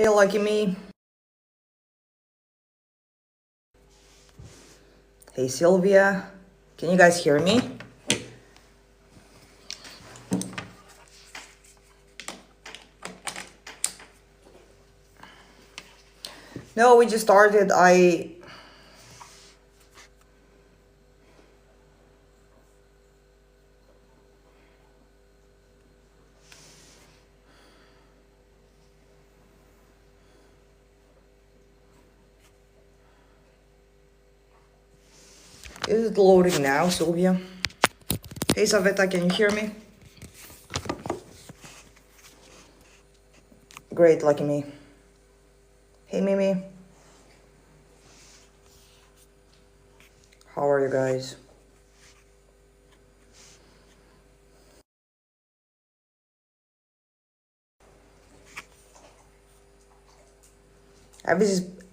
Hey, lucky me. Hey, Sylvia. Can you guys hear me? No, we just started. Is it loading now, Sylvia? Hey, Saveta, can you hear me? Great, lucky me. Hey, Mimi. How are you guys?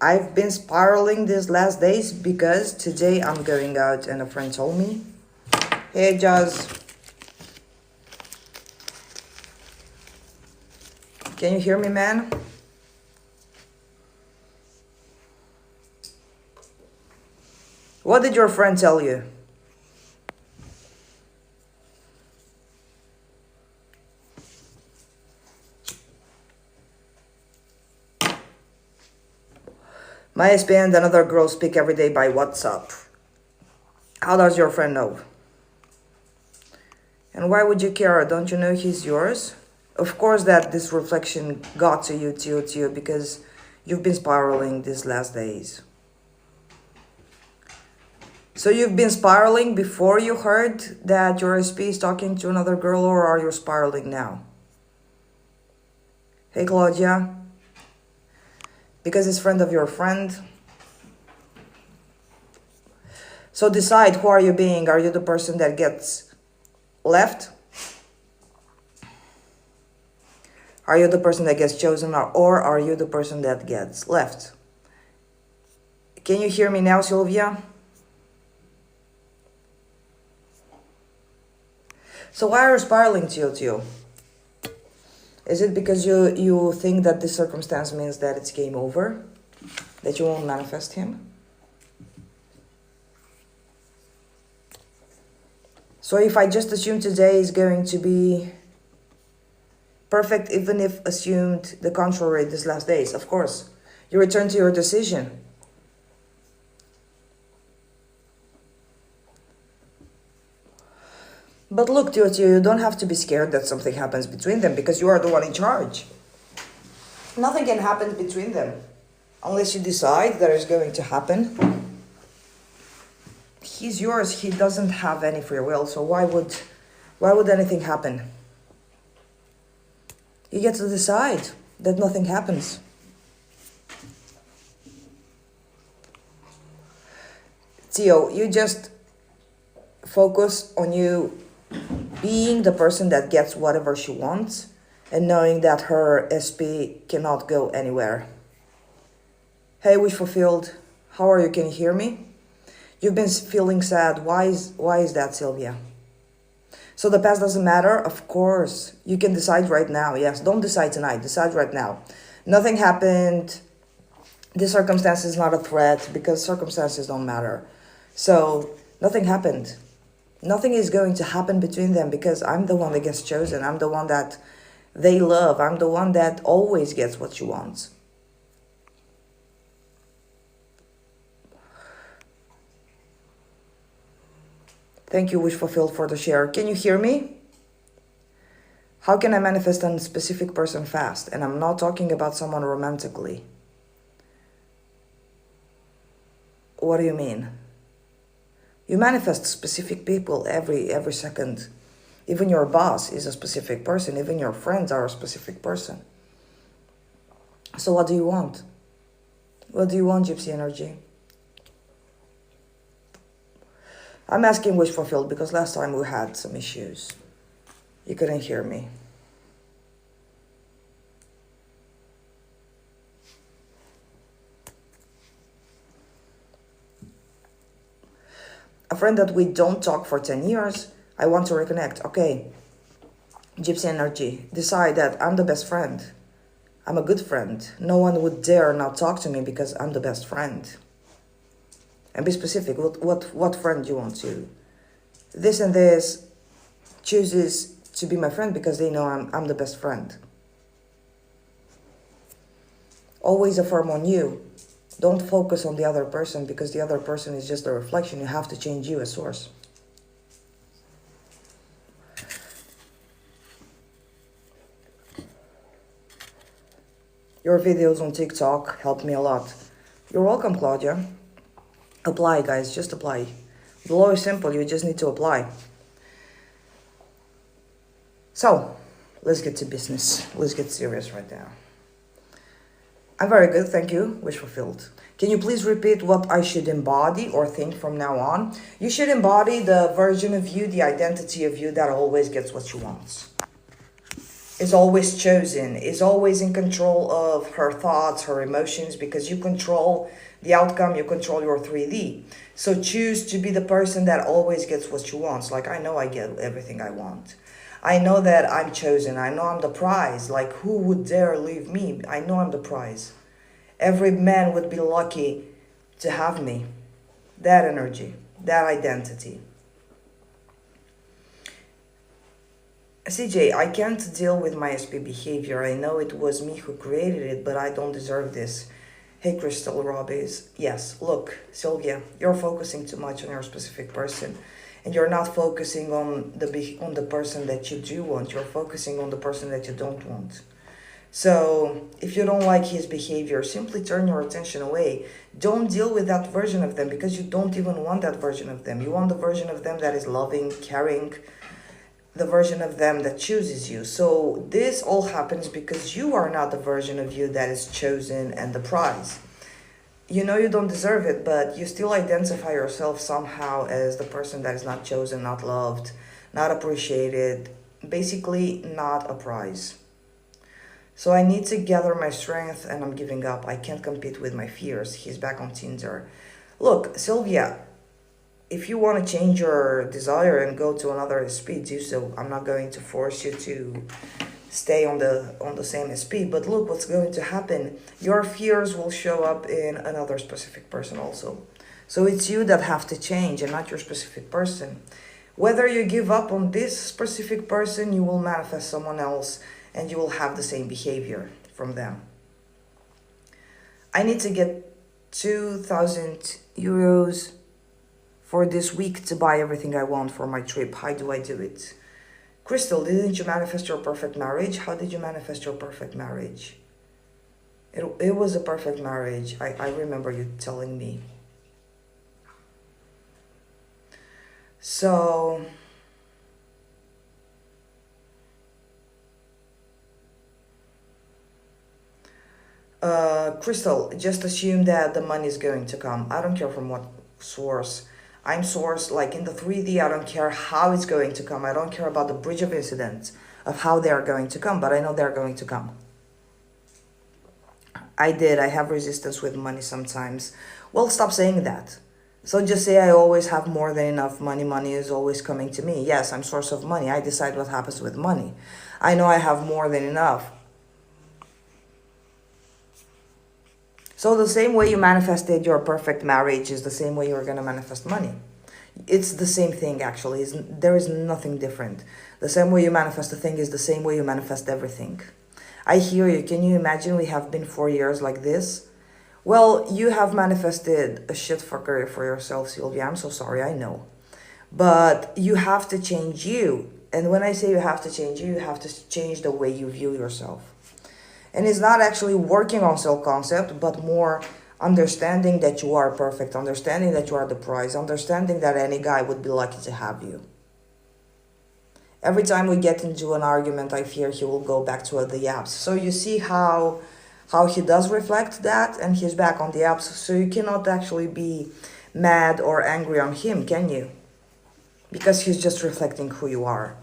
I've been spiraling these last days because today I'm going out and a friend told me. Hey, Jazz. Can you hear me, man? What did your friend tell you? My SP and another girl speak every day by WhatsApp. How does your friend know? And why would you care? Don't you know he's yours? Of course that this reflection got to you, because you've been spiraling these last days. So you've been spiraling before you heard that your SP is talking to another girl, or are you spiraling now? Hey, Claudia. Because it's friend of your friend. So decide, who are you being? Are you the person that gets left? Are you the person that gets chosen, or are you the person that gets left? Can you hear me now, Sylvia? So why are you spiraling, Tio? Is it because you think that this circumstance means that it's game over? That you won't manifest him? So if I just assume today is going to be perfect, even if assumed the contrary these last days, of course, you return to your decision. But look, Tio, you don't have to be scared that something happens between them, because you are the one in charge. Nothing can happen between them unless you decide that it's going to happen. He's yours. He doesn't have any free will, so why would anything happen? You get to decide that nothing happens. Tio, you just focus on you being the person that gets whatever she wants, and knowing that her SP cannot go anywhere. Hey, wish fulfilled. How are you? Can you hear me? You've been feeling sad. Why is that, Sylvia? So the past doesn't matter? Of course. You can decide right now. Yes, don't decide tonight. Decide right now. Nothing happened. This circumstance is not a threat, because circumstances don't matter. So nothing happened. Nothing is going to happen between them, because I'm the one that gets chosen. I'm the one that they love. I'm the one that always gets what she wants. Thank you, Wish Fulfilled, for the share. Can you hear me? How can I manifest a specific person fast? And I'm not talking about someone romantically. What do you mean? You manifest specific people every second. Even your boss is a specific person. Even your friends are a specific person. So what do you want? What do you want, Gypsy Energy? I'm asking Wish Fulfilled because last time we had some issues. You couldn't hear me. A friend that we don't talk for 10 years, I want to reconnect. Okay, Gypsy Energy, decide that I'm the best friend. I'm a good friend. No one would dare not talk to me because I'm the best friend. And be specific. What friend you want to? This and this chooses to be my friend because they know I'm the best friend. Always affirm on you. Don't focus on the other person because the other person is just a reflection. You have to change you as source. Your videos on TikTok help me a lot. You're welcome, Claudia. Apply, guys. Just apply. The law is simple. You just need to apply. So, let's get to business. Let's get serious right now. I'm very good, thank you. Wish fulfilled. Can you please repeat what I should embody or think from now on? You should embody the version of you, the identity of you that always gets what she wants. Is always chosen, is always in control of her thoughts, her emotions, because you control the outcome, you control your 3D. So choose to be the person that always gets what she wants. Like, I know I get everything I want. I know that I'm chosen. I know I'm the prize. Like, who would dare leave me? I know I'm the prize. Every man would be lucky to have me. That energy, that identity. CJ, I can't deal with my SP behavior. I know it was me who created it, but I don't deserve this. Hey, Crystal Robbies. Yes, look, Sylvia, you're focusing too much on your specific person. And you're not focusing on the person that you do want. You're focusing on the person that you don't want. So if you don't like his behavior, simply turn your attention away. Don't deal with that version of them because you don't even want that version of them. You want the version of them that is loving, caring, the version of them that chooses you. So this all happens because you are not the version of you that is chosen and the prize. You know you don't deserve it, but you still identify yourself somehow as the person that is not chosen, not loved, not appreciated, basically not a prize. So I need to gather my strength and I'm giving up. I can't compete with my fears. He's back on Tinder. Look, Sylvia, if you want to change your desire and go to another SP, do so. I'm not going to force you to stay on the same SP, but look what's going to happen. Your fears will show up in another specific person also. So it's you that have to change and not your specific person. Whether you give up on this specific person, you will manifest someone else and you will have the same behavior from them. I need to get 2,000 euros for this week to buy everything I want for my trip. How do I do it? Crystal, didn't you manifest your perfect marriage? How did you manifest your perfect marriage? It was a perfect marriage. I remember you telling me. So, Crystal, just assume that the money is going to come. I don't care from what source. I'm sourced like in the 3D. I don't care how it's going to come. I don't care about the bridge of incidents of how they are going to come, but I know they're going to come. I have resistance with money sometimes. Well, stop saying that. So just say I always have more than enough money. Money is always coming to me. Yes, I'm source of money. I decide what happens with money. I know I have more than enough. So the same way you manifested your perfect marriage is the same way you're going to manifest money. It's the same thing, actually. There is nothing different. The same way you manifest a thing is the same way you manifest everything. I hear you. Can you imagine we have been 4 years like this? Well, you have manifested a shit fuckery for yourself, Sylvia. I'm so sorry, I know. But you have to change you. And when I say you have to change you have to change the way you view yourself. And it's not actually working on self-concept, but more understanding that you are perfect, understanding that you are the prize, understanding that any guy would be lucky to have you. Every time we get into an argument, I fear he will go back to the apps. So you see how he does reflect that, and he's back on the apps. So you cannot actually be mad or angry on him, can you? Because he's just reflecting who you are.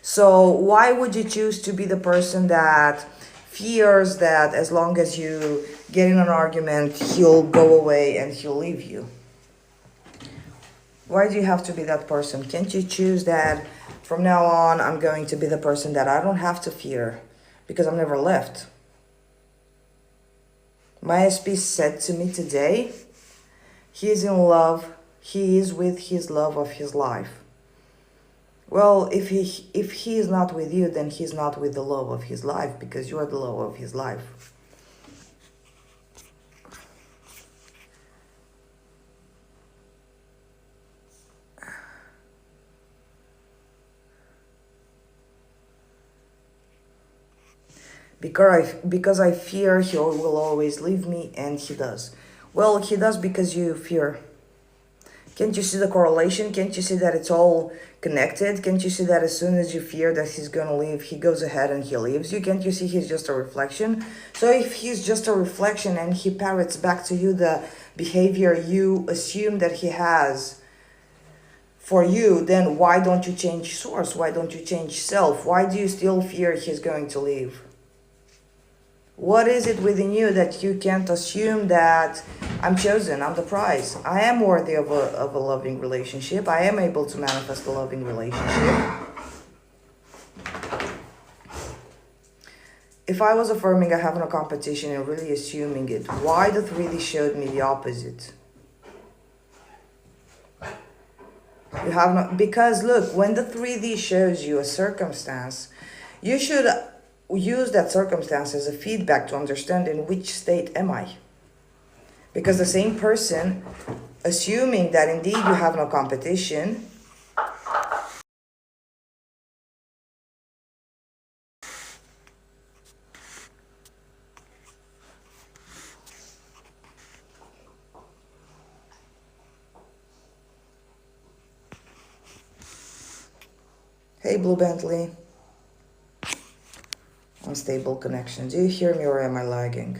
So why would you choose to be the person that fears that as long as you get in an argument, he'll go away and he'll leave you? Why do you have to be that person? Can't you choose that from now on, I'm going to be the person that I don't have to fear because I'm never left? My SP said to me today, he is in love, he is with his love of his life. Well, if he is not with you, then he's not with the love of his life, because you are the love of his life. Because I fear he will always leave me, and he does. Well, he does because you fear. Can't you see the correlation? Can't you see that it's all connected? Can't you see that as soon as you fear that he's gonna leave, he goes ahead and he leaves you? Can't you see he's just a reflection? So if he's just a reflection and he parrots back to you the behavior you assume that he has for you, then why don't you change source? Why don't you change self? Why do you still fear he's going to leave? What is it within you that you can't assume that I'm chosen, I'm the prize, I am worthy of a loving relationship, I am able to manifest a loving relationship? If I was affirming I have no competition and really assuming it, why the 3D showed me the opposite? You have no, because look, when the 3D shows you a circumstance, you should use that circumstance as a feedback to understand in which state am I. Because the same person, assuming that indeed you have no competition, hey Blue Bentley, unstable connection. Do you hear me or am I lagging?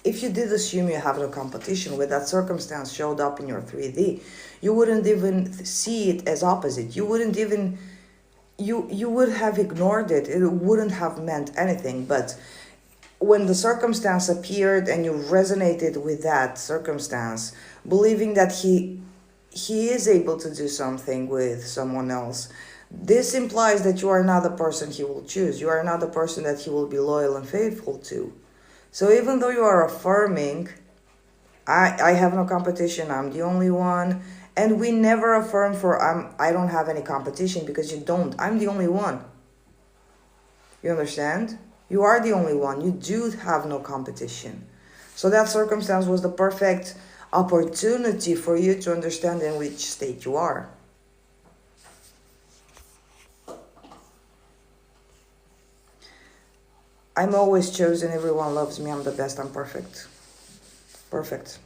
If you did assume you have no competition, when that circumstance showed up in your 3D, you wouldn't even see it as opposite. You wouldn't even, you would have ignored it. It wouldn't have meant anything. But when the circumstance appeared and you resonated with that circumstance, believing that he is able to do something with someone else, this implies that you are not the person he will choose. You are not the person that he will be loyal and faithful to. So even though you are affirming, I have no competition, I'm the only one, and we never affirm for I don't have any competition, because you don't. I'm the only one. You understand? You are the only one. You do have no competition. So that circumstance was the perfect opportunity for you to understand in which state you are. I'm always chosen, everyone loves me, I'm the best, I'm perfect. Perfect.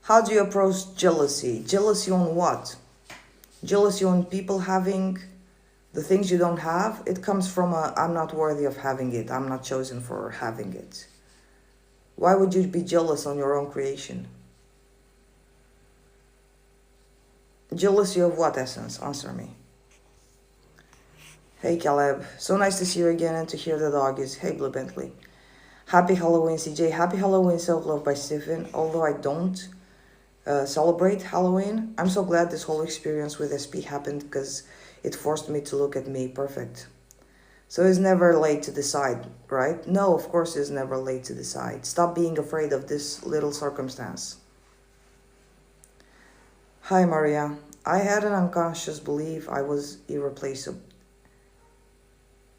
How do you approach jealousy? Jealousy on what? Jealousy on people having the things you don't have? It comes from I'm not worthy of having it, I'm not chosen for having it. Why would you be jealous on your own creation? Jealousy of what, Essence? Answer me. Hey Caleb, so nice to see you again and to hear the doggies. Hey Blue Bentley. Happy Halloween, CJ. Happy Halloween, Self-Love by Stephen. Although I don't celebrate Halloween, I'm so glad this whole experience with SP happened, because it forced me to look at me. Perfect. So it's never late to decide, right? No, of course it's never late to decide. Stop being afraid of this little circumstance. Hi Maria. I had an unconscious belief I was irreplaceable.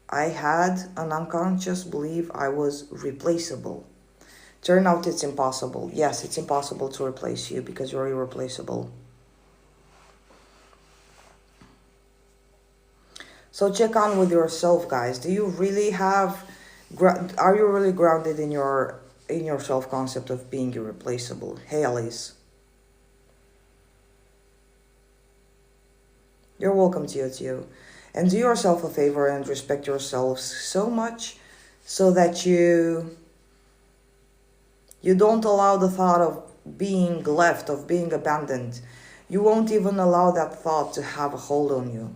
I had an unconscious belief I was replaceable. Turn out it's impossible. Yes, it's impossible to replace you because you're irreplaceable. So check on with yourself, guys. Do you really have, are you really grounded in your self-concept of being irreplaceable? Hey Alice. You're welcome, Tio. And do yourself a favor and respect yourselves so much so that you don't allow the thought of being left, of being abandoned. You won't even allow that thought to have a hold on you.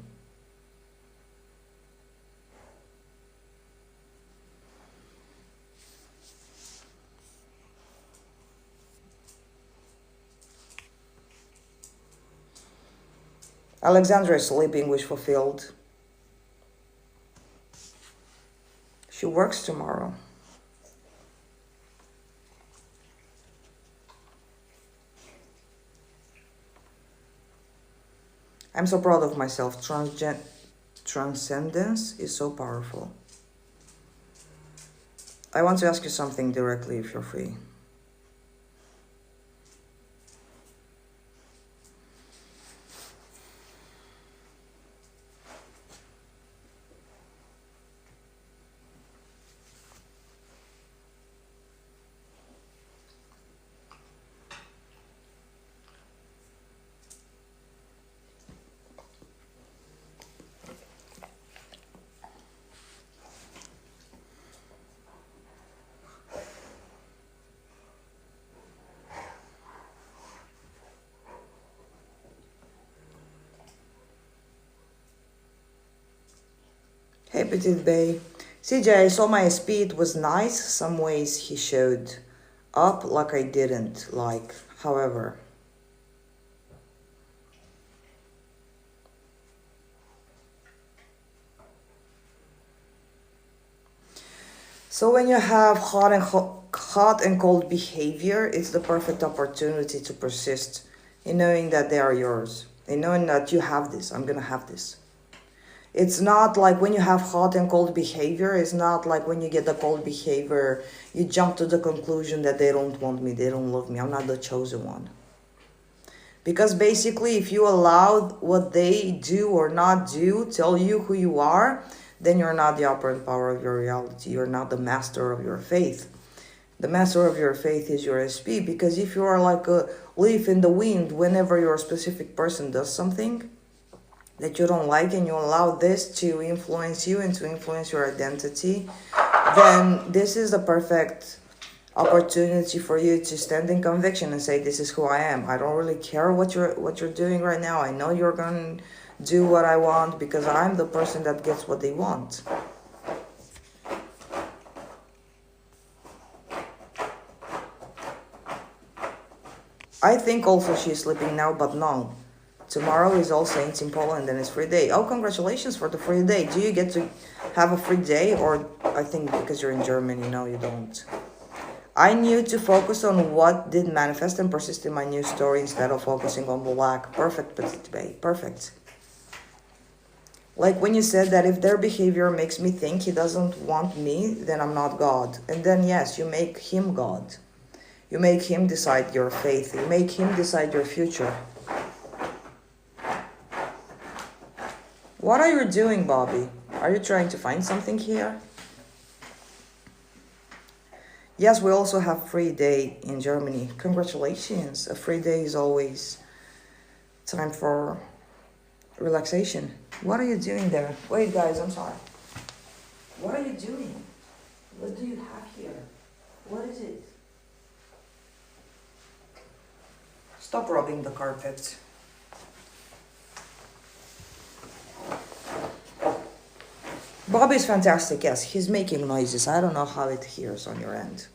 Alexandra is sleeping, wish fulfilled. She works tomorrow. I'm so proud of myself. Transcendence is so powerful. I want to ask you something directly if you're free. Hey, Petite Bay. CJ, I saw my speed was nice. Some ways he showed up like I didn't like. However, so when you have hot and cold behavior, it's the perfect opportunity to persist in knowing that they are yours, in knowing that you have this. I'm gonna have this. It's not like when you have hot and cold behavior, it's not like when you get the cold behavior, you jump to the conclusion that they don't want me, they don't love me, I'm not the chosen one. Because basically, if you allow what they do or not do tell you who you are, then you're not the operant power of your reality. You're not the master of your faith. The master of your faith is your SP, because if you are like a leaf in the wind, whenever your specific person does something that you don't like and you allow this to influence you and to influence your identity, then this is the perfect opportunity for you to stand in conviction and say, this is who I am. I don't really care what you're doing right now. I know you're going to do what I want because I'm the person that gets what they want. I think also she's sleeping now, but no. Tomorrow is All Saints in Poland and it's free day. Oh, congratulations for the free day. Do you get to have a free day? Or I think because you're in Germany, no, you don't. I knew to focus on what did manifest and persist in my new story instead of focusing on the lack. Perfect, Petite Bay. Perfect. Like when you said that if their behavior makes me think he doesn't want me, then I'm not God. And then yes, you make him God. You make him decide your faith. You make him decide your future. What are you doing, Bobby? Are you trying to find something here? Yes, we also have free day in Germany. Congratulations. A free day is always time for relaxation. What are you doing there? Wait, guys, I'm sorry. What are you doing? What do you have here? What is it? Stop rubbing the carpet. Bobby's fantastic, yes. He's making noises. I don't know how it hears on your end.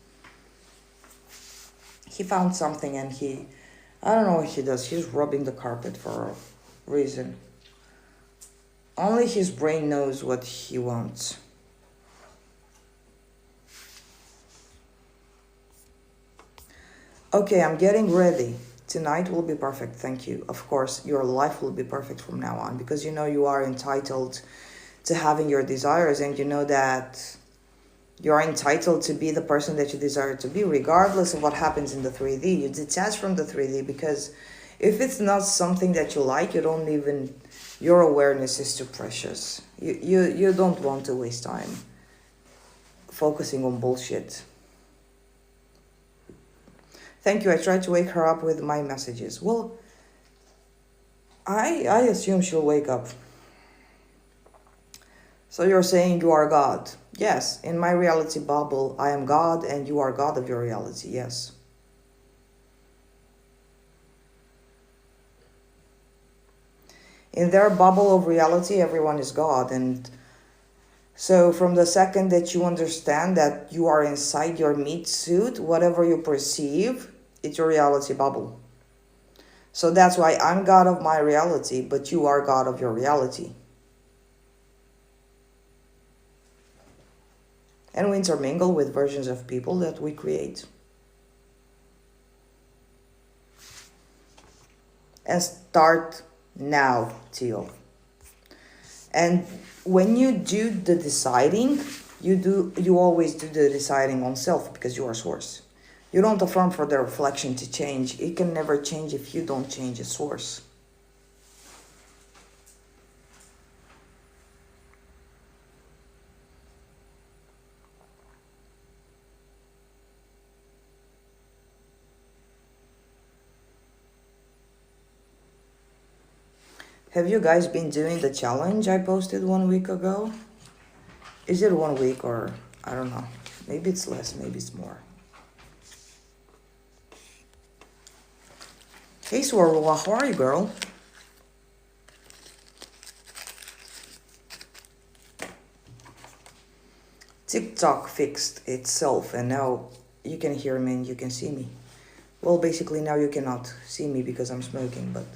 He found something and I don't know what he does. He's rubbing the carpet for a reason. Only his brain knows what he wants. Okay, I'm getting ready. Tonight will be perfect, thank you. Of course, your life will be perfect from now on because you know you are entitled to having your desires and you know that you're entitled to be the person that you desire to be regardless of what happens in the 3D. You detach from the 3D because if it's not something that you like, your awareness is too precious. You don't want to waste time focusing on bullshit. Thank you, I tried to wake her up with my messages. Well, I assume she'll wake up. So you're saying you are God. Yes, in my reality bubble, I am God and you are God of your reality, yes. In their bubble of reality, everyone is God. And so from the second that you understand that you are inside your meat suit, whatever you perceive, it's your reality bubble. So that's why I'm God of my reality, but you are God of your reality. And we intermingle with versions of people that we create. And start now, Teal. And when you do the deciding, you always do the deciding on self, because you are source. You don't affirm for the reflection to change. It can never change if you don't change its source. Have you guys been doing the challenge I posted 1 week ago? Is it 1 week, or I don't know. Maybe it's less, maybe it's more. Hey Swarwa, how are you, girl? TikTok fixed itself and now you can hear me and you can see me. Well, basically now you cannot see me because I'm smoking, but...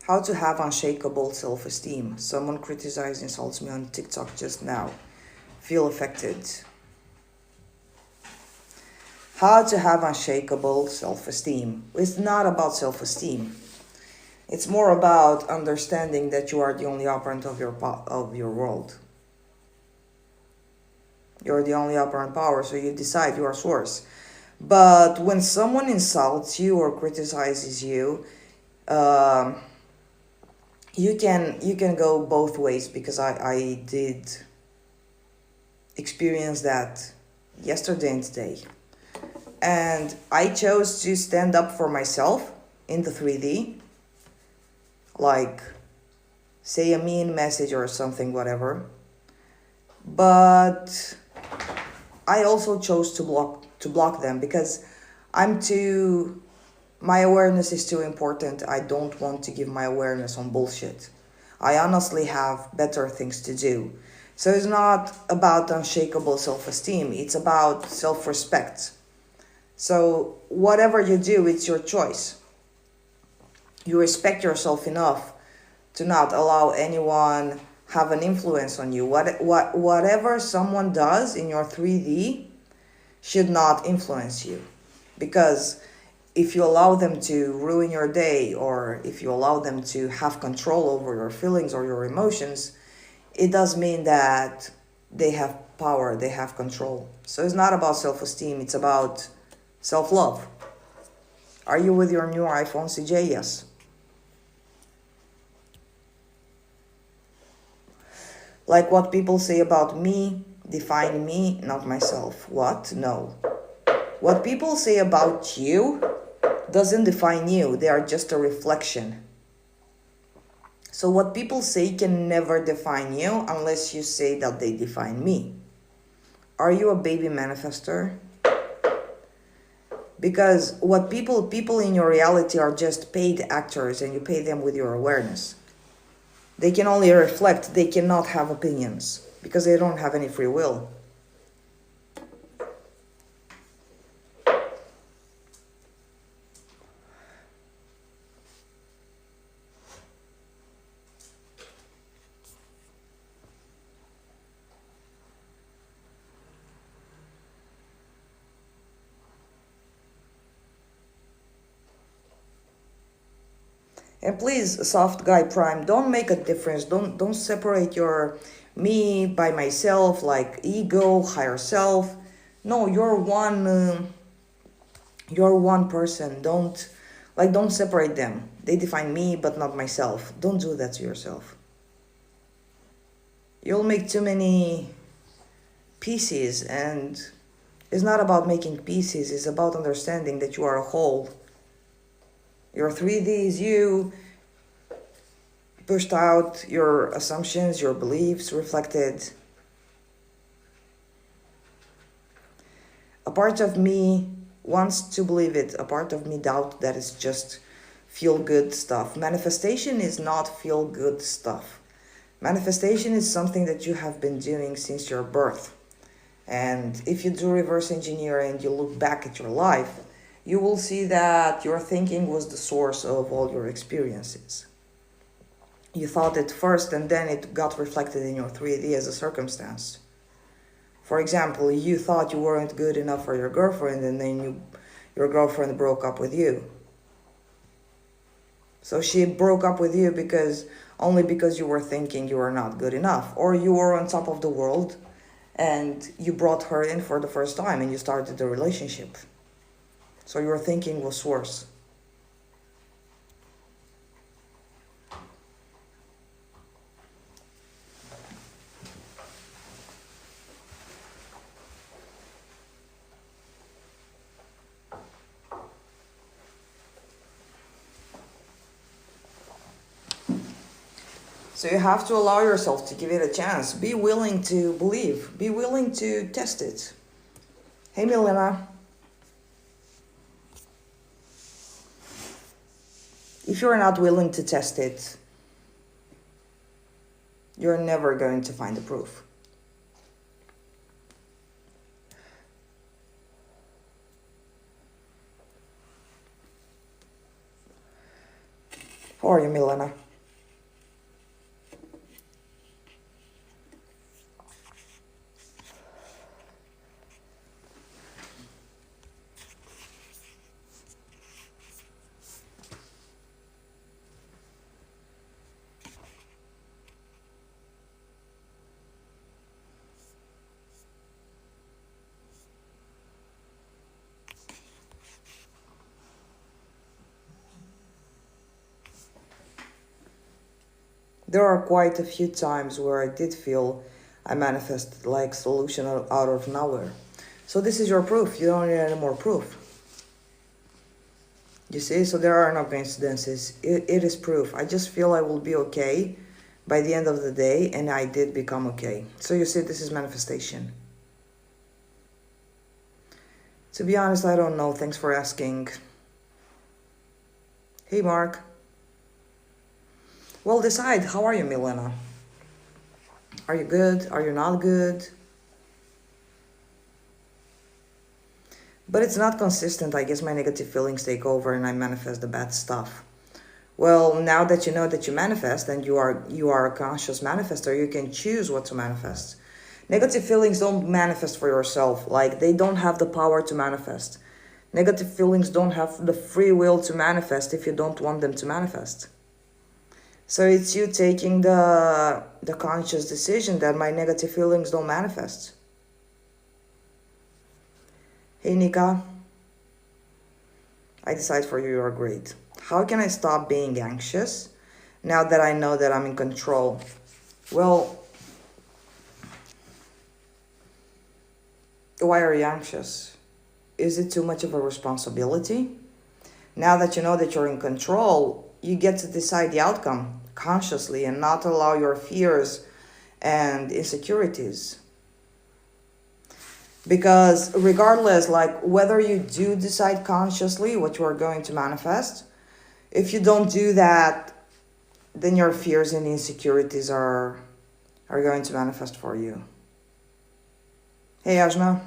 How to have unshakable self-esteem. Someone criticized, insults me on TikTok just now. Feel affected. How to have unshakable self-esteem. It's not about self-esteem. It's more about understanding that you are the only operant of your world. You're the only operant power, so you decide, you are source. But when someone insults you or criticizes you, you can go both ways, because I did experience that yesterday and today. And I chose to stand up for myself in the 3D, like say a mean message or something, whatever. But I also chose to block them, because my awareness is too important. I don't want to give my awareness on bullshit. I honestly have better things to do. So it's not about unshakable self-esteem. It's about self-respect. So whatever you do, it's your choice. You respect yourself enough to not allow anyone have an influence on you. Whatever someone does in your 3D should not influence you, because if you allow them to ruin your day, or if you allow them to have control over your feelings or your emotions, it does mean that they have power, they have control. So it's not about self-esteem, it's about self-love. Are you with your new iPhone, CJ? Yes. Like what people say about me, define me, not myself. What? No. What people say about you doesn't define you. They are just a reflection. So what people say can never define you unless you say that they define me. Are you a baby manifester? Because what people in your reality are just paid actors, and you pay them with your awareness. They can only reflect, they cannot have opinions, because they don't have any free will. And please, soft guy prime, don't make a difference. Don't separate your me by myself, like ego, higher self. No, you're one person. Don't separate them. They define me, but not myself. Don't do that to yourself. You'll make too many pieces, and it's not about making pieces. It's about understanding that you are a whole. Your 3D is you, pushed out your assumptions, your beliefs, reflected. A part of me wants to believe it. A part of me doubt that it's just feel good stuff. Manifestation is not feel good stuff. Manifestation is something that you have been doing since your birth. And if you do reverse engineer and you look back at your life, you will see that your thinking was the source of all your experiences. You thought it first and then it got reflected in your 3D as a circumstance. For example, you thought you weren't good enough for your girlfriend and then your girlfriend broke up with you. So she broke up with you only because you were thinking you were not good enough, or you were on top of the world and you brought her in for the first time and you started the relationship. So your thinking was worse. So you have to allow yourself to give it a chance. Be willing to believe. Be willing to test it. Hey, Milena. If you're not willing to test it, you're never going to find the proof. How are you, Milena? There are quite a few times where I did feel I manifested like solution out of nowhere. So this is your proof. You don't need any more proof. You see, so there are no coincidences. It is proof. I just feel I will be okay by the end of the day, and I did become okay. So you see, this is manifestation. To be honest, I don't know. Thanks for asking. Hey, Mark. Well, decide. How are you, Milena? Are you good? Are you not good? But it's not consistent. I guess my negative feelings take over and I manifest the bad stuff. Well, now that you know that you manifest and you are a conscious manifester, you can choose what to manifest. Negative feelings don't manifest for yourself. Like, they don't have the power to manifest. Negative feelings don't have the free will to manifest if you don't want them to manifest. So it's you taking the conscious decision that my negative feelings don't manifest. Hey, Nika. I decide for you, you're great. How can I stop being anxious now that I know that I'm in control? Well, why are you anxious? Is it too much of a responsibility? Now that you know that you're in control, you get to decide the outcome consciously and not allow your fears and insecurities. Because regardless, like whether you do decide consciously what you are going to manifest, if you don't do that, then your fears and insecurities are going to manifest for you. Hey, Ajna.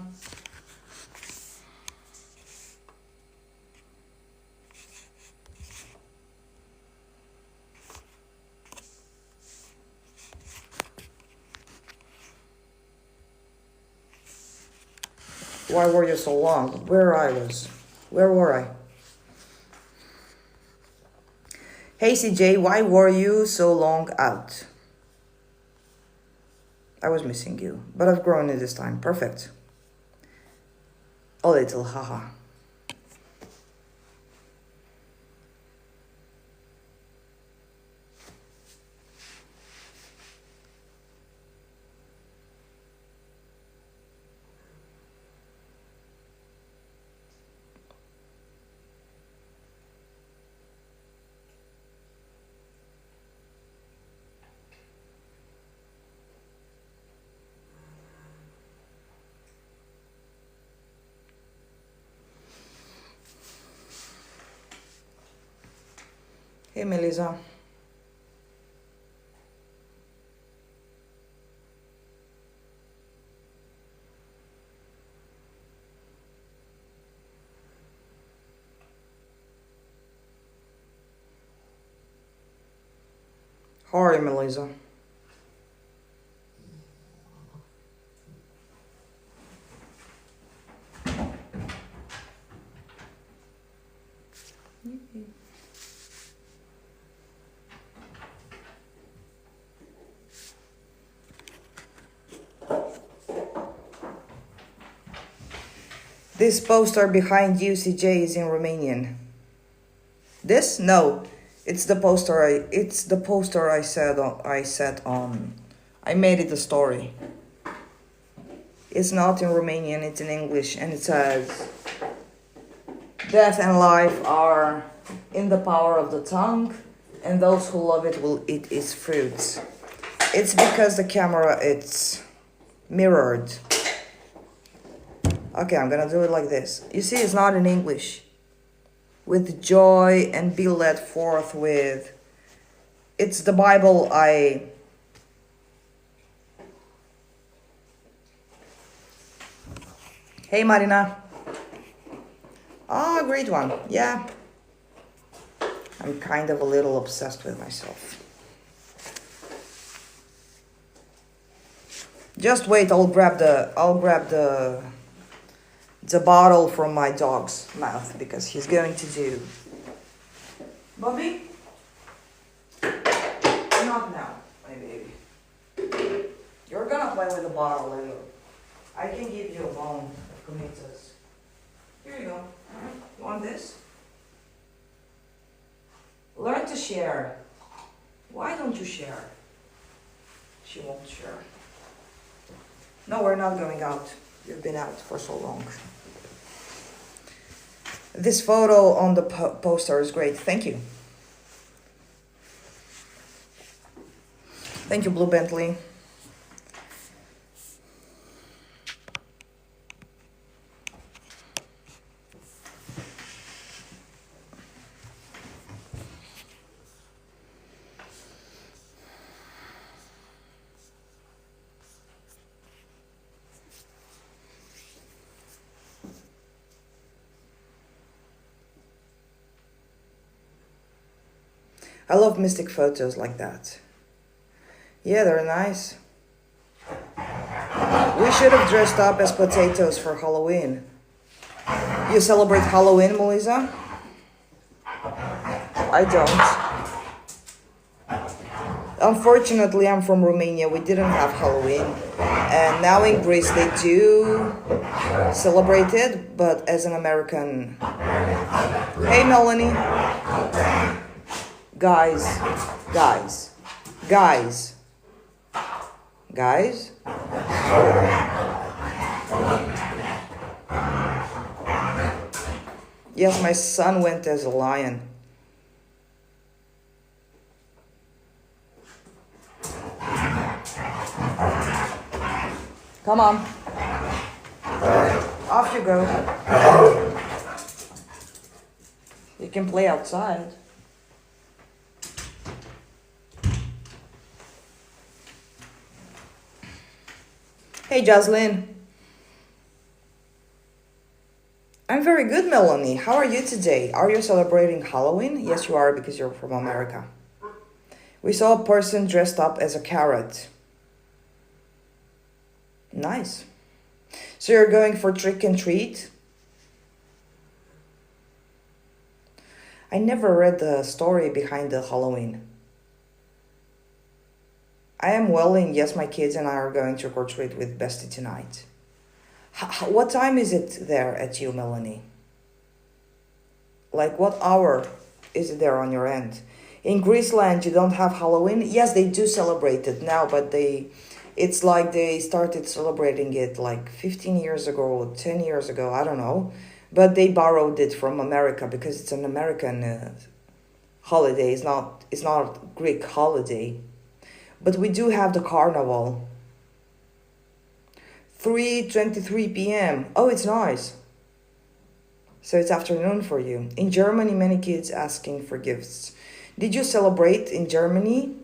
Why were you so long? Where were I? Hey CJ, why were you so long out? I was missing you, but I've grown in this time. Perfect. A little, haha. Hey, Melissa. How are you, Melissa? This poster behind you, CJ, is in Romanian. This? No, it's the poster. It's the poster I said on. I made it a story. It's not in Romanian. It's in English, and it says, "Death and life are in the power of the tongue, and those who love it will eat its fruits." It's because the camera it's mirrored. Okay, I'm gonna do it like this. You see, it's not in English. With joy and be led forth with. It's the Bible Hey, Marina. Oh, great one. Yeah. I'm kind of a little obsessed with myself. Just wait, I'll grab the bottle from my dog's mouth because he's going to do. Bobby? Not now, my baby. You're gonna play with the bottle later. I can give you a bone of tomatoes. Here you go. You want this? Learn to share. Why don't you share? She won't share. No, we're not going out. You've been out for so long. This photo on the poster is great. Thank you. Thank you, Blue Bentley. I love mystic photos like that. Yeah, they're nice. We should have dressed up as potatoes for Halloween. You celebrate Halloween, Melissa? I don't. Unfortunately, I'm from Romania. We didn't have Halloween. And now in Greece they do celebrate it, but as an American. Hey, Melanie. Guys. Yes, my son went as a lion. Come on. Off you go. You can play outside. Hey, Jocelyn. I'm very good, Melanie. How are you today? Are you celebrating Halloween? Yes, you are, because you're from America. We saw a person dressed up as a carrot. Nice. So you're going for trick and treat? I never read the story behind the Halloween. I am well, and yes, my kids and I are going trick or treat with Bestie tonight. What time is it there at you, Melanie? Like, what hour is it there on your end? In Greeceland, you don't have Halloween? Yes, they do celebrate it now, but it's like they started celebrating it like 15 years ago or 10 years ago, I don't know. But they borrowed it from America because it's an American holiday. It's not a Greek holiday. But we do have the carnival. 3:23 p.m. Oh, it's nice. So it's afternoon for you. In Germany, many kids asking for gifts. Did you celebrate in Germany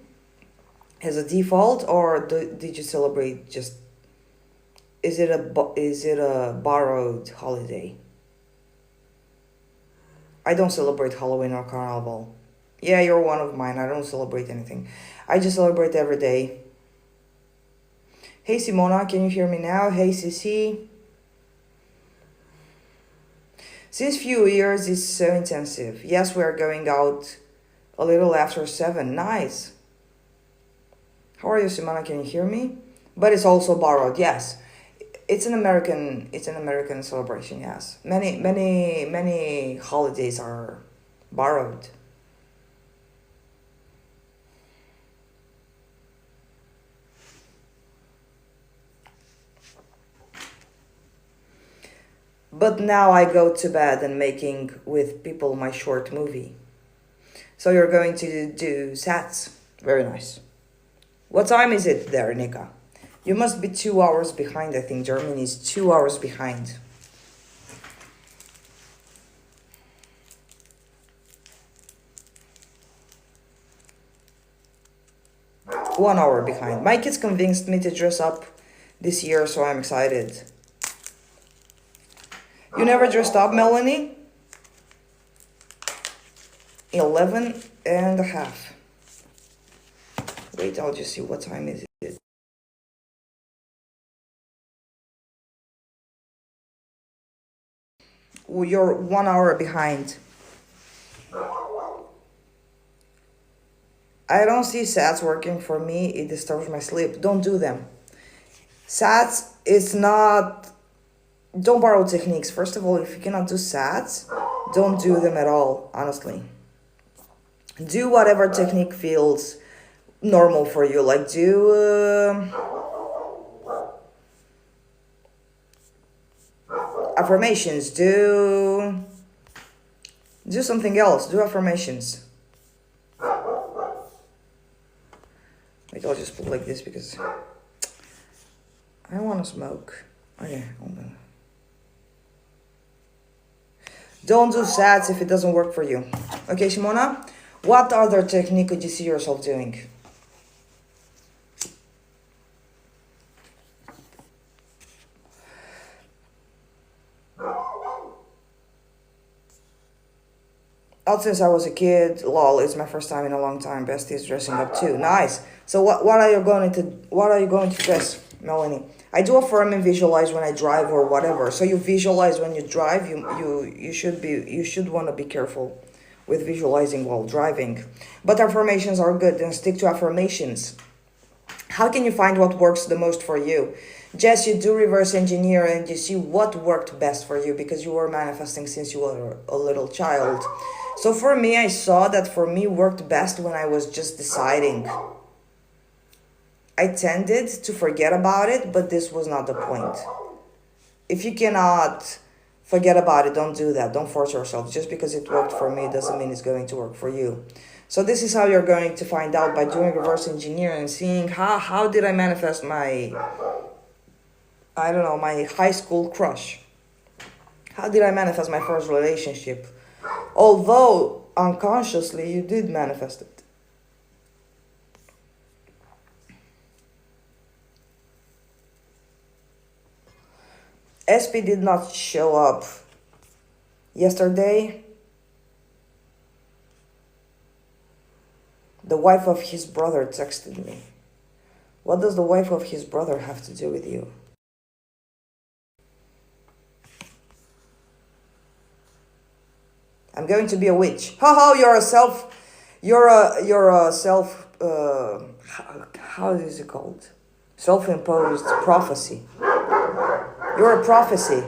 as a default, or did you celebrate just? Is it a borrowed holiday? I don't celebrate Halloween or Carnival. Yeah, you're one of mine. I don't celebrate anything. I just celebrate every day. Hey Simona, can you hear me now? Hey CC. Since few years it's so intensive. Yes, we are going out a little after 7. Nice. How are you, Simona? Can you hear me? But it's also borrowed. Yes. It's an American celebration, yes. Many holidays are borrowed. But now I go to bed and making with people my short movie. So you're going to do sats. Very nice. What time is it there, Nika? You must be 2 hours behind. I think Germany is 2 hours behind. 1 hour behind. My kids convinced me to dress up this year, so I'm excited. You never dressed up, Melanie? 11 and a half. Wait, I'll just see what time is it. Oh, you're 1 hour behind. I don't see sats working for me. It disturbs my sleep. Don't do them. Sats is not. Don't borrow techniques. First of all, if you cannot do sats, don't do them at all, honestly. Do whatever technique feels normal for you. Like do affirmations. Do something else. Do affirmations. Wait, I'll just put like this because I don't want to smoke. Okay, hold on. Don't do sats if it doesn't work for you. Okay, Simona? What other technique could you see yourself doing? Out since I was a kid, lol, it's my first time in a long time. Bestie is dressing up too. Nice. So what are you going to dress, Melanie? I do affirm and visualize when I drive or whatever. So you visualize when you drive. You should want to be careful with visualizing while driving. But affirmations are good. Then stick to affirmations. How can you find what works the most for you? Jess, you do reverse engineer and you see what worked best for you because you were manifesting since you were a little child. So for me, I saw that for me worked best when I was just deciding. I tended to forget about it, but this was not the point. If you cannot forget about it, don't do that. Don't force yourself. Just because it worked for me doesn't mean it's going to work for you. So this is how you're going to find out by doing reverse engineering and seeing how did I manifest my, I don't know, my high school crush. How did I manifest my first relationship? Although unconsciously you did manifest it. SP did not show up yesterday. The wife of his brother texted me. What does the wife of his brother have to do with you? I'm going to be a witch. Haha, you're a self, how is it called? Self-imposed prophecy. You're a prophecy.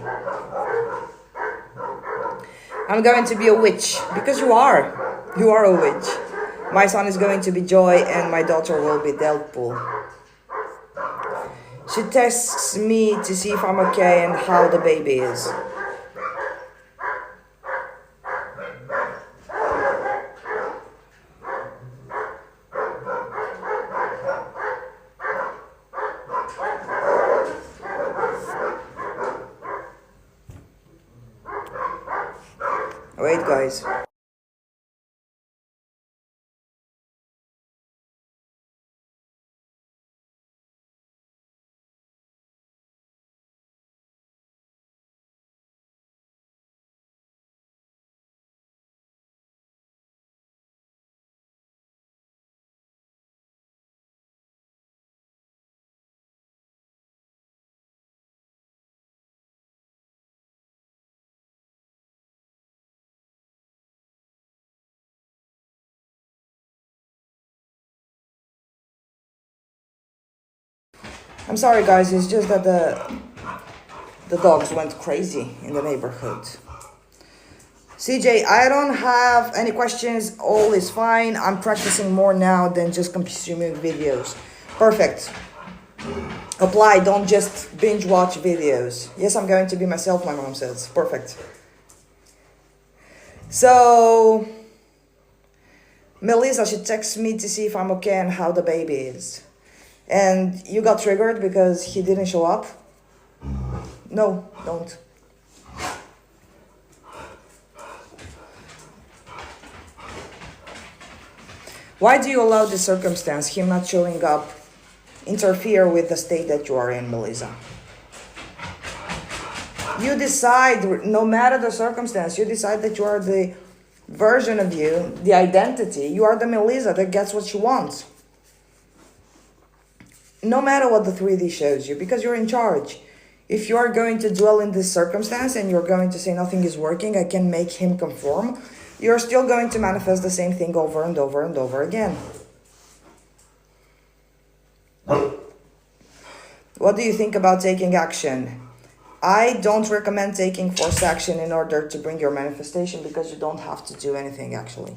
I'm going to be a witch because you are. You are a witch. My son is going to be Joy and my daughter will be Deadpool. She texts me to see if I'm okay and how the baby is. Wait, guys. I'm sorry guys, it's just that the dogs went crazy in the neighborhood. CJ, I don't have any questions. All is fine. I'm practicing more now than just consuming videos. Perfect. Apply, don't just binge watch videos. Yes, I'm going to be myself, my mom says. Perfect. So, Melissa, she texts me to see if I'm okay and how the baby is. And you got triggered because he didn't show up? No, don't. Why do you allow this circumstance, him not showing up, interfere with the state that you are in, Melissa? You decide, no matter the circumstance, you decide that you are the version of you, the identity. You are the Melissa that gets what she wants. No matter what the 3D shows you, because you're in charge. If you are going to dwell in this circumstance and you're going to say nothing is working, I can make him conform, you're still going to manifest the same thing over and over and over again. What do you think about taking action? I don't recommend taking forced action in order to bring your manifestation because you don't have to do anything actually.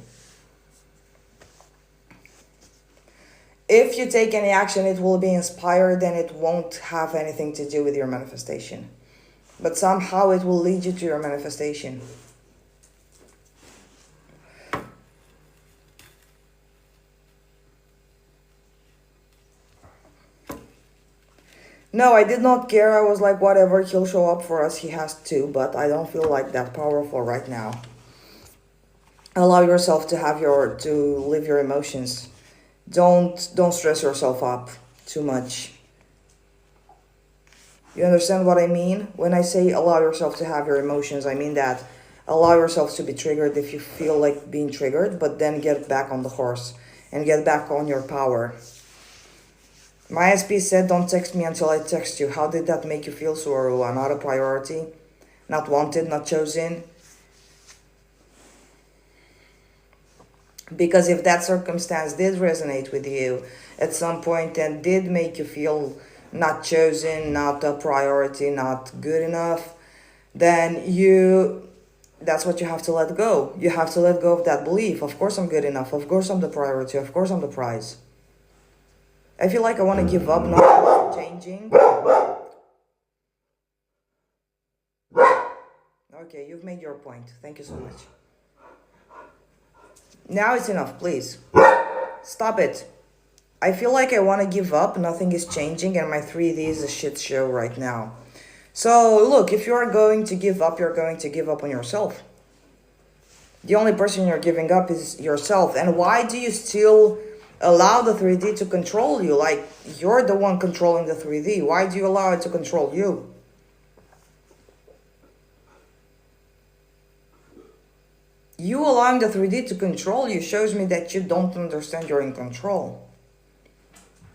If you take any action, it will be inspired and it won't have anything to do with your manifestation. But somehow it will lead you to your manifestation. No, I did not care. I was like, whatever, he'll show up for us. He has to, but I don't feel like that powerful right now. Allow yourself to live your emotions. Don't stress yourself up too much. You understand what I mean? When I say allow yourself to have your emotions, I mean that allow yourself to be triggered if you feel like being triggered, but then get back on the horse and get back on your power. My SP said, don't text me until I text you. How did that make you feel, Sorua? Not a priority? Not wanted, not chosen? Because if that circumstance did resonate with you at some point and did make you feel not chosen, not a priority, not good enough, then that's what you have to let go. You have to let go of that belief. Of course I'm good enough. Of course I'm the priority. Of course I'm the prize. I feel like I want to give up, not changing. Okay, you've made your point. Thank you so much. Now it's enough, please. Stop it. I feel like I want to give up. Nothing is changing and my 3D is a shit show right now. So look, if you are going to give up, you're going to give up on yourself. The only person you're giving up is yourself. And why do you still allow the 3D to control you? Like, you're the one controlling the 3D. Why do you allow it to control you? You allowing the 3D to control you shows me that you don't understand you're in control.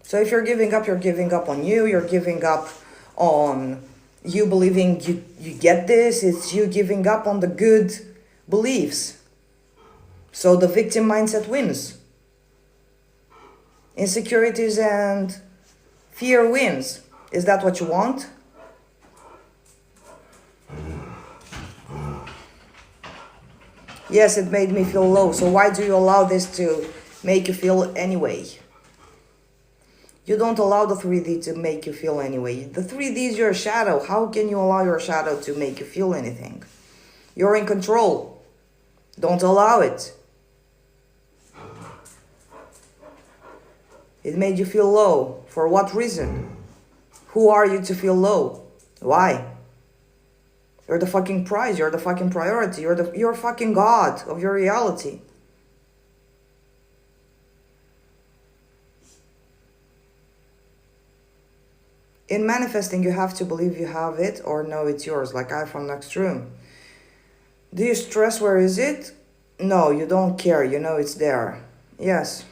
So if you're giving up on you. You're giving up on you believing you get this. It's you giving up on the good beliefs. So the victim mindset wins. Insecurities and fear wins. Is that what you want? Yes, it made me feel low. So why do you allow this to make you feel anyway? You don't allow the 3D to make you feel anyway. The 3D is your shadow. How can you allow your shadow to make you feel anything? You're in control. Don't allow it. It made you feel low. For what reason? Who are you to feel low? Why? You're the fucking prize. You're the fucking priority. You're fucking God of your reality. In manifesting, you have to believe you have it or know it's yours, like I from next room. Do you stress where is it? No, you don't care. You know it's there. Yes.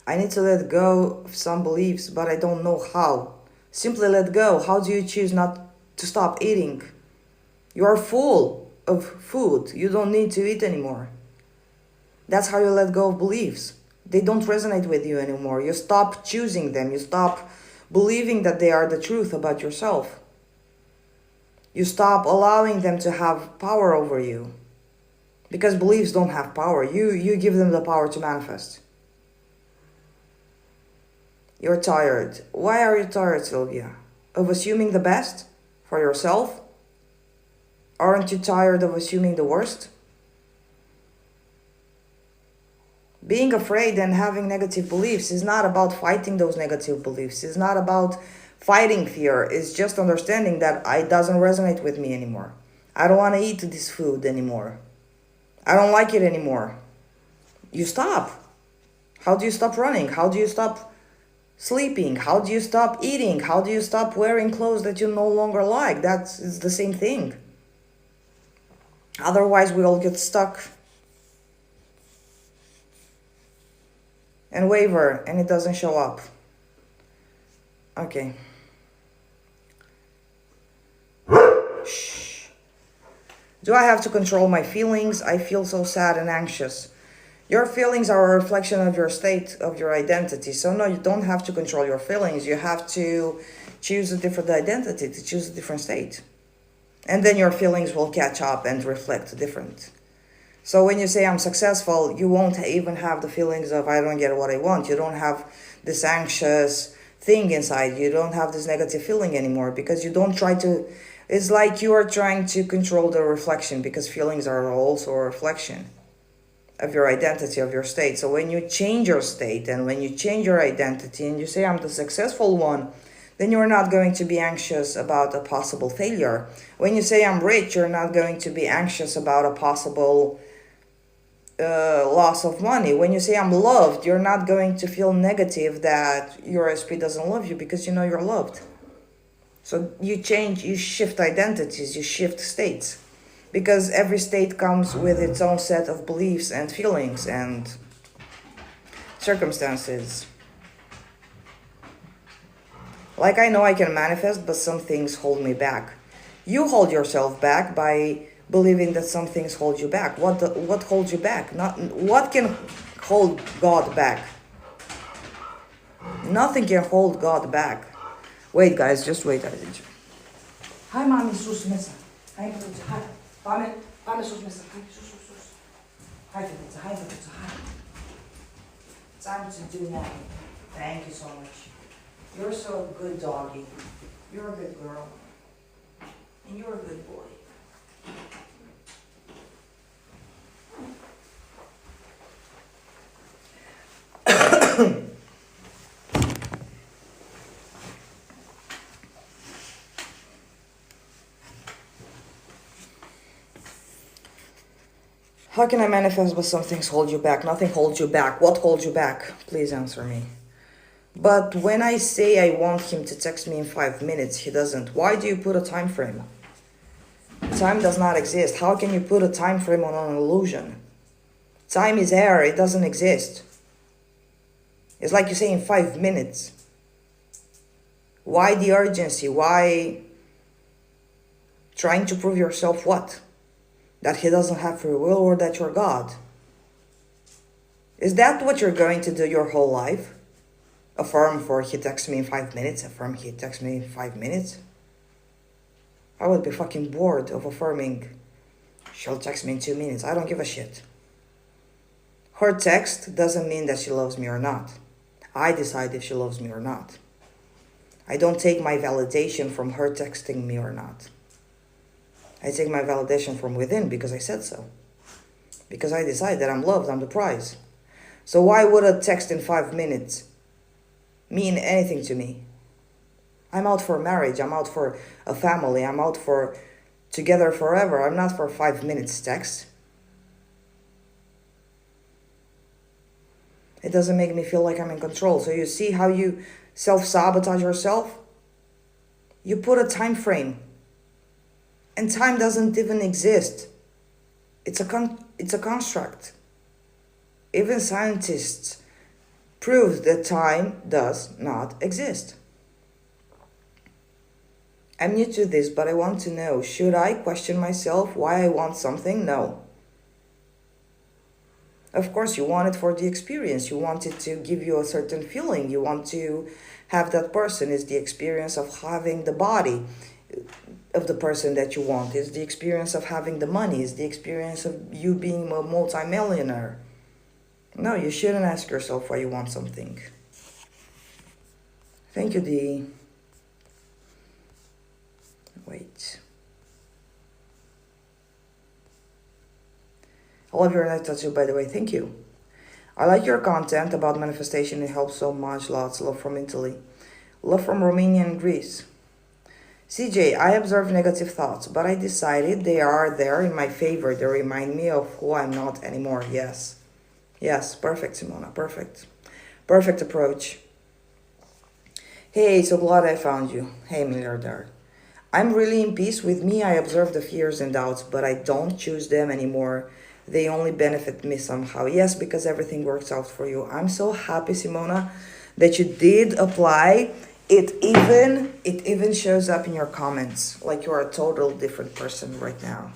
I need to let go of some beliefs, but I don't know how. Simply let go. How do you choose not to stop eating? You are full of food. You don't need to eat anymore. That's how you let go of beliefs. They don't resonate with you anymore. You stop choosing them. You stop believing that they are the truth about yourself. You stop allowing them to have power over you. Because beliefs don't have power. You give them the power to manifest. You're tired. Why are you tired, Sylvia? Of assuming the best for yourself? Aren't you tired of assuming the worst? Being afraid and having negative beliefs is not about fighting those negative beliefs. It's not about fighting fear. It's just understanding that it doesn't resonate with me anymore. I don't want to eat this food anymore. I don't like it anymore. You stop. How do you stop running? How do you stop sleeping? How do you stop eating? How do you stop wearing clothes that you no longer like? It's the same thing. Otherwise, we all get stuck and waver, and it doesn't show up. Okay. Shh. Do I have to control my feelings? I feel so sad and anxious. Your feelings are a reflection of your state, of your identity. So no, you don't have to control your feelings. You have to choose a different identity, to choose a different state. And then your feelings will catch up and reflect different. So when you say I'm successful, you won't even have the feelings of I don't get what I want. You don't have this anxious thing inside. You don't have this negative feeling anymore because you don't try to... It's like you are trying to control the reflection because feelings are also a reflection of your identity, of your state. So when you change your state and when you change your identity and you say I'm the successful one, then you're not going to be anxious about a possible failure. When you say I'm rich, you're not going to be anxious about a possible loss of money. When you say I'm loved, you're not going to feel negative that your SP doesn't love you because you know you're loved. So you change, you shift identities, you shift states. Because every state comes with its own set of beliefs and feelings and circumstances. Like I know I can manifest, but some things hold me back. You hold yourself back by believing that some things hold you back. What holds you back? What can hold God back? Nothing can hold God back. Wait, guys, just wait. Hi, mommy, sus mesa. Hi, hi. Mami, sus mesa. Hi, sus. Hi, hi. Time to do that. Thank you so much. You're so good, doggy. You're a good girl. And you're a good boy. How can I manifest but some things hold you back? Nothing holds you back. What holds you back? Please answer me. But when I say I want him to text me in 5 minutes, he doesn't. Why do you put a time frame? Time does not exist. How can you put a time frame on an illusion? Time is air. It doesn't exist. It's like you say in 5 minutes. Why the urgency? Why trying to prove yourself what? That he doesn't have free will or that you're God? Is that what you're going to do your whole life? Affirm for he texts me in 5 minutes, affirm he texts me in 5 minutes? I would be fucking bored of affirming she'll text me in 2 minutes. I don't give a shit. Her text doesn't mean that she loves me or not. I decide if she loves me or not. I don't take my validation from her texting me or not. I take my validation from within because I said so. Because I decide that I'm loved, I'm the prize. So why would a text in 5 minutes mean anything to me? I'm out for marriage, I'm out for a family, I'm out for together forever. I'm not for 5 minutes text. It doesn't make me feel like I'm in control. So you see how you self-sabotage yourself? You put a time frame. And time doesn't even exist. It's a construct. Even scientists prove that time does not exist. I'm new to this, but I want to know, should I question myself why I want something? No. Of course, you want it for the experience. You want it to give you a certain feeling. You want to have that person. Is the experience of having the body of the person that you want. Is the experience of having the money. Is the experience of you being a multimillionaire. No, you shouldn't ask yourself why you want something. Thank you, D. Wait. I love your night tattoo, by the way. Thank you. I like your content about manifestation. It helps so much. Lots. Love from Italy. Love from Romania and Greece. CJ, I observe negative thoughts, but I decided they are there in my favor. They remind me of who I'm not anymore. Yes. Yes. Perfect, Simona. Perfect. Perfect approach. Hey, so glad I found you. Hey, milliardaire. I'm really in peace with me. I observe the fears and doubts, but I don't choose them anymore. They only benefit me somehow. Yes, because everything works out for you. I'm so happy, Simona, that you did apply. It even shows up in your comments. Like you're a total different person right now.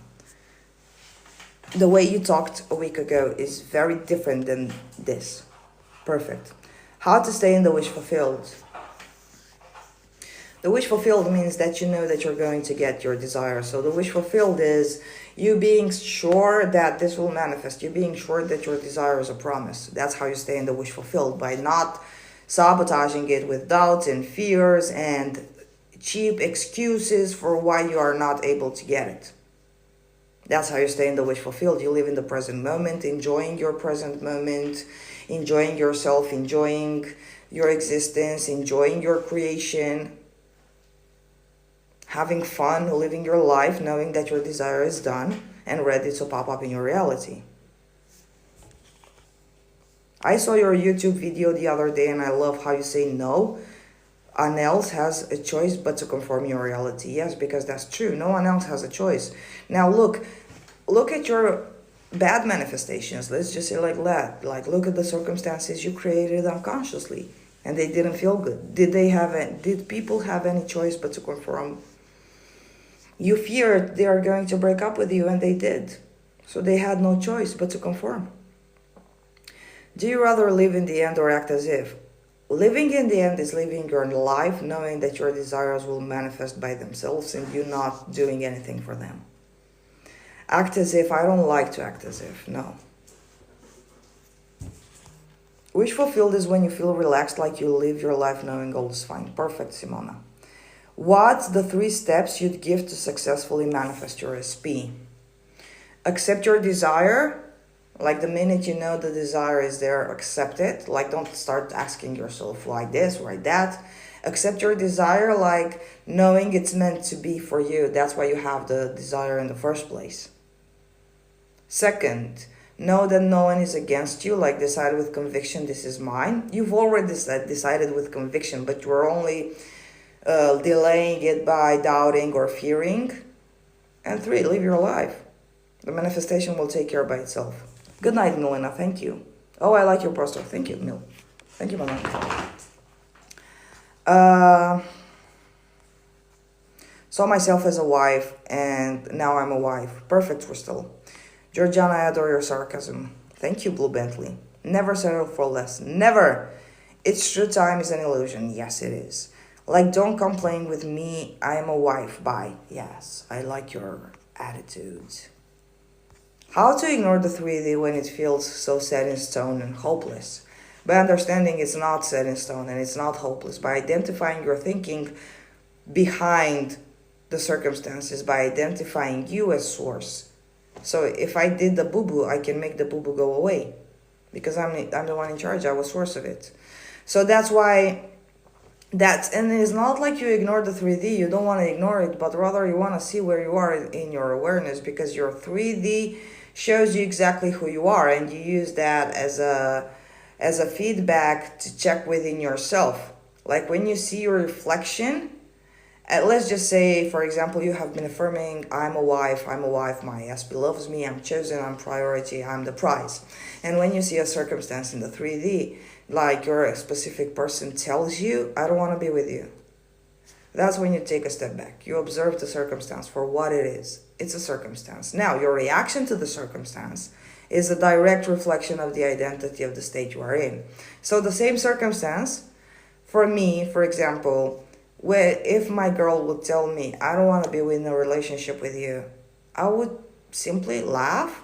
The way you talked a week ago is very different than this. Perfect. How to stay in the wish fulfilled. The wish fulfilled means that you know that you're going to get your desire. So the wish fulfilled is you being sure that this will manifest. You being sure that your desire is a promise. That's how you stay in the wish fulfilled, by not sabotaging it with doubts and fears and cheap excuses for why you are not able to get it. That's how you stay in the wish fulfilled. You live in the present moment, enjoying your present moment, enjoying yourself, enjoying your existence, enjoying your creation, having fun, living your life, knowing that your desire is done and ready to pop up in your reality. I saw your YouTube video the other day and I love how you say no. No one else has a choice but to conform your reality. Yes, because that's true. No one else has a choice. Now look at your bad manifestations. Let's just say like that. Like look at the circumstances you created unconsciously and they didn't feel good. Did people have any choice but to conform? You feared they are going to break up with you and they did. So they had no choice but to conform. Do you rather live in the end or act as if? Living in the end is living your life knowing that your desires will manifest by themselves and you not doing anything for them. Act as if, I don't like to act as if, no. Wish fulfilled is when you feel relaxed, like you live your life knowing all is fine. Perfect, Simona. What's the 3 steps you'd give to successfully manifest your SP? Accept your desire. Like the minute you know the desire is there, accept it. Like don't start asking yourself why this, why that. Accept your desire, like knowing it's meant to be for you. That's why you have the desire in the first place. Second, know that no one is against you. Like decide with conviction, this is mine. You've already decided with conviction, but you're only delaying it by doubting or fearing. And 3, live your life. The manifestation will take care by itself. Good night, Milena. Thank you. Oh, I like your poster. Thank you, Mil. Thank you, Milena. Saw myself as a wife, and now I'm a wife. Perfect, Crystal. Georgiana, I adore your sarcasm. Thank you, Blue Bentley. Never settle for less. Never. It's true, time is an illusion. Yes, it is. Like, don't complain with me. I am a wife. Bye. Yes, I like your attitude. How to ignore the 3D when it feels so set in stone and hopeless. By understanding it's not set in stone and it's not hopeless. By identifying your thinking behind the circumstances. By identifying you as source. So if I did the boo-boo, I can make the boo-boo go away. Because I'm the one in charge. I was source of it. So that's why... and it's not like you ignore the 3D, you don't want to ignore it, but rather you want to see where you are in your awareness, because your 3D shows you exactly who you are, and you use that as a feedback to check within yourself. Like when you see your reflection, let's just say, for example, you have been affirming, I'm a wife, my SP loves me, I'm chosen, I'm priority, I'm the prize. And when you see a circumstance in the 3D, like you're a specific person tells you, I don't want to be with you. That's when you take a step back. You observe the circumstance for what it is. It's a circumstance. Now, your reaction to the circumstance is a direct reflection of the identity of the state you are in. So the same circumstance, for me, for example, where if my girl would tell me, I don't want to be in a relationship with you, I would simply laugh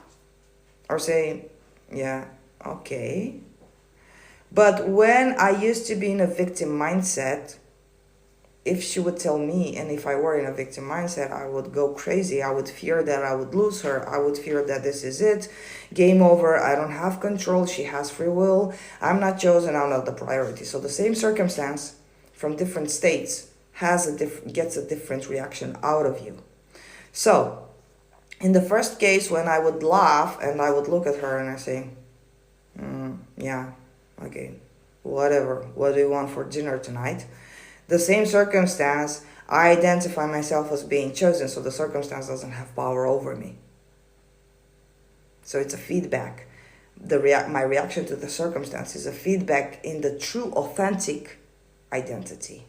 or say, yeah, okay. But when I used to be in a victim mindset, if she would tell me, and if I were in a victim mindset, I would go crazy. I would fear that I would lose her. I would fear that this is it. Game over. I don't have control. She has free will. I'm not chosen. I'm not the priority. So the same circumstance from different states gets a different reaction out of you. So in the first case, when I would laugh and I would look at her and I say, yeah, okay, whatever. What do you want for dinner tonight? The same circumstance, I identify myself as being chosen, so the circumstance doesn't have power over me. So it's a feedback. My reaction to the circumstance is a feedback in the true, authentic identity.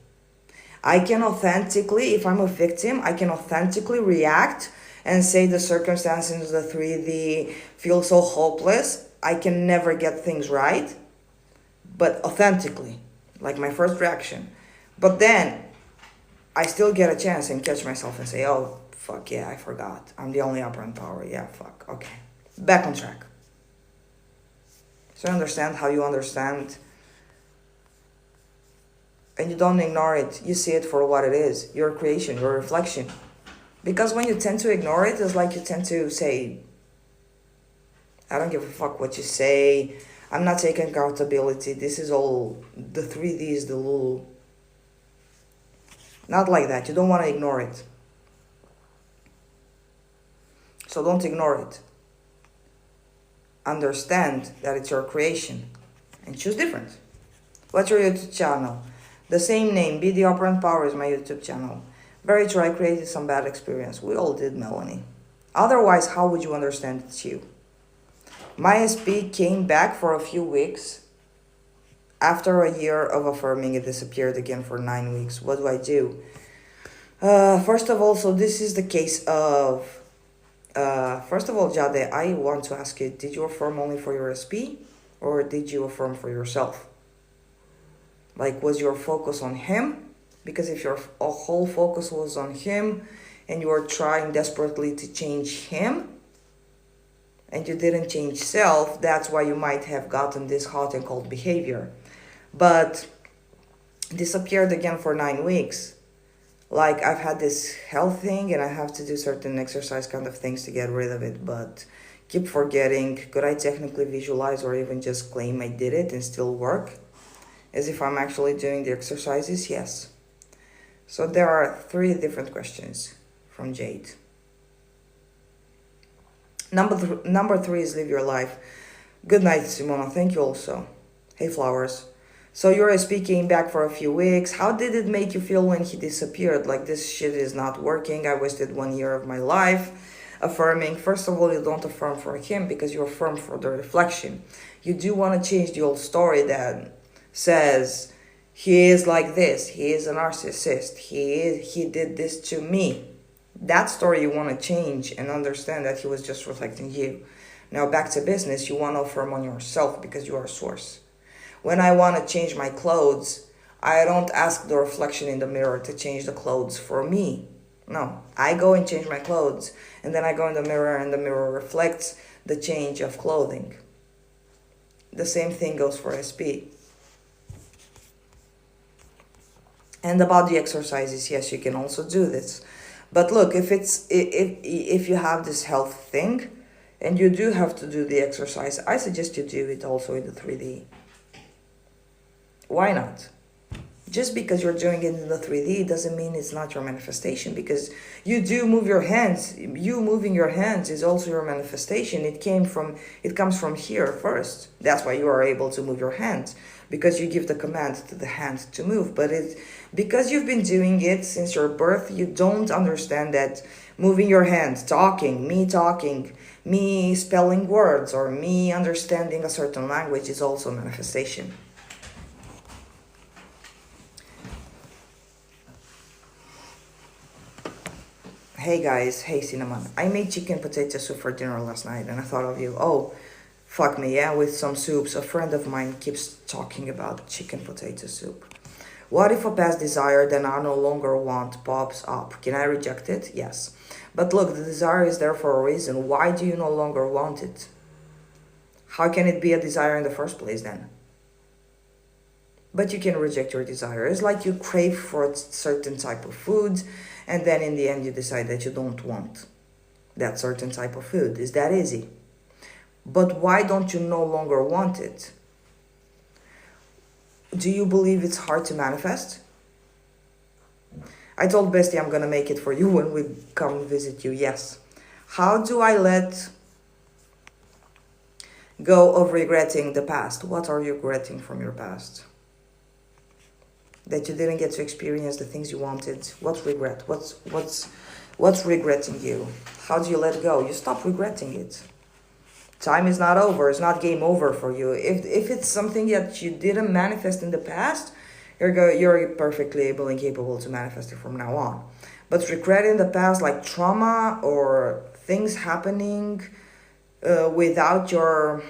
I can authentically, if I'm a victim, I can authentically react and say the circumstances, the 3D, feel so hopeless. I can never get things right, but authentically, like my first reaction. But then I still get a chance and catch myself and say, oh, fuck yeah, I forgot. I'm the only operant power. Yeah, fuck. Okay. Back on track. So understand how you understand. And you don't ignore it. You see it for what it is. Your creation, your reflection. Because when you tend to ignore it, it's like you tend to say, I don't give a fuck what you say. I'm not taking accountability. This is all, the 3D is the Lulu. Not like that. You don't want to ignore it. So don't ignore it. Understand that it's your creation. And choose different. What's your YouTube channel? The same name. Be the Operant Power is my YouTube channel. Very true. I created some bad experience. We all did, Melanie. Otherwise, how would you understand it's you? My SP came back for a few weeks. After a year of affirming, it disappeared again for 9 weeks. What do I do? First of all, so this is the case of... first of all, Jade, I want to ask you, did you affirm only for your SP? Or did you affirm for yourself? Like, was your focus on him? Because if your whole focus was on him, and you were trying desperately to change him, and you didn't change self, that's why you might have gotten this hot and cold behavior. But disappeared again for 9 weeks. Like, I've had this health thing and I have to do certain exercise kind of things to get rid of it, but keep forgetting. Could I technically visualize or even just claim I did it and still work? As if I'm actually doing the exercises? Yes. So there are 3 different questions from Jade. Number 3 is live your life. Good night, Simona. Thank you also. Hey, flowers. So your SP came back for a few weeks. How did it make you feel when he disappeared? Like, this shit is not working. I wasted 1 year of my life. Affirming. First of all, you don't affirm for him because you affirm for the reflection. You do want to change the old story that says, he is like this. He is a narcissist. He did this to me. That story you want to change and understand that he was just reflecting you. Now back to business. You want to affirm on yourself because you are a source. When I want to change my clothes, I don't ask the reflection in the mirror to change the clothes for me. No, I go and change my clothes, and then I go in the mirror, and the mirror reflects the change of clothing. The same thing goes for SP. And about the exercises, yes, you can also do this. But look, if you have this health thing, and you do have to do the exercise, I suggest you do it also in the 3D. Why not? Just because you're doing it in the 3D doesn't mean it's not your manifestation, because you do move your hands. You moving your hands is also your manifestation. It comes from here first. That's why you are able to move your hands, because you give the command to the hand to move. But because you've been doing it since your birth, you don't understand that moving your hands, talking, me spelling words, or me understanding a certain language is also manifestation. Hey guys, hey Cinnamon. I made chicken potato soup for dinner last night and I thought of you. Oh, fuck me, yeah, with some soups. A friend of mine keeps talking about chicken potato soup. What if a past desire that I no longer want pops up? Can I reject it? Yes. But look, the desire is there for a reason. Why do you no longer want it? How can it be a desire in the first place then? But you can reject your desire. It's like you crave for a certain type of food, and then in the end you decide that you don't want that certain type of food. It's that easy. But why don't you no longer want it? Do you believe it's hard to manifest? I told Bestie I'm gonna make it for you when we come visit you. Yes. How do I let go of regretting the past? What are you regretting from your past? That you didn't get to experience the things you wanted. What's regret? What's regretting you? How do you let go? You stop regretting it. Time is not over. It's not game over for you. If it's something that you didn't manifest in the past, you're perfectly able and capable to manifest it from now on. But regret in the past, like trauma or things happening without your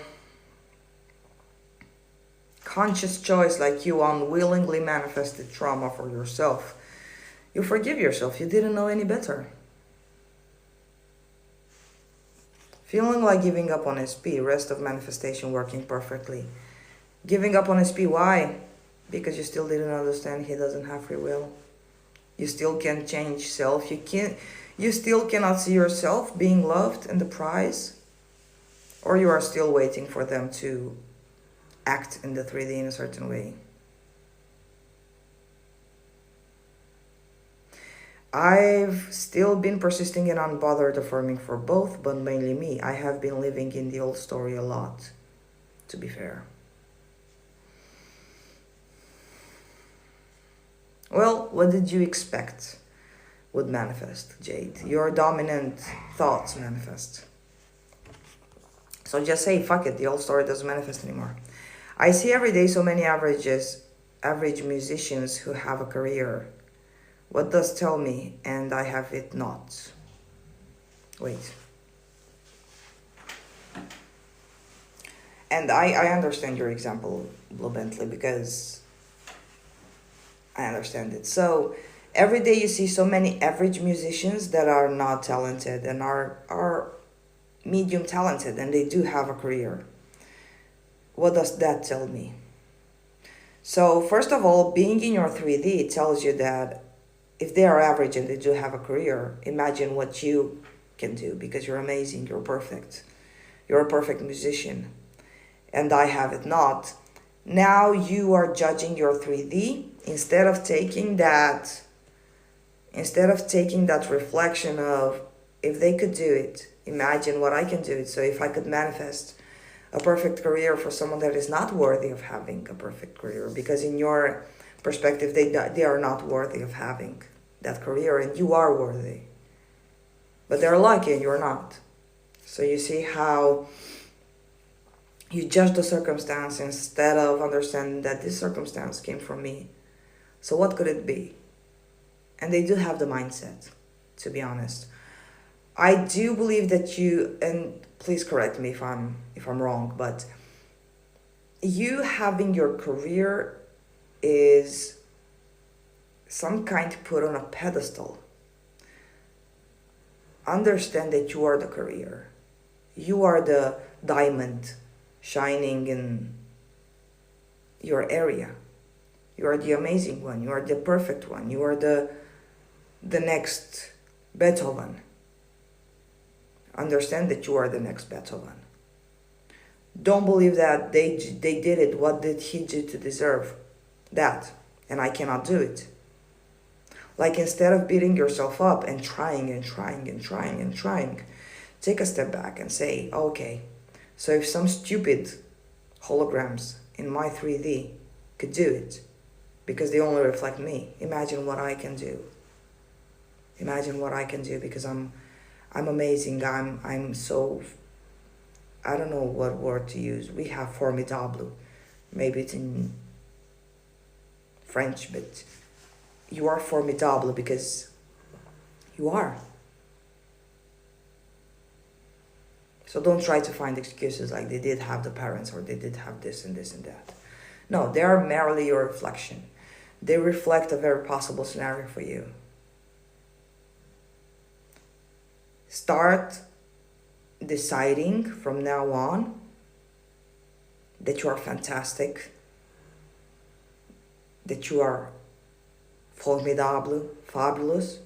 conscious choice, like you unwillingly manifested trauma for yourself, you forgive yourself. You didn't know any better. Feeling like giving up on SP, rest of manifestation working perfectly. Giving up on SP, why? Because you still didn't understand he doesn't have free will. You still can't change self. You still cannot see yourself being loved and the prize. Or you are still waiting for them to act in the 3D in a certain way. I've still been persisting and unbothered affirming for both, but mainly me. I have been living in the old story a lot, to be fair. Well, what did you expect would manifest, Jade? Your dominant thoughts manifest. So just say, fuck it, the old story doesn't manifest anymore. I see every day so many average musicians who have a career. What does tell me, and I have it not? Wait. And I understand your example, Blue Bentley, because I understand it. So every day you see so many average musicians that are not talented and are medium talented, and they do have a career. What does that tell me? So first of all, being in your 3D tells you that if they are average and they do have a career, imagine what you can do, because you're amazing, you're perfect. You're a perfect musician. And I have it not. Now you are judging your 3D instead of taking that reflection of, if they could do it, imagine what I can do it. So if I could manifest a perfect career for someone that is not worthy of having a perfect career, because in your perspective they are not worthy of having that career, and you are worthy, but they're lucky and you're not. So you see how you judge the circumstance instead of understanding that this circumstance came from me. So what could it be? And they do have the mindset, to be honest. I do believe that you, and please correct me if I'm wrong, but you having your career is some kind put on a pedestal. Understand that you are the career. You are the diamond shining in your area. You are the amazing one. You are the perfect one. You are the next Beethoven. Understand that you are the next Beethoven. Don't believe that they did it. What did he do to deserve that? And I cannot do it. Like, instead of beating yourself up and trying, take a step back and say, okay, so if some stupid holograms in my 3D could do it, because they only reflect me, imagine what I can do. Imagine what I can do, because I'm amazing. I'm so, I don't know what word to use. We have formidable. Maybe it's in French, but you are formidable because you are. So don't try to find excuses like they did have the parents or they did have this and this and that. No, they are merely your reflection. They reflect a very possible scenario for you. Start deciding from now on that you are fantastic, that you are formidable, fabulous,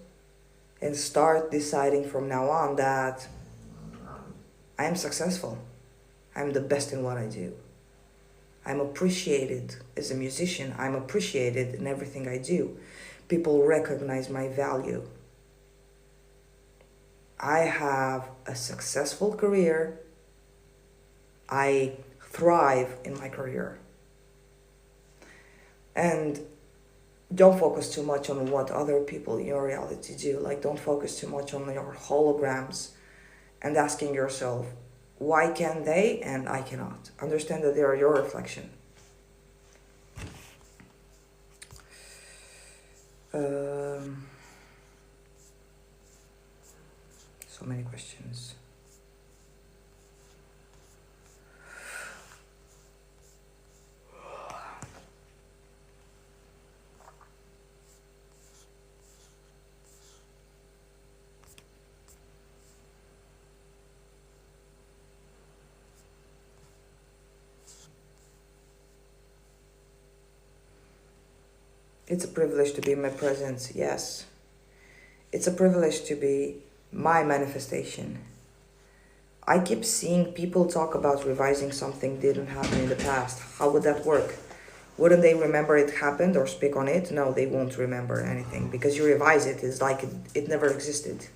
and start deciding from now on that I am successful. I'm the best in what I do. I'm appreciated as a musician. I'm appreciated in everything I do. People recognize my value. I have a successful career. I thrive in my career. And don't focus too much on what other people in your reality do. Like, don't focus too much on your holograms and asking yourself, why can they and I cannot? Understand that they are your reflection. So many questions. It's a privilege to be in my presence, yes. It's a privilege to be my manifestation. I keep seeing people talk about revising something didn't happen in the past. How would that work? Wouldn't they remember it happened or speak on it? No, they won't remember anything because you revise it. It's like it never existed.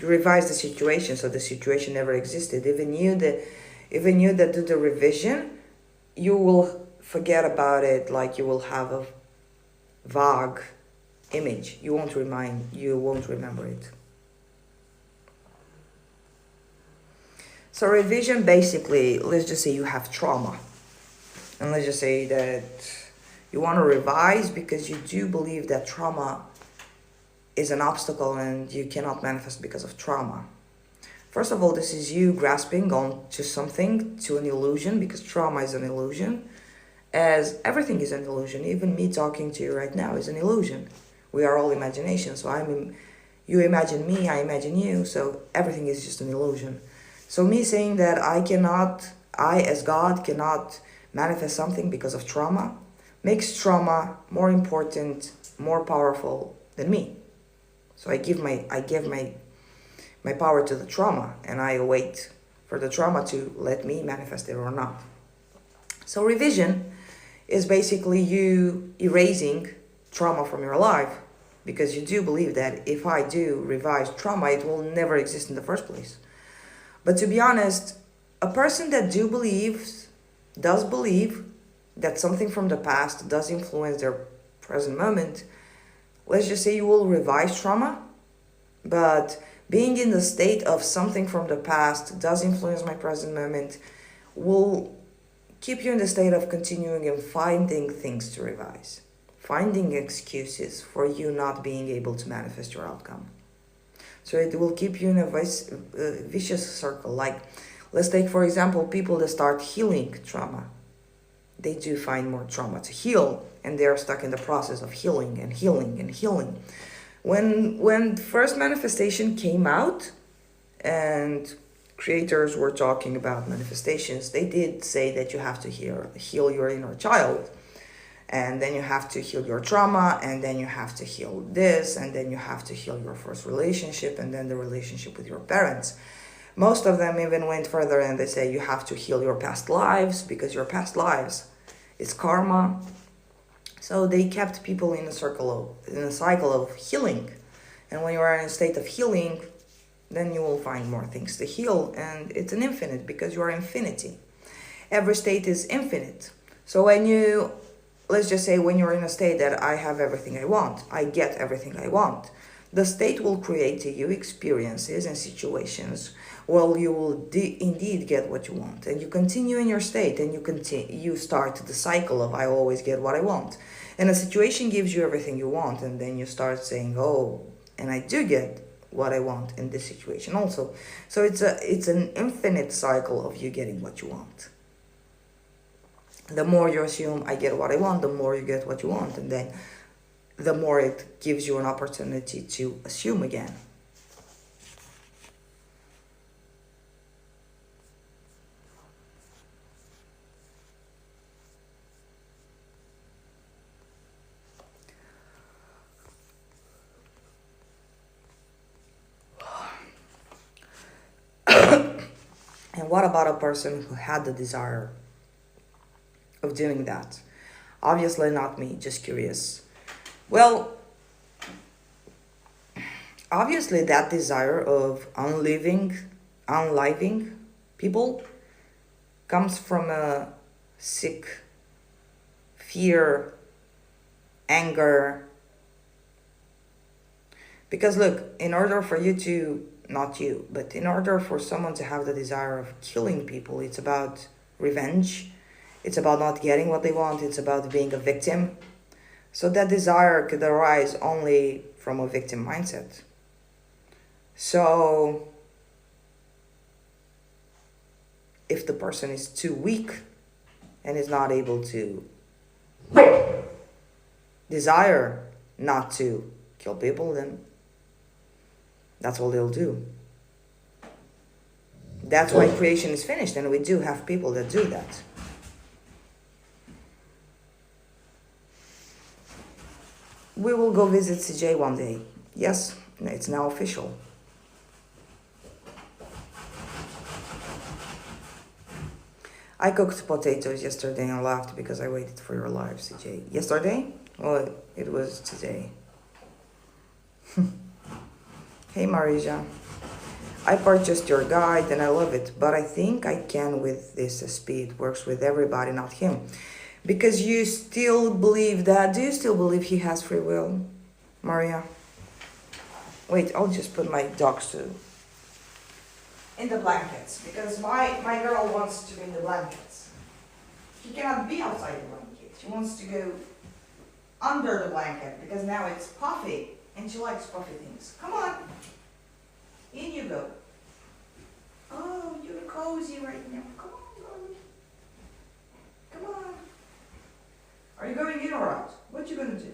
You revise the situation, so the situation never existed. Even you that do the revision, you will forget about it, like you will have a vague image. You won't remember it. So revision, basically, let's just say you have trauma. And let's just say that you want to revise because you do believe that trauma is an obstacle and you cannot manifest because of trauma. First of all, this is you grasping on to something, to an illusion, because trauma is an illusion, as everything is an illusion. Even me talking to you right now is an illusion. We are all imagination. So you imagine me, I imagine you, so everything is just an illusion. So me saying that I as God cannot manifest something because of trauma makes trauma more important, more powerful than me. So I give my power to the trauma, and I wait for the trauma to let me manifest it or not. So revision is basically you erasing trauma from your life, because you do believe that if I do revise trauma, it will never exist in the first place. But to be honest, a person that does believe that something from the past does influence their present moment, let's just say you will revise trauma, but being in the state of something from the past does influence my present moment will keep you in the state of continuing and finding things to revise, finding excuses for you not being able to manifest your outcome. So it will keep you in a vicious circle. Like, let's take, for example, people that start healing trauma. They do find more trauma to heal, and they're stuck in the process of healing and healing and healing. When first manifestation came out and creators were talking about manifestations, they did say that you have to heal your inner child, and then you have to heal your trauma, and then you have to heal this, and then you have to heal your first relationship, and then the relationship with your parents. Most of them even went further and they say you have to heal your past lives, because your past lives is karma. So they kept people in a cycle of healing. And when you are in a state of healing, then you will find more things to heal. And it's an infinite, because you are infinity. Every state is infinite. So let's just say when you're in a state that I have everything I want, I get everything I want, the state will create to you experiences and situations where you will indeed get what you want. And you continue in your state, and you start the cycle of I always get what I want. And a situation gives you everything you want, and then you start saying, oh, and I do get what I want in this situation also. So it's an infinite cycle of you getting what you want. The more you assume I get what I want, the more you get what you want, and then the more it gives you an opportunity to assume again. And what about a person who had the desire of doing that? Obviously not me, just curious. Well, obviously that desire of unliving people comes from a sick fear, anger. Because look, in order for you to, not you, but in order for someone to have the desire of killing people, it's about revenge. It's about not getting what they want. It's about being a victim. So that desire could arise only from a victim mindset. So if the person is too weak and is not able to desire not to kill people, then that's all they'll do. That's why creation is finished, and we do have people that do that. We will go visit CJ one day. Yes, it's now official. I cooked potatoes yesterday and laughed because I waited for your live, CJ. Yesterday? Well, it was today. Hey Marija, I purchased your guide and I love it, but I think I can with this SP. It works with everybody, not him. Because you still believe that. Do you still believe he has free will, Maria? Wait, I'll just put my dogs in the blankets, because my girl wants to be in the blankets. She cannot be outside the blanket. She wants to go under the blanket because now it's puffy and she likes puffy things. Come on. In you go. Oh, you're cozy right now. Come on, darling. Come on. Are you going in or out? What you gonna do?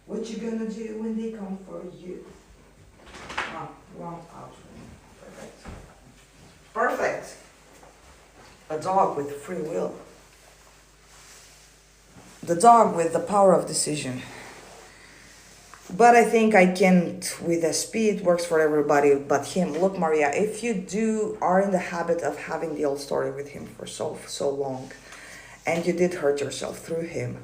What you gonna do when they come for you? Oh, you want out. Perfect. Perfect. A dog with free will. The dog with the power of decision. But I think I can, with SP, it works for everybody but him. Look, Maria, if you are in the habit of having the old story with him for so long, and you did hurt yourself through him,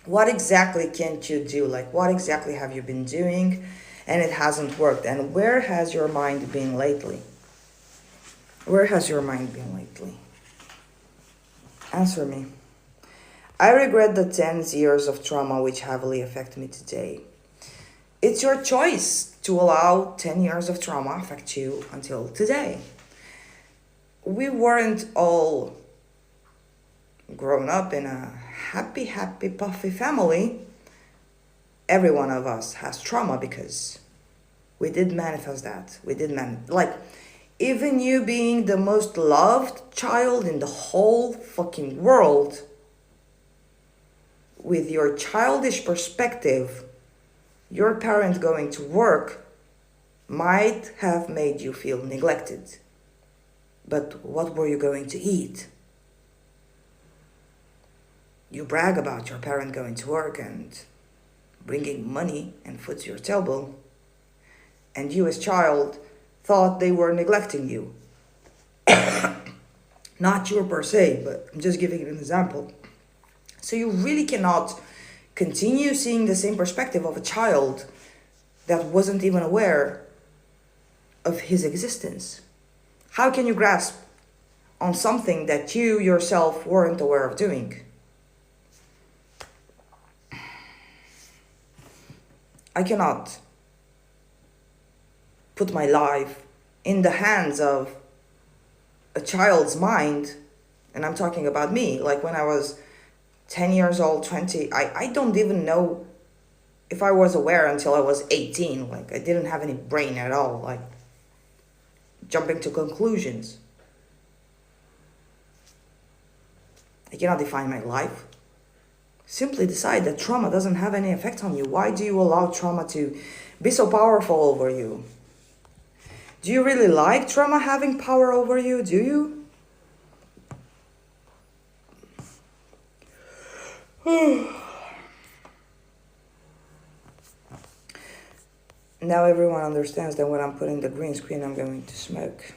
what exactly can't you do? Like, what exactly have you been doing and it hasn't worked? And where has your mind been lately? Where has your mind been lately? Answer me. I regret the 10 years of trauma which heavily affect me today. It's your choice to allow 10 years of trauma affect you until today. We weren't all grown up in a happy, puffy family. Every one of us has trauma because we did manifest that. Like, even you being the most loved child in the whole fucking world, with your childish perspective, your parent going to work might have made you feel neglected. But what were you going to eat? You brag about your parent going to work and bringing money and food to your table, and you as child thought they were neglecting you. Not you per se, but I'm just giving you an example. So you really cannot continue seeing the same perspective of a child that wasn't even aware of his existence. How can you grasp on something that you yourself weren't aware of doing? I cannot put my life in the hands of a child's mind, and I'm talking about me, like when I was 10 years old, 20, I don't even know if I was aware until I was 18, like I didn't have any brain at all, like jumping to conclusions. I cannot define my life. Simply decide that trauma doesn't have any effect on you. Why do you allow trauma to be so powerful over you? Do you really like trauma having power over you? Do you? Now everyone understands that when I'm putting the green screen, I'm going to smoke.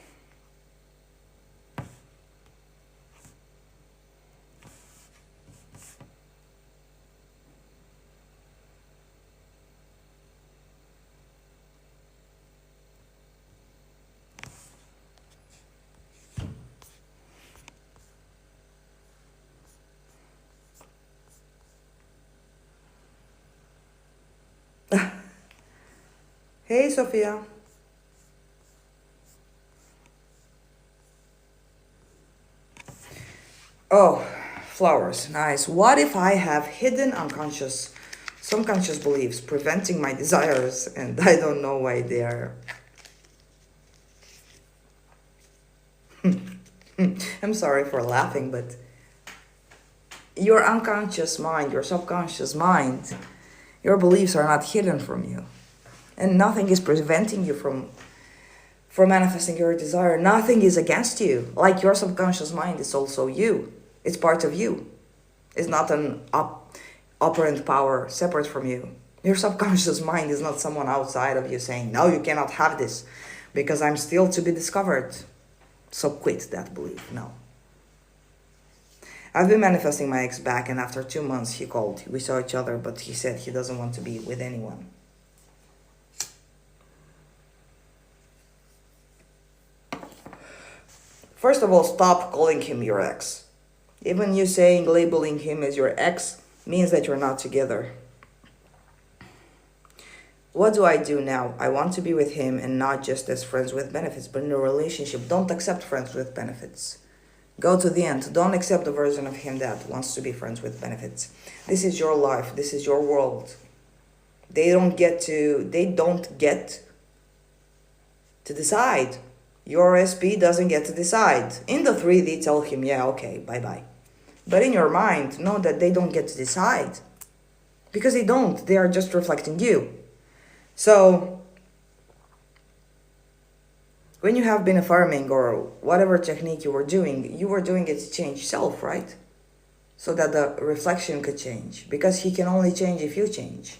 Hey, Sophia. Oh, flowers, nice. What if I have hidden unconscious, subconscious beliefs preventing my desires and I don't know why they are? I'm sorry for laughing, but your unconscious mind, your subconscious mind, your beliefs are not hidden from you. And nothing is preventing you from manifesting your desire. Nothing is against you. Like your subconscious mind is also you. It's part of you. It's not an operant power separate from you. Your subconscious mind is not someone outside of you saying, no, you cannot have this because I'm still to be discovered. So quit that belief. No. I've been manifesting my ex back, and after 2 months he called. We saw each other, but he said he doesn't want to be with anyone. First of all, stop calling him your ex. Even you saying, labeling him as your ex means that you're not together. What do I do now? I want to be with him and not just as friends with benefits, but in a relationship. Don't accept friends with benefits. Go to the end. Don't accept the version of him that wants to be friends with benefits. This is your life. This is your world. They don't get to decide. Your SP doesn't get to decide. In the 3D, tell him, yeah, okay, bye-bye. But in your mind, know that they don't get to decide. Because they don't. They are just reflecting you. So, when you have been affirming or whatever technique you were doing it to change self, right? So that the reflection could change. Because he can only change if you change.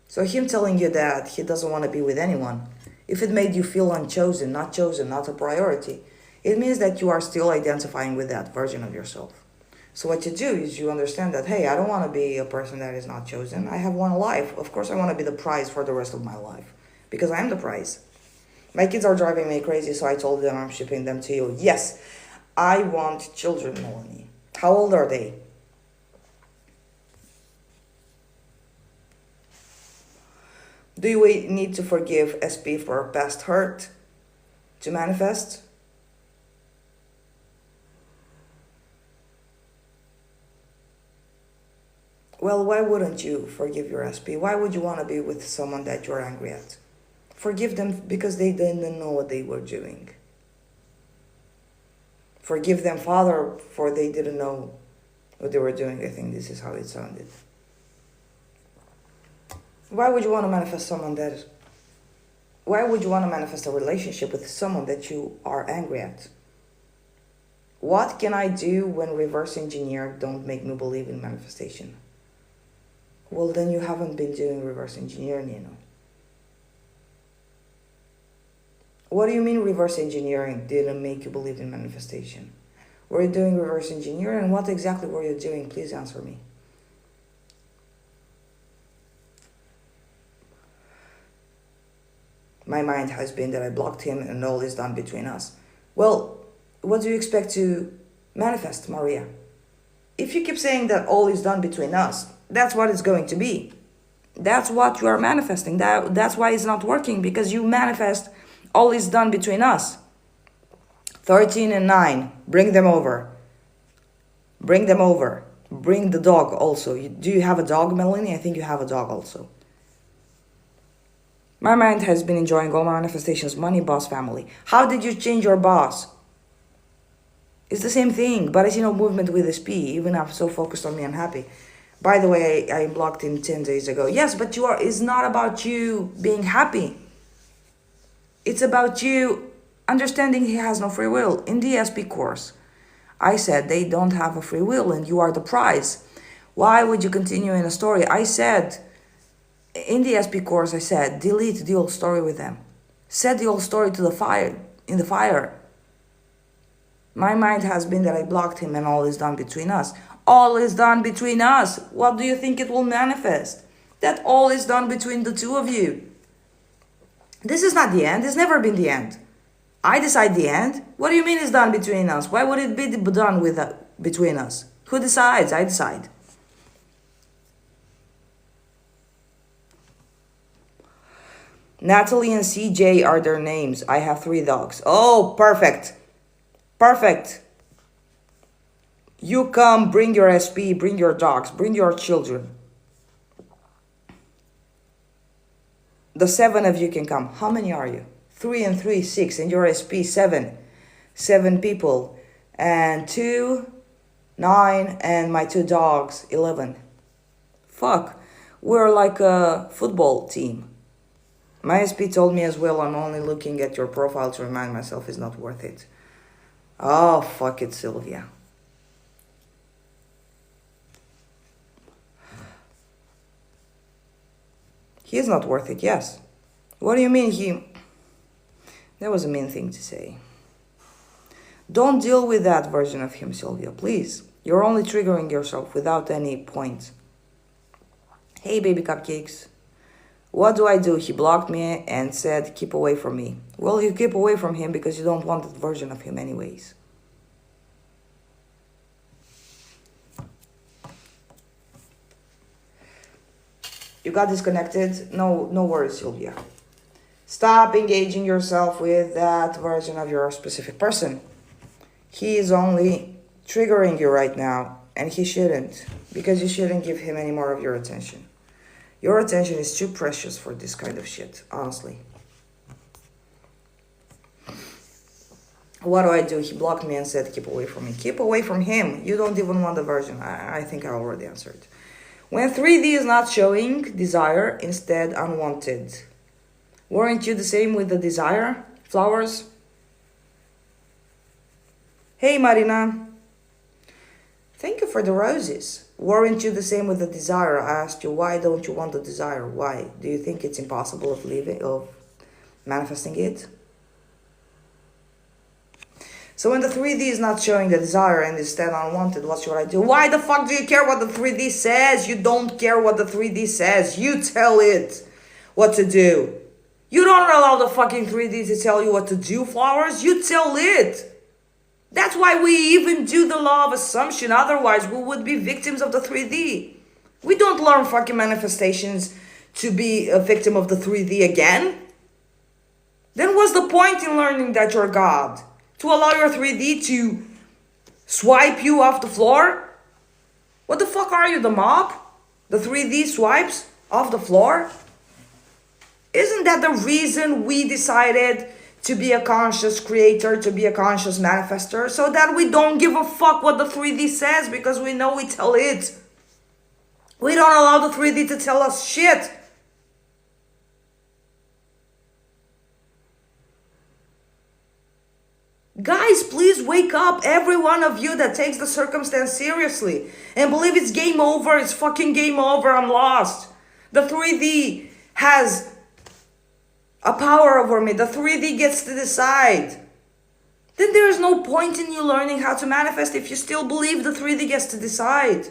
So him telling you that he doesn't want to be with anyone, if it made you feel unchosen, not chosen, not a priority, it means that you are still identifying with that version of yourself. So what you do is you understand that, hey, I don't want to be a person that is not chosen. I have one life. Of course, I want to be the prize for the rest of my life. Because I am the prize. My kids are driving me crazy, so I told them I'm shipping them to you. Yes, I want children, Melanie. How old are they? Do you need to forgive SP for past hurt to manifest? Well, why wouldn't you forgive your SP? Why would you want to be with someone that you're angry at? Forgive them because they didn't know what they were doing. Forgive them, Father, for they didn't know what they were doing. I think this is how it sounded. Why would you want to manifest why would you want to manifest a relationship with someone that you are angry at? What can I do when reverse engineer don't make me believe in manifestation? Well, then you haven't been doing reverse engineering, you know. What do you mean reverse engineering didn't make you believe in manifestation? Were you doing reverse engineering? What exactly were you doing? Please answer me. My mind has been that I blocked him and all is done between us. Well, what do you expect to manifest, Maria? If you keep saying that all is done between us, that's what it's going to be. That's what you are manifesting. That's why it's not working, because you manifest all is done between us. 13 and 9, bring them over. Bring them over. Bring the dog also. Do you have a dog, Melanie? I think you have a dog also. My mind has been enjoying all manifestations, money, boss, family. How did you change your boss? It's the same thing, but I see no movement with SP. Even I'm so focused on me, I'm happy. By the way, I blocked him 10 days ago. Yes, but it's not about you being happy. It's about you understanding he has no free will. In the SP course, I said they don't have a free will and you are the prize. Why would you continue in a story? I said, in the SP course, I said, delete the old story with them. Set the old story to the fire, in the fire. My mind has been that I blocked him and all is done between us. All is done between us. What do you think it will manifest? That all is done between the two of you. This is not the end. It's never been the end. I decide the end. What do you mean it's done between us? Why would it be done between us? Who decides? I decide. Natalie and CJ are their names. I have 3 dogs. Oh, perfect. Perfect. You come, bring your SP, bring your dogs, bring your children. The 7 of you can come. How many are you? 3 and 3, 6, and your SP 7. 7 people. And 2, 9, and my 2 dogs, 11. Fuck. We're like a football team. My SP told me as well, I'm only looking at your profile to remind myself it's not worth it. Oh, fuck it, Sylvia. He is not worth it, yes. What do you mean he... That was a mean thing to say. Don't deal with that version of him, Sylvia, please. You're only triggering yourself without any point. Hey, baby cupcakes. What do? He blocked me and said, keep away from me. Well, you keep away from him because you don't want that version of him anyways. You got disconnected? No worries, Sylvia. Stop engaging yourself with that version of your specific person. He is only triggering you right now, and he shouldn't, because you shouldn't give him any more of your attention. Your attention is too precious for this kind of shit, honestly. What do? He blocked me and said, keep away from me. Keep away from him. You don't even want the version. I think I already answered. When 3D is not showing desire, instead unwanted. Weren't you the same with the desire? Flowers? Hey, Marina. Thank you for the roses. Weren't you the same with the desire? I asked you, why don't you want the desire? Why? Do you think it's impossible of manifesting it? So when the 3D is not showing the desire and instead unwanted, what should I do? Why the fuck do you care what the 3D says? You don't care what the 3D says. You tell it what to do. You don't allow the fucking 3D to tell you what to do, Flowers. You tell it. That's why we even do the law of assumption. Otherwise, we would be victims of the 3D. We don't learn fucking manifestations to be a victim of the 3D again. Then what's the point in learning that you're God? To allow your 3D to swipe you off the floor? What the fuck are you, the mob? The 3D swipes off the floor? Isn't that the reason we decided to be a conscious creator, to be a conscious manifester? So that we don't give a fuck what the 3D says because we know we tell it. We don't allow the 3D to tell us shit. Guys, please wake up, every one of you that takes the circumstance seriously and believe it's game over, it's fucking game over, I'm lost. The 3D has a power over me. The 3D gets to decide. Then there is no point in you learning how to manifest if you still believe the 3D gets to decide.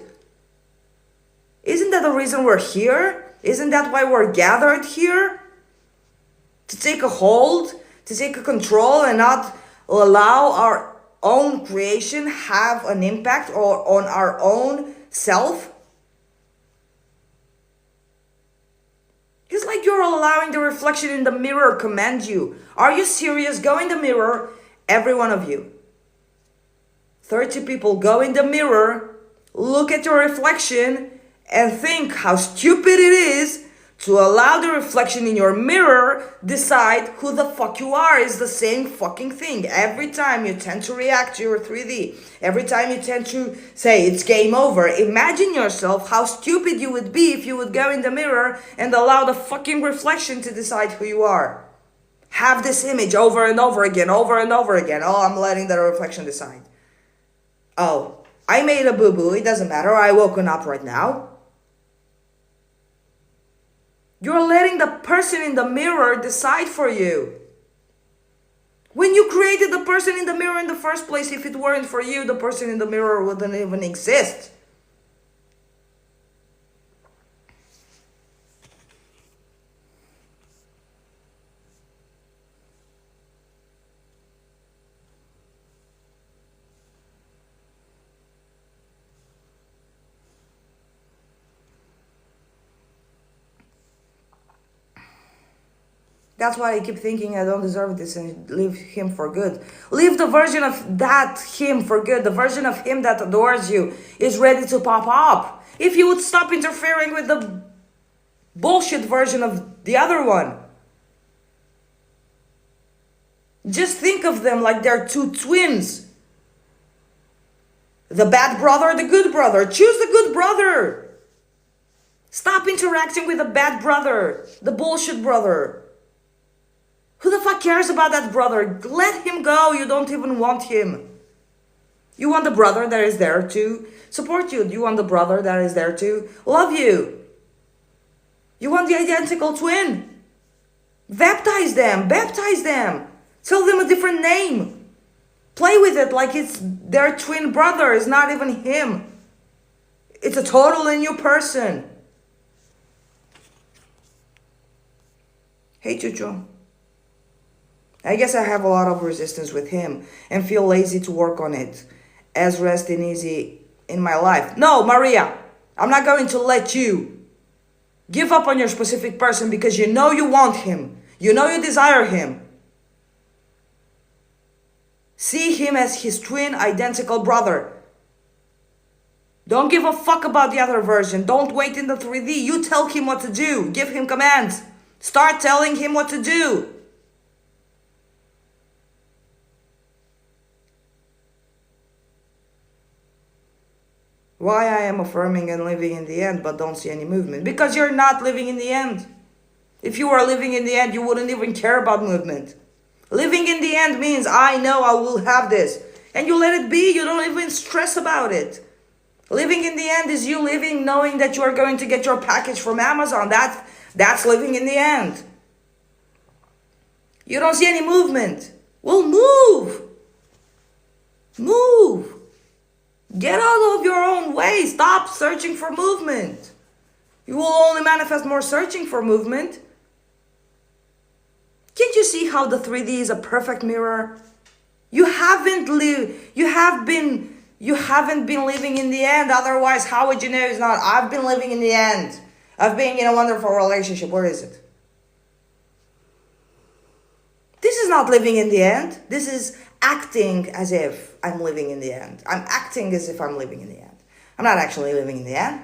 Isn't that the reason we're here? Isn't that why we're gathered here? To take a hold, to take a control and not allow our own creation have an impact or on our own self? It's like you're allowing the reflection in the mirror command you. Are you serious? Go in the mirror, every one of you. 30 people, go in the mirror, look at your reflection and think how stupid it is to allow the reflection in your mirror decide who the fuck you are. Is the same fucking thing. Every time you tend to react to your 3D, every time you tend to say it's game over, imagine yourself how stupid you would be if you would go in the mirror and allow the fucking reflection to decide who you are. Have this image over and over again, over and over again. Oh, I'm letting the reflection decide. Oh, I made a boo-boo, it doesn't matter, I woken up right now. You're letting the person in the mirror decide for you. When you created the person in the mirror in the first place, if it weren't for you, the person in the mirror wouldn't even exist. That's why I keep thinking I don't deserve this and leave him for good. Leave the version of that him for good. The version of him that adores you is ready to pop up. If you would stop interfering with the bullshit version of the other one. Just think of them like they're two twins. The bad brother, the good brother. Choose the good brother. Stop interacting with the bad brother, the bullshit brother. Who the fuck cares about that brother? Let him go. You don't even want him. You want the brother that is there to support you. You want the brother that is there to love you. You want the identical twin. Baptize them. Baptize them. Tell them a different name. Play with it like it's their twin brother. It's not even him. It's a totally new person. Hey, Chucho. I guess I have a lot of resistance with him and feel lazy to work on it as rest and easy in my life. No, Maria, I'm not going to let you give up on your specific person because you know you want him. You know you desire him. See him as his twin identical brother. Don't give a fuck about the other version. Don't wait in the 3D. You tell him what to do. Give him commands. Start telling him what to do. Why I am affirming and living in the end but don't see any movement? Because you're not living in the end. If you were living in the end, you wouldn't even care about movement. Living in the end means I know I will have this. And you let it be. You don't even stress about it. Living in the end is you living knowing that you are going to get your package from Amazon. That's living in the end. You don't see any movement. Well, move. Move. Get out of your own way. Stop searching for movement. You will only manifest more searching for movement. Can't you see how the 3D is a perfect mirror? You haven't been living in the end. Otherwise, how would you know it's not? I've been living in the end of being in a wonderful relationship. Where is it? This is not living in the end. This is acting as if I'm living in the end. I'm acting as if I'm living in the end. I'm not actually living in the end.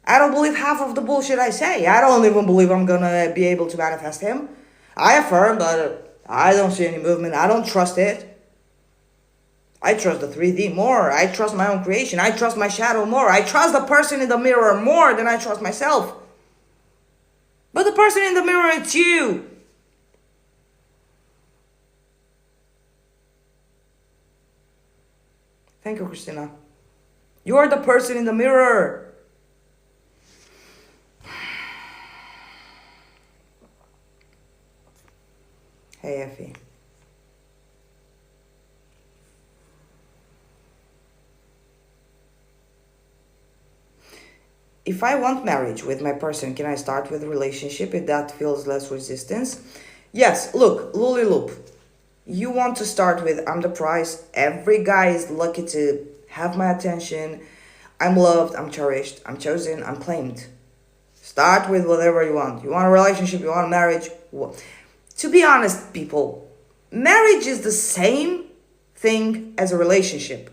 I don't believe half of the bullshit I say. I don't even believe I'm gonna be able to manifest him. I affirm, but I don't see any movement. I don't trust it. I trust the 3D more. I trust my own creation. I trust my shadow more. I trust the person in the mirror more than I trust myself. But the person in the mirror, it's you. Thank you, Christina. You are the person in the mirror. Hey, Effie. If I want marriage with my person, can I start with a relationship if that feels less resistance? Yes, look, Luliloop. You want to start with, I'm the prize. Every guy is lucky to have my attention. I'm loved, I'm cherished, I'm chosen, I'm claimed. Start with whatever you want. You want a relationship, you want a marriage. To be honest, people, marriage is the same thing as a relationship.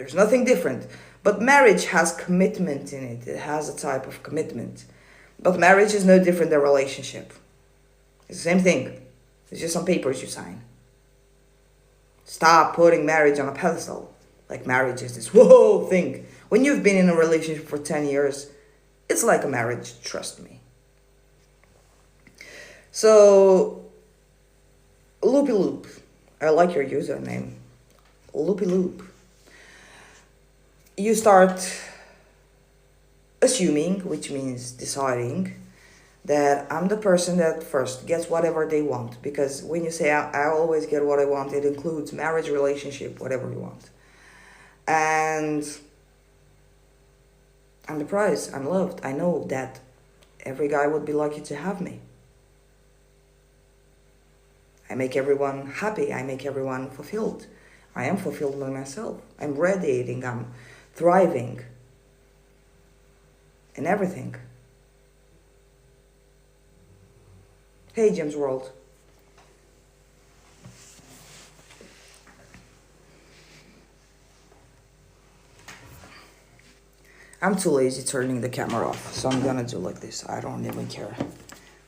There's nothing different. But marriage has commitment in it. It has a type of commitment. But marriage is no different than relationship. It's the same thing. It's just some papers you sign. Stop putting marriage on a pedestal. Like marriage is this whoa thing. When you've been in a relationship for 10 years, it's like a marriage, trust me. So, Loopy Loop. I like your username. Loopy Loop. You start assuming, which means deciding, that I'm the person that first gets whatever they want. Because when you say I always get what I want, it includes marriage, relationship, whatever you want. And I'm the prize. I'm loved. I know that every guy would be lucky to have me. I make everyone happy. I make everyone fulfilled. I am fulfilled by myself. I'm radiating. I'm thriving. In everything. Hey, James World. I'm too lazy turning the camera off, so I'm gonna do like this. I don't even care.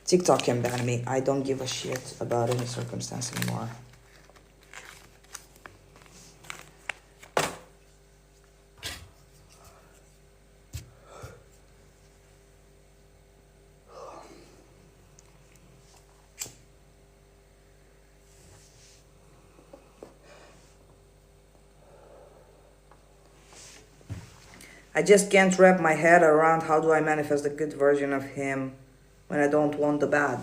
TikTok can ban me. I don't give a shit about any circumstance anymore. I just can't wrap my head around how do I manifest the good version of him when I don't want the bad.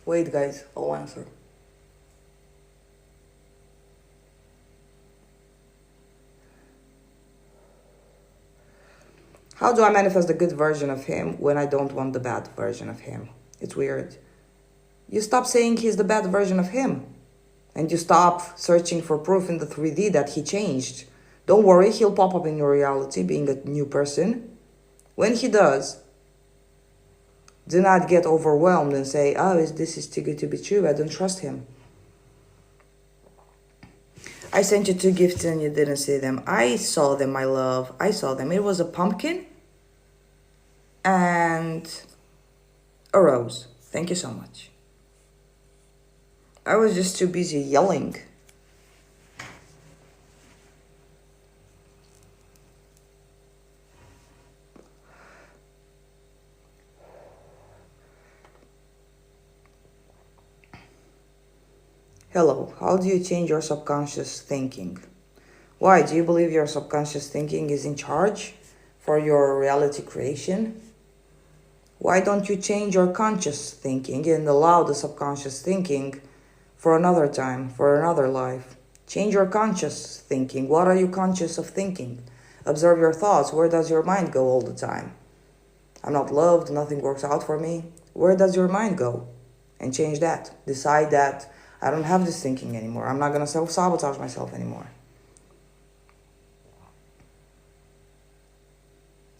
Wait, guys, I'll answer. How do I manifest the good version of him when I don't want the bad version of him? It's weird. You stop saying he's the bad version of him. And you stop searching for proof in the 3D that he changed. Don't worry, he'll pop up in your reality being a new person. When he does, do not get overwhelmed and say, oh, this is too good to be true. I don't trust him. I sent you 2 gifts and you didn't see them. I saw them, my love. I saw them. It was a pumpkin and a rose. Thank you so much. I was just too busy yelling. Hello, how do you change your subconscious thinking? Why? Do you believe your subconscious thinking is in charge for your reality creation? Why don't you change your conscious thinking and allow the subconscious thinking for another time, for another life? Change your conscious thinking. What are you conscious of thinking? Observe your thoughts. Where does your mind go all the time? I'm not loved, nothing works out for me. Where does your mind go? And change that. Decide that I don't have this thinking anymore. I'm not going to self-sabotage myself anymore.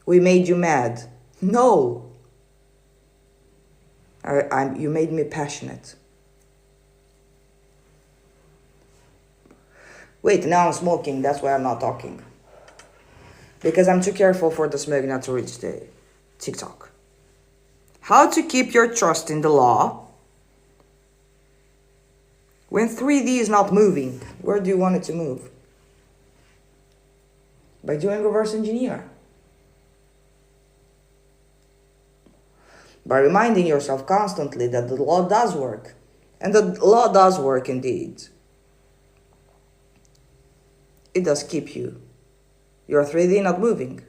We made you mad. No. You made me passionate. Wait, now I'm smoking. That's why I'm not talking. Because I'm too careful for the smoke not to reach the TikTok. How to keep your trust in the law when 3D is not moving. Where do you want it to move? By doing reverse engineer. By reminding yourself constantly that the law does work. And the law does work indeed. It does keep you. Your 3D not moving.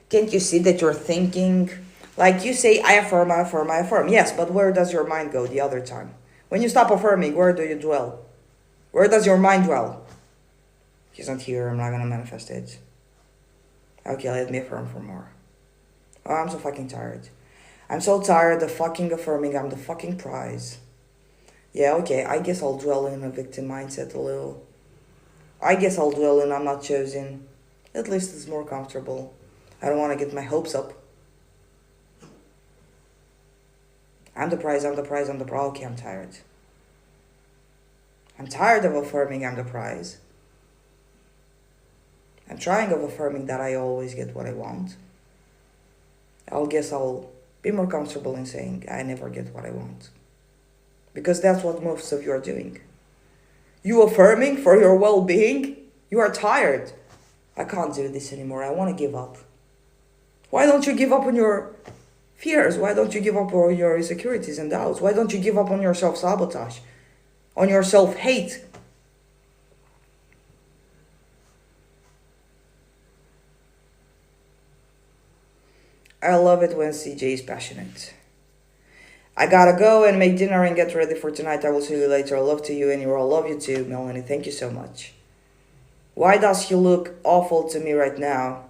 Can't you see that you're thinking? Like you say, I affirm, I affirm, I affirm. Yes, but where does your mind go the other time? When you stop affirming, where do you dwell? Where does your mind dwell? He's not here, I'm not gonna manifest it. Okay, let me affirm for more. Oh, I'm so fucking tired. I'm so tired of fucking affirming I'm the fucking prize. Yeah, okay, I guess I'll dwell in a victim mindset a little. I guess I'll dwell in I'm not chosen. At least it's more comfortable. I don't want to get my hopes up. I'm the prize, I'm the prize, I'm the prize. Okay, I'm tired. I'm tired of affirming I'm the prize. I'm trying of affirming that I always get what I want. I'll be more comfortable in saying I never get what I want. Because that's what most of you are doing. You affirming for your well-being, you are tired. I can't do this anymore, I want to give up. Why don't you give up on your fears? Why don't you give up on your insecurities and doubts? Why don't you give up on your self-sabotage? On your self-hate? I love it when CJ is passionate. I gotta go and make dinner and get ready for tonight. I will see you later. Love to you and you all. Love you too, Melanie. Thank you so much. Why does he look awful to me right now?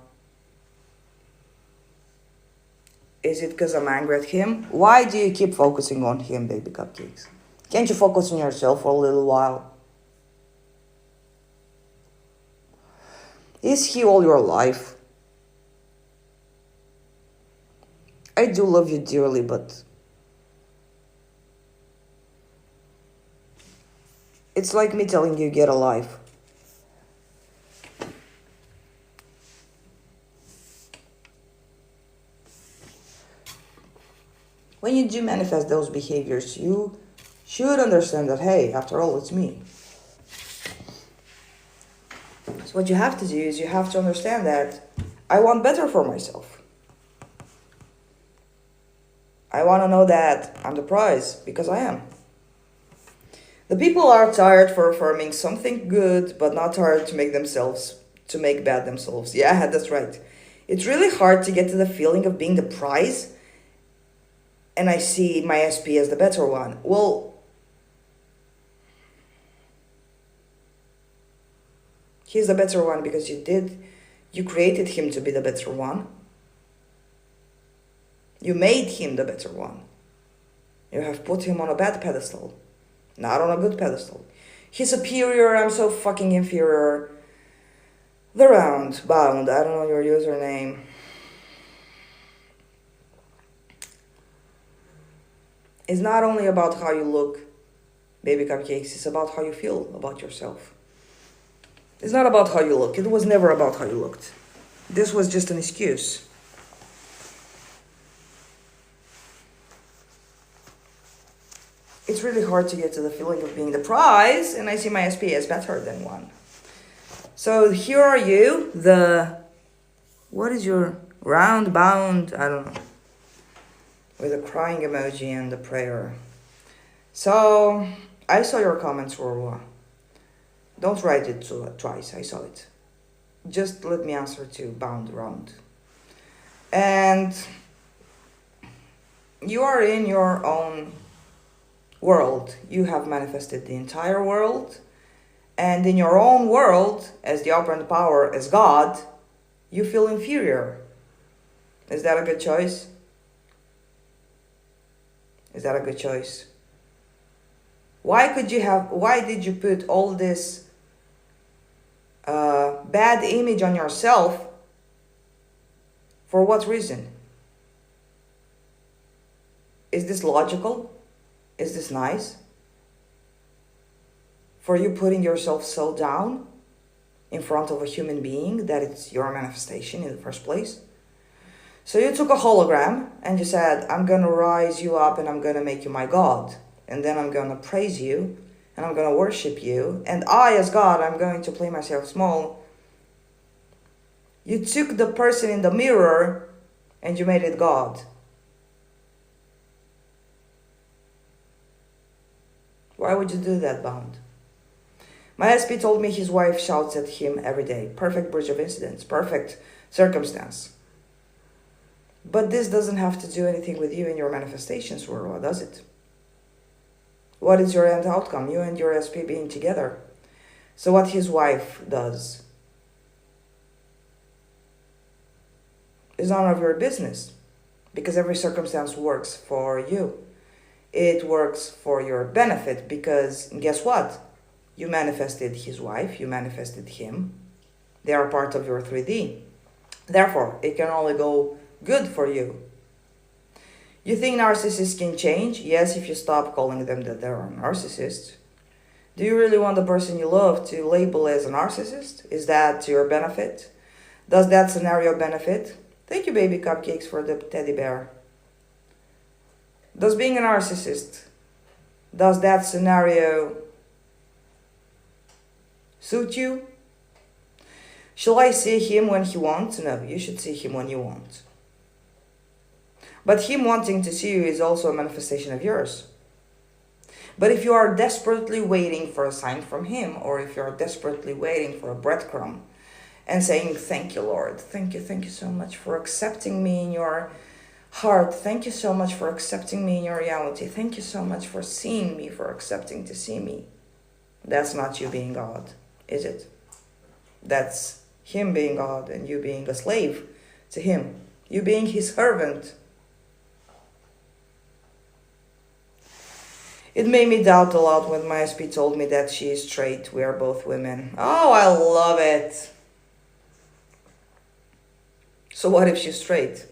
Is it because I'm angry at him? Why do you keep focusing on him, baby cupcakes? Can't you focus on yourself for a little while? Is he all your life? I do love you dearly, but it's like me telling you get a life. When you do manifest those behaviors, you should understand that, hey, after all, it's me. So what you have to do is you have to understand that I want better for myself. I want to know that I'm the prize, because I am. The people are tired for affirming something good, but not tired to make bad themselves. Yeah, that's right. It's really hard to get to the feeling of being the prize, and I see my SP as the better one. Well, he's the better one because you created him to be the better one. You made him the better one. You have put him on a bad pedestal, not on a good pedestal. He's superior, I'm so fucking inferior. The round, bound, I don't know your username. It's not only about how you look, baby cupcakes, it's about how you feel about yourself. It's not about how you look. It was never about how you looked. This was just an excuse. It's really hard to get to the feeling of being the prize, and I see my SP as better than one. So here are you, what is your round, bound, I don't know, with a crying emoji and the prayer. So I saw your comments, Rorwa. Don't write it twice, I saw it. Just let me answer to bound round. And you are in your own world. You have manifested the entire world. And in your own world, as the operant power, as God, you feel inferior. Is that a good choice? Is that a good choice? Why did you put all this bad image on yourself? For what reason? Is this logical? Is this nice? For you putting yourself so down in front of a human being that it's your manifestation in the first place? So you took a hologram and you said, I'm going to rise you up and I'm going to make you my God. And then I'm going to praise you and I'm going to worship you. And I, as God, I'm going to play myself small. You took the person in the mirror and you made it God. Why would you do that, Bound? My SP told me his wife shouts at him every day. Perfect bridge of incidents, perfect circumstance. But this doesn't have to do anything with you and your manifestations, Rorwa, does it? What is your end outcome? You and your SP being together. So what his wife does is none of your business. Because every circumstance works for you. It works for your benefit because guess what? You manifested his wife, you manifested him. They are part of your 3D. Therefore, it can only go good for you. You think narcissists can change? Yes, if you stop calling them that they're a narcissist. Do you really want the person you love to label as a narcissist? Is that to your benefit? Does that scenario benefit? Thank you, baby cupcakes, for the teddy bear. Does being a narcissist, does that scenario suit you? Shall I see him when he wants? No, you should see him when you want. But him wanting to see you is also a manifestation of yours. But if you are desperately waiting for a sign from him, or if you are desperately waiting for a breadcrumb and saying, thank you, Lord, thank you so much for accepting me in your heart, thank you so much for accepting me in your reality, thank you so much for seeing me, for accepting to see me, that's not you being God, is it? That's him being God and you being a slave to him, you being his servant. It made me doubt a lot when my SP told me that she is straight. We are both women. Oh, I love it. So what if she's straight?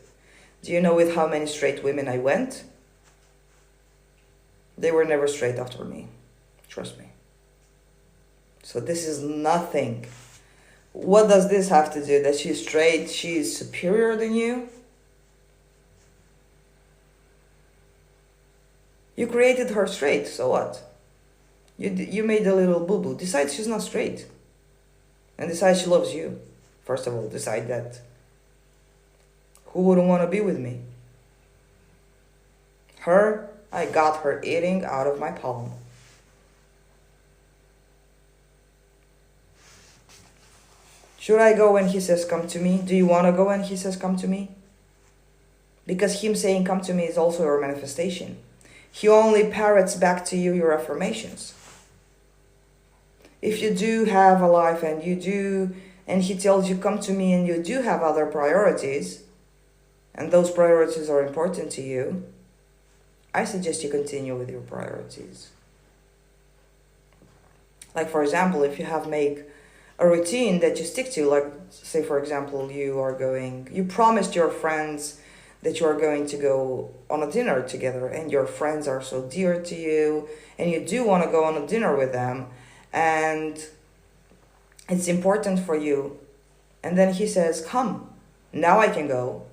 Do you know with how many straight women I went? They were never straight after me. Trust me. So this is nothing. What does this have to do? That she's straight, she's superior than you? You created her straight, so what? You made a little boo-boo. Decide she's not straight. And decide she loves you. First of all, decide that. Who wouldn't want to be with me? Her, I got her eating out of my palm. Should I go when he says come to me? Do you want to go when he says come to me? Because him saying come to me is also your manifestation. He only parrots back to you your affirmations. If you do have a life and he tells you come to me and you do have other priorities, and those priorities are important to you, I suggest you continue with your priorities. Like for example, if you have make a routine that you stick to, like say for example, you promised your friends that you are going to go on a dinner together and your friends are so dear to you and you do want to go on a dinner with them and it's important for you. And then he says, come, now I can go.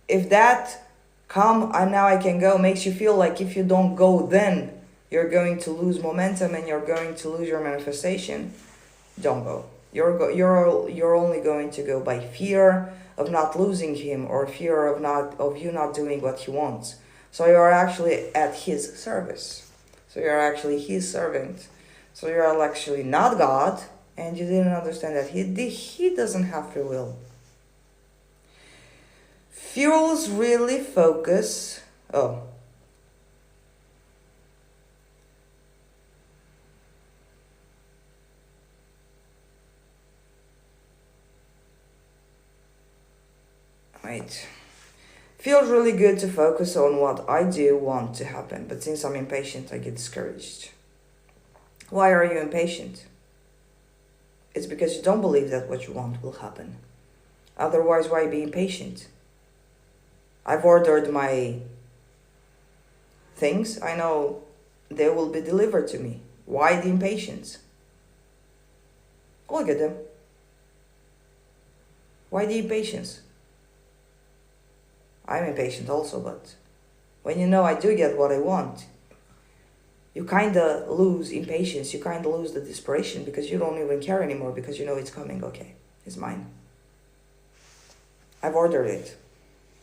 If that come, now I can go makes you feel like if you don't go then you're going to lose momentum and you're going to lose your manifestation, don't go. You're only going to go by fear of not losing him or fear of you not doing what he wants. So you're actually at his service. So you're actually his servant. So you're actually not God, and you didn't understand that he doesn't have free will. Fuels really focus. Oh. Right. Feels really good to focus on what I do want to happen, but since I'm impatient, I get discouraged. Why are you impatient? It's because you don't believe that what you want will happen. Otherwise, why be impatient? I've ordered my things. I know they will be delivered to me. Why the impatience? Look at them. Why the impatience? I'm impatient also, but when you know I do get what I want, you kind of lose impatience, you kind of lose the desperation because you don't even care anymore because you know it's coming, okay, it's mine. I've ordered it.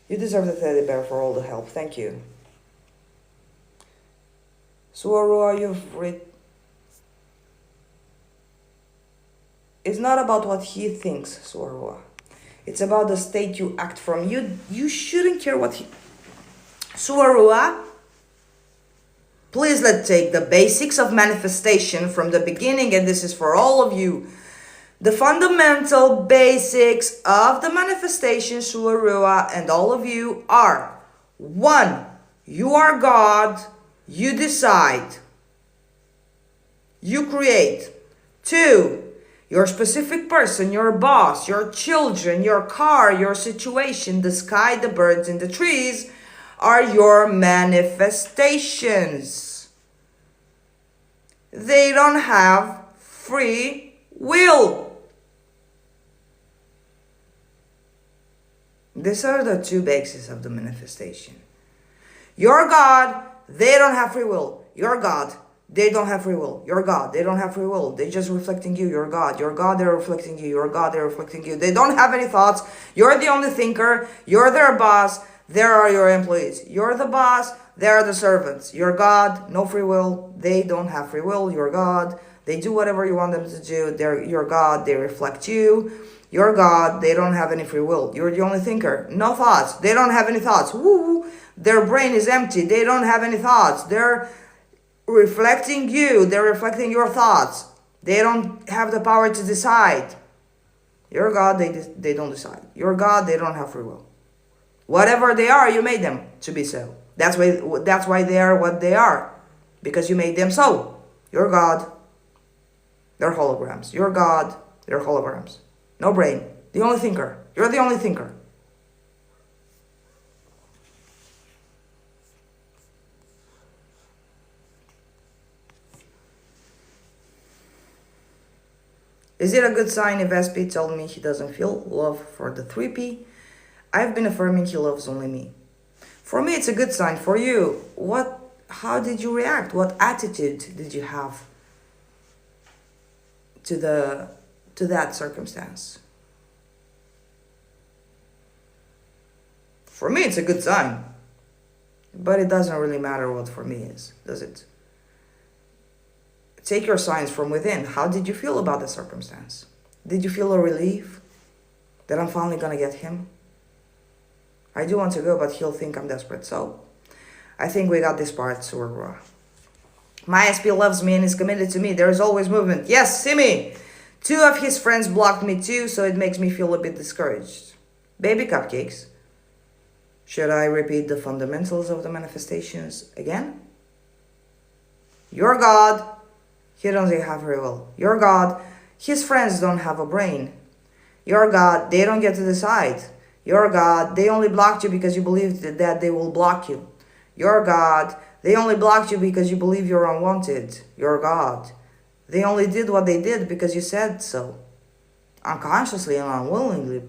You deserve the teddy bear for all the help, thank you. Suarua, you've read. It's not about what he thinks, Suarua. It's about the state you act from. You shouldn't care what he... Suarua, please let's take the basics of manifestation from the beginning, and this is for all of you. The fundamental basics of the manifestation, Suarua, and all of you are: 1. You are God. You decide You create. 2, your specific person, your boss, your children, your car, your situation, the sky, the birds, and the trees are your manifestations. They don't have free will. These are the 2 bases of the manifestation. Your God, they don't have free will. Your God, they don't have free will. Your God, they don't have free will. They're just reflecting you. Your God, they're reflecting you. Your God, they're reflecting you. They don't have any thoughts. You're the only thinker. You're their boss. There are your employees. You're the boss. There are the servants. Your God, no free will. They don't have free will. Your God, they do whatever you want them to do. They're your God, they reflect you. Your God, they don't have any free will. You're the only thinker. No thoughts. They don't have any thoughts. Woo! Their brain is empty. They don't have any thoughts. They're reflecting you. They're reflecting your thoughts. They don't have the power to decide. Your God, they don't decide. Your God, they don't have free will. Whatever they are, you made them to be so. That's why they are what they are. Because you made them so. Your God, they're holograms. Your God, they're holograms. No brain. The only thinker. You're the only thinker. Is it a good sign if SP told me he doesn't feel love for the 3P? I've been affirming he loves only me. For me, it's a good sign. For you, how did you react? What attitude did you have to that circumstance? For me, it's a good sign. But it doesn't really matter what for me is, does it? Take your signs from within. How did you feel about the circumstance? Did you feel a relief that I'm finally gonna get him? I do want to go, but he'll think I'm desperate. So I think we got this part. So my SP loves me and is committed to me. There is always movement. Yes, Simi! 2 of his friends blocked me too, so it makes me feel a bit discouraged. Baby cupcakes. Should I repeat the fundamentals of the manifestations again? Your God, he doesn't have free will. Your God, his friends don't have a brain. Your God, they don't get to decide. Your God, they only blocked you because you believed that they will block you. Your God, they only blocked you because you believe you're unwanted. Your God, they only did what they did because you said so. Unconsciously and unwillingly.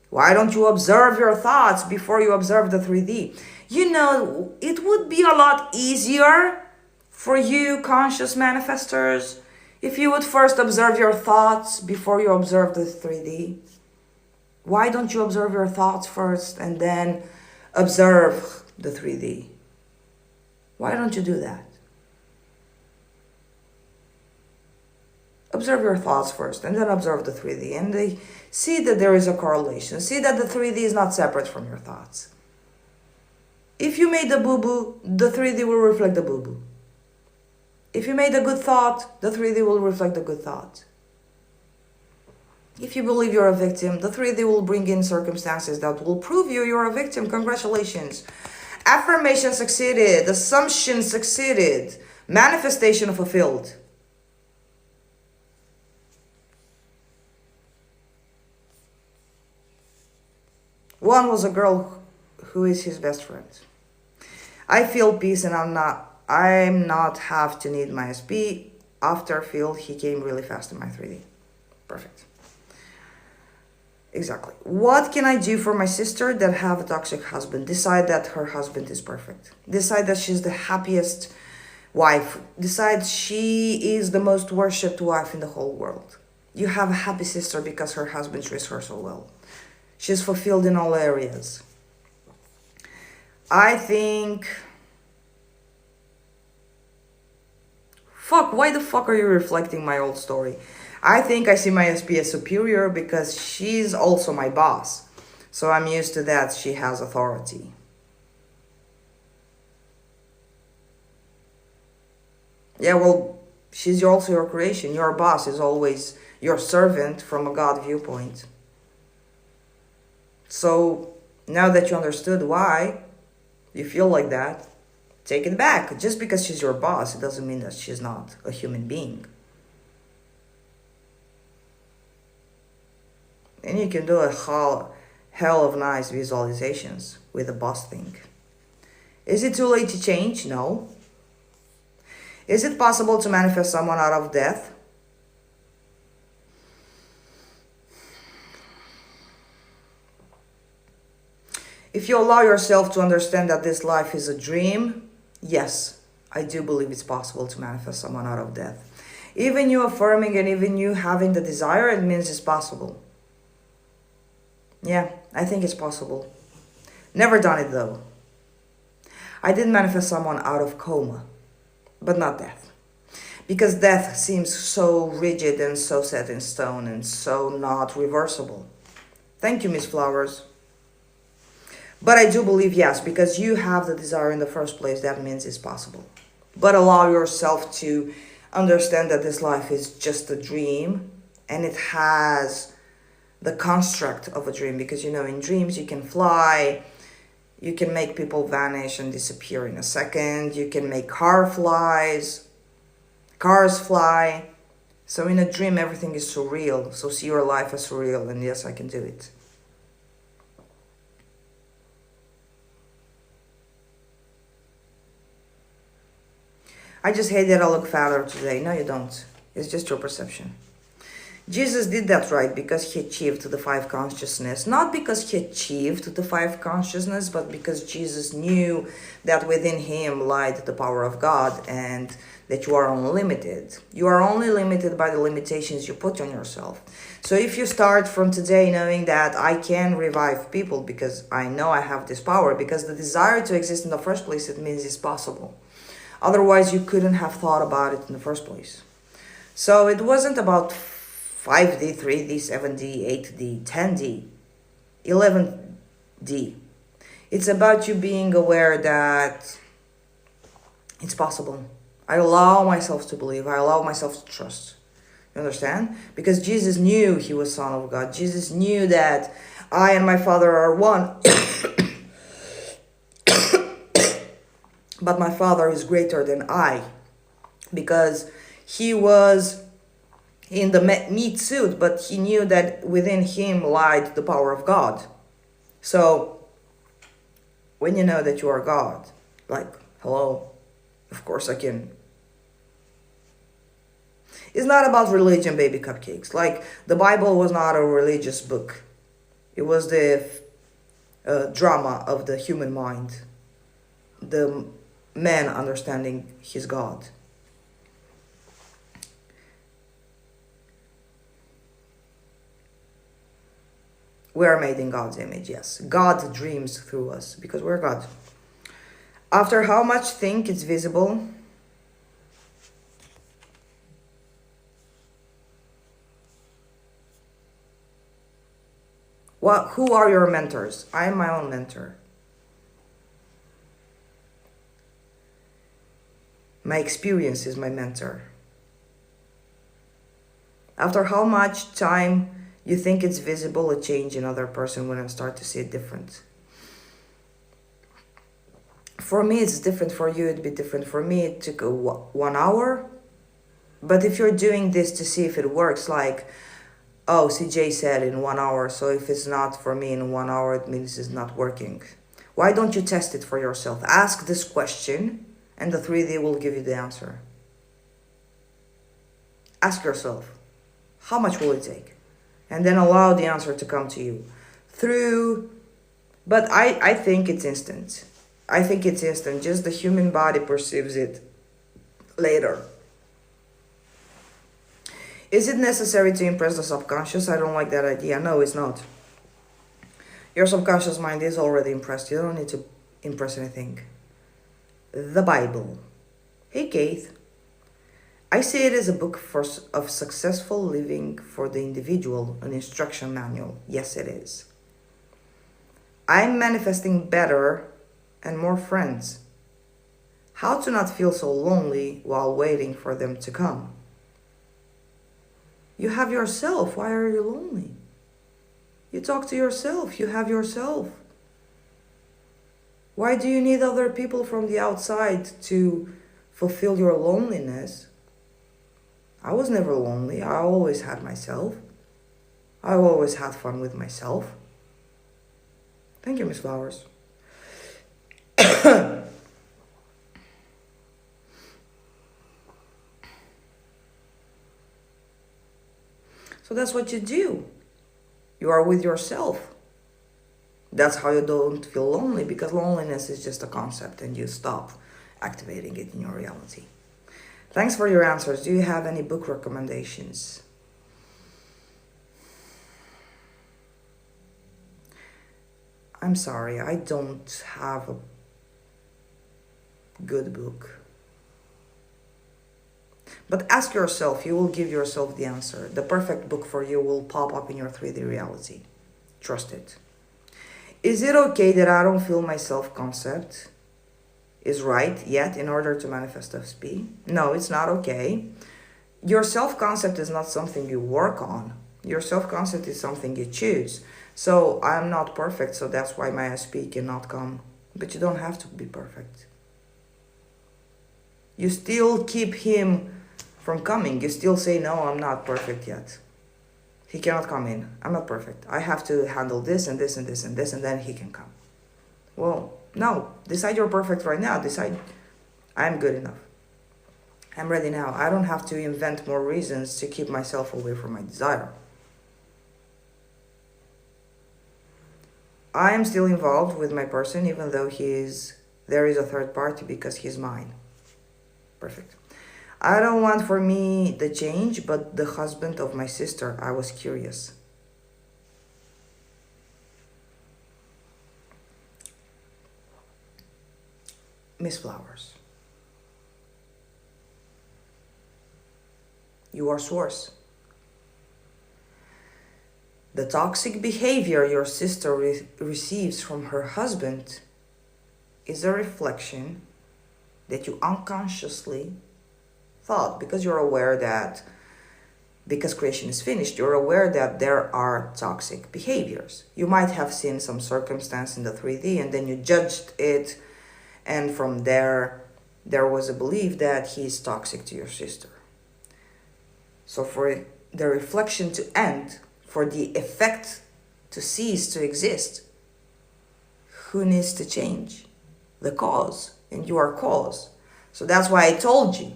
Why don't you observe your thoughts before you observe the 3D? You know, it would be a lot easier for you conscious manifestors if you would first observe your thoughts before you observe the 3D. Why don't you observe your thoughts first and then observe the 3D? Why don't you do that? Observe your thoughts first and then observe the 3D, and they see that there is a correlation. See that the 3D is not separate from your thoughts. If you made the boo-boo, the 3D will reflect the boo-boo. If you made a good thought, the 3D will reflect the good thought. If you believe you're a victim, the 3D will bring in circumstances that will prove you're a victim. Congratulations. Affirmation succeeded. Assumption succeeded. Manifestation fulfilled. One was a girl who is his best friend. I feel peace and I'm not have to need my SP. After field, he came really fast in my 3D. Perfect. Exactly. What can I do for my sister that have a toxic husband? Decide that her husband is perfect. Decide that she's the happiest wife. Decide she is the most worshipped wife in the whole world. You have a happy sister because her husband treats her so well. She's fulfilled in all areas. I think... Fuck, why the fuck are you reflecting my old story? I think I see my SP as superior because she's also my boss. So I'm used to that. She has authority. Yeah, well, she's also your creation. Your boss is always your servant from a God viewpoint. So now that you understood why you feel like that, Take it back. Just because she's your boss, it doesn't mean that she's not a human being. And you can do a hell of nice visualizations with the boss thing. Is it too late to change? No. Is it possible to manifest someone out of death? If you allow yourself to understand that this life is a dream, yes, I do believe it's possible to manifest someone out of death. Even you affirming and even you having the desire, it means it's possible. Yeah, I think it's possible. Never done it though. I did manifest someone out of coma, but not death. Because death seems so rigid and so set in stone and so not reversible. Thank you, Miss Flowers. But I do believe yes, because you have the desire in the first place, that means it's possible. But allow yourself to understand that this life is just a dream and it has the construct of a dream, because in dreams you can fly, you can make people vanish and disappear in a second, you can make cars fly. So in a dream everything is surreal. So see your life as surreal, and yes, I can do it. I just hate that I look fatter today. No, you don't. It's just your perception. Jesus did that right because he achieved the five consciousness. Not because he achieved the five consciousness, but because Jesus knew that within him lied the power of God and that you are unlimited. You are only limited by the limitations you put on yourself. So if you start from today knowing that I can revive people because I know I have this power, because the desire to exist in the first place, it means it's possible. Otherwise, you couldn't have thought about it in the first place. So it wasn't about 5D, 3D, 7D, 8D, 10D, 11D. It's about you being aware that it's possible. I allow myself to believe. I allow myself to trust. You understand? Because Jesus knew he was Son of God. Jesus knew that I and my Father are one. But my Father is greater than I, because he was in the meat suit, but he knew that within him lied the power of God. So when you know that you are God, like, hello, of course I can. It's not about religion, baby cupcakes. Like, the Bible was not a religious book. It was the drama of the human mind. The man understanding his God. We are made in God's image, yes. God dreams through us because we're God. After how much think it's visible? Who are your mentors? I am my own mentor. My experience is my mentor. After how much time you think it's visible a change in other person when I start to see it different? For me, it's different. For you, it'd be different. For me, it took 1 hour. But if you're doing this to see if it works, like, oh, CJ said in 1 hour, so if it's not for me in 1 hour, it means it's not working. Why don't you test it for yourself? Ask this question, and the 3D will give you the answer. Ask yourself, how much will it take? And then allow the answer to come to you. But I think it's instant. I think it's instant. Just the human body perceives it later. Is it necessary to impress the subconscious? I don't like that idea. No, it's not. Your subconscious mind is already impressed. You don't need to impress anything. The Bible. Hey, Keith. I see it as a book of successful living for the individual, an instruction manual. Yes, it is. I'm manifesting better and more friends. How to not feel so lonely while waiting for them to come. You have yourself. Why are you lonely? You talk to yourself. You have yourself. Why do you need other people from the outside to fulfill your loneliness? I was never lonely. I always had myself. I always had fun with myself. Thank you, Miss Flowers. So that's what you do. You are with yourself. That's how you don't feel lonely, because loneliness is just a concept and you stop activating it in your reality. Thanks for your answers. Do you have any book recommendations? I'm sorry, I don't have a good book. But ask yourself, you will give yourself the answer. The perfect book for you will pop up in your 3D reality. Trust it. Is it okay that I don't feel my self-concept is right yet in order to manifest SP? No, it's not okay. Your self-concept is not something you work on. Your self-concept is something you choose. So I'm not perfect, so that's why my SP cannot come. But you don't have to be perfect. You still keep him from coming. You still say, no, I'm not perfect yet. He cannot come in. I'm not perfect. I have to handle this and this and this and this, and then he can come. Well, no. Decide you're perfect right now. Decide I'm good enough. I'm ready now. I don't have to invent more reasons to keep myself away from my desire. I am still involved with my person, even though there is a third party, because he's mine. Perfect. I don't want for me the change, but the husband of my sister. I was curious. Miss Flowers, you are source. The toxic behavior your sister receives from her husband is a reflection that you unconsciously thought, because you're aware that, because creation is finished, you're aware that there are toxic behaviors. You might have seen some circumstance in the 3D and then you judged it, and from there was a belief that he's toxic to your sister. So for the reflection to end, for the effect to cease to exist, who needs to change? The cause, and you are cause. So that's why I told you.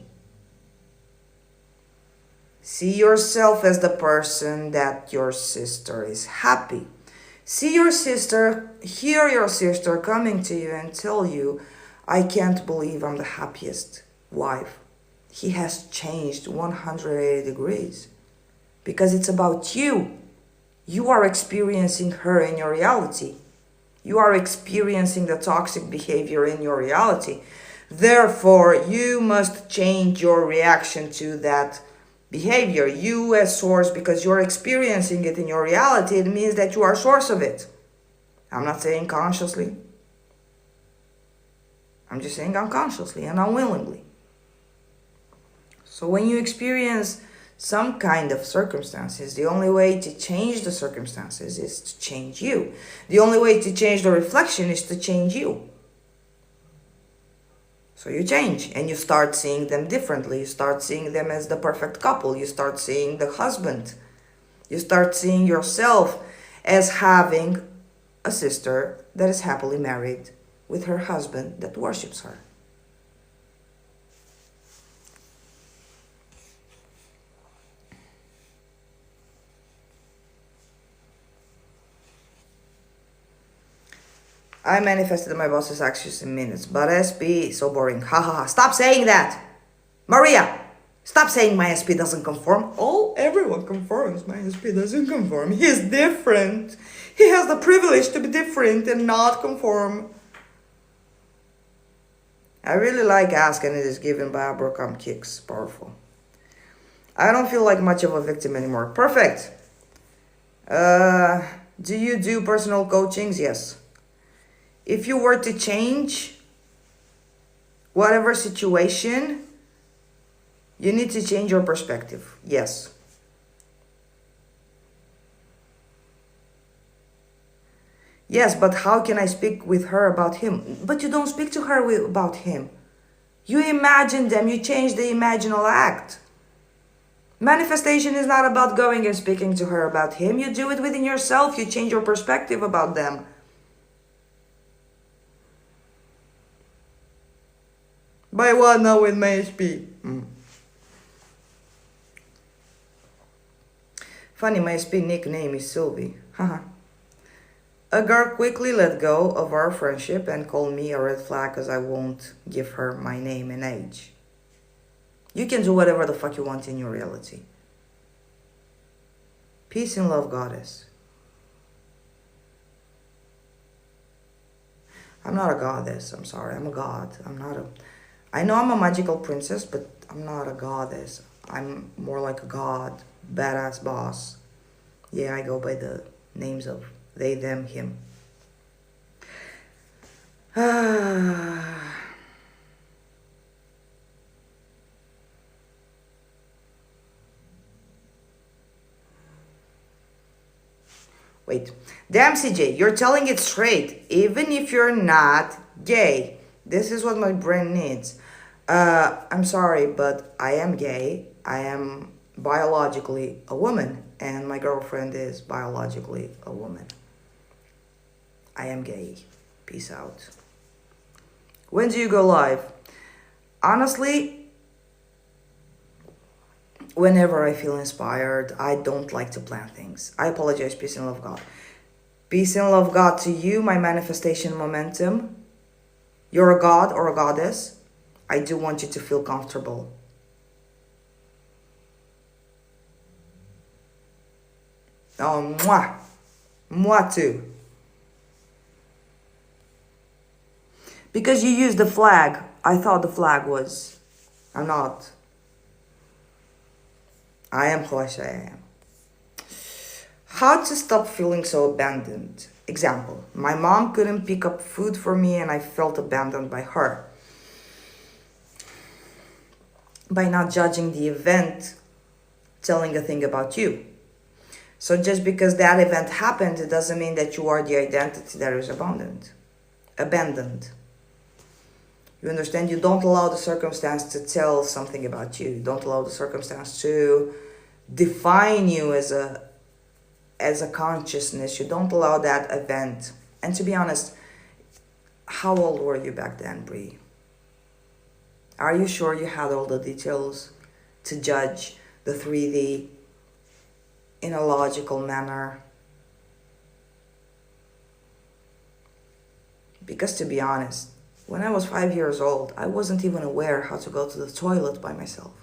See yourself as the person that your sister is happy. See your sister, hear your sister coming to you and tell you, I can't believe I'm the happiest wife. He has changed 180 degrees. Because it's about you. You are experiencing her in your reality. You are experiencing the toxic behavior in your reality. Therefore, you must change your reaction to that behavior. You as source, because you're experiencing it in your reality, it means that you are source of it. I'm not saying consciously. I'm just saying unconsciously and unwillingly. So when you experience some kind of circumstances, the only way to change the circumstances is to change you. The only way to change the reflection is to change you. So you change and you start seeing them differently. You start seeing them as the perfect couple. You start seeing the husband. You start seeing yourself as having a sister that is happily married with her husband that worships her. I manifested my boss's actions in minutes, but SP is so boring. Ha ha ha. Stop saying that. Maria, stop saying my SP doesn't conform. Oh, everyone conforms. My SP doesn't conform. He's different. He has the privilege to be different and not conform. I really like ask and it is given by Abraham Kicks. Powerful. I don't feel like much of a victim anymore. Perfect. Do you do personal coachings? Yes. If you were to change whatever situation, you need to change your perspective. Yes. Yes, but how can I speak with her about him? But you don't speak to her about him. You imagine them, you change the imaginal act. Manifestation is not about going and speaking to her about him. You do it within yourself, you change your perspective about them. By what now with my HP? Funny, my SP nickname is Sylvie. Haha. A girl quickly let go of our friendship and called me a red flag because I won't give her my name and age. You can do whatever the fuck you want in your reality. Peace and love, goddess. I'm not a goddess. I'm sorry. I'm a god. I know I'm a magical princess, but I'm not a goddess. I'm more like a god. Badass boss. Yeah, I go by the names of they, them, him. Wait. Damn, CJ, you're telling it straight. Even if you're not gay. This is what my brain needs. I'm sorry, but I am gay. I am biologically a woman. And my girlfriend is biologically a woman. I am gay. Peace out. When do you go live? Honestly, whenever I feel inspired. I don't like to plan things. I apologize. Peace and love, God. Peace and love, God, to you, my manifestation momentum. You're a god or a goddess. I do want you to feel comfortable. Oh, mwah. Mwah too. Because you used the flag. I thought the flag was. I'm not. I am who I say I am. How to stop feeling so abandoned. Example. My mom couldn't pick up food for me and I felt abandoned by her. By not judging the event, telling a thing about you. So just because that event happened, it doesn't mean that you are the identity that is abandoned. You understand? You don't allow the circumstance to tell something about you. You don't allow the circumstance to define you as a consciousness. You don't allow that event. And to be honest, how old were you back then, Bree? Are you sure you had all the details to judge the 3D in a logical manner? Because to be honest, when I was 5 years old, I wasn't even aware how to go to the toilet by myself.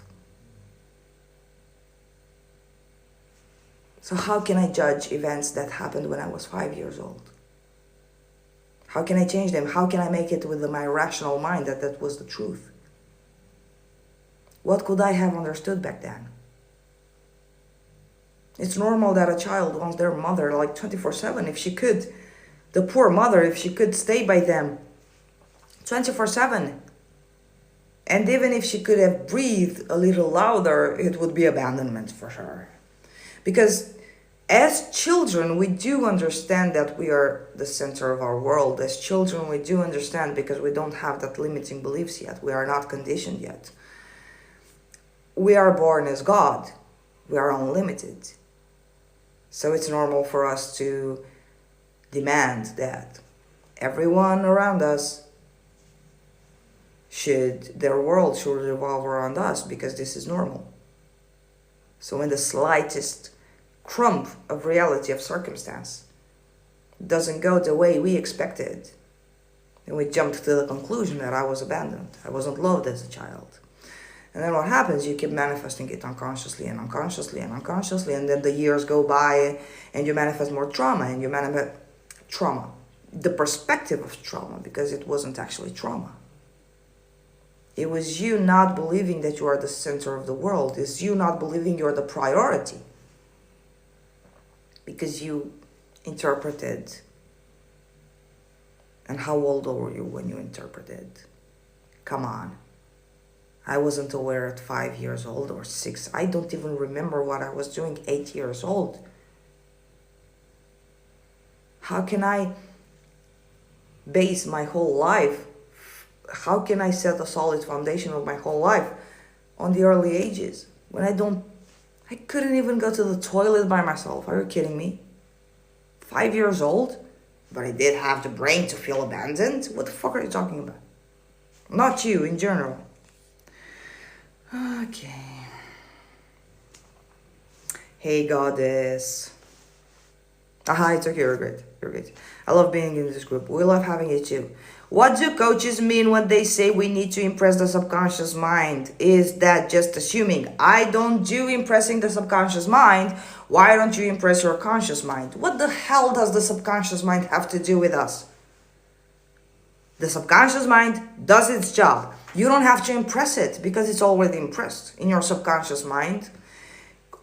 So how can I judge events that happened when I was 5 years old? How can I change them? How can I make it with my rational mind that was the truth? What could I have understood back then? It's normal that a child wants their mother like 24/7 if she could. The poor mother, if she could stay by them 24/7. And even if she could have breathed a little louder, it would be abandonment for her. Because as children, we do understand that we are the center of our world. As children, we do understand because we don't have that limiting beliefs yet. We are not conditioned yet. We are born as God. We are unlimited. So it's normal for us to demand that everyone around us their world should revolve around us because this is normal. So when the slightest crumb of reality of circumstance doesn't go the way we expected, and we jumped to the conclusion that I was abandoned, I wasn't loved as a child. And then what happens, you keep manifesting it unconsciously and unconsciously and unconsciously, and then the years go by and you manifest more trauma, and you manifest trauma, the perspective of trauma, because it wasn't actually trauma. It was you not believing that you are the center of the world. It's you not believing you're the priority. Because you interpreted. And how old were you when you interpreted? Come on. I wasn't aware at 5 years old or 6. I don't even remember what I was doing 8 years old. How can I base my whole life? How can I set a solid foundation of my whole life on the early ages when I couldn't even go to the toilet by myself? Are you kidding me? 5 years old, but I did have the brain to feel abandoned? What the fuck are you talking about? Not you, in general. Okay. Hey, goddess. Aha, it's okay, you're great. You're great. I love being in this group. We love having it too. What do coaches mean when they say we need to impress the subconscious mind? Is that just assuming? I don't do impressing the subconscious mind. Why don't you impress your conscious mind? What the hell does the subconscious mind have to do with us? The subconscious mind does its job. You don't have to impress it because it's already impressed. In your subconscious mind,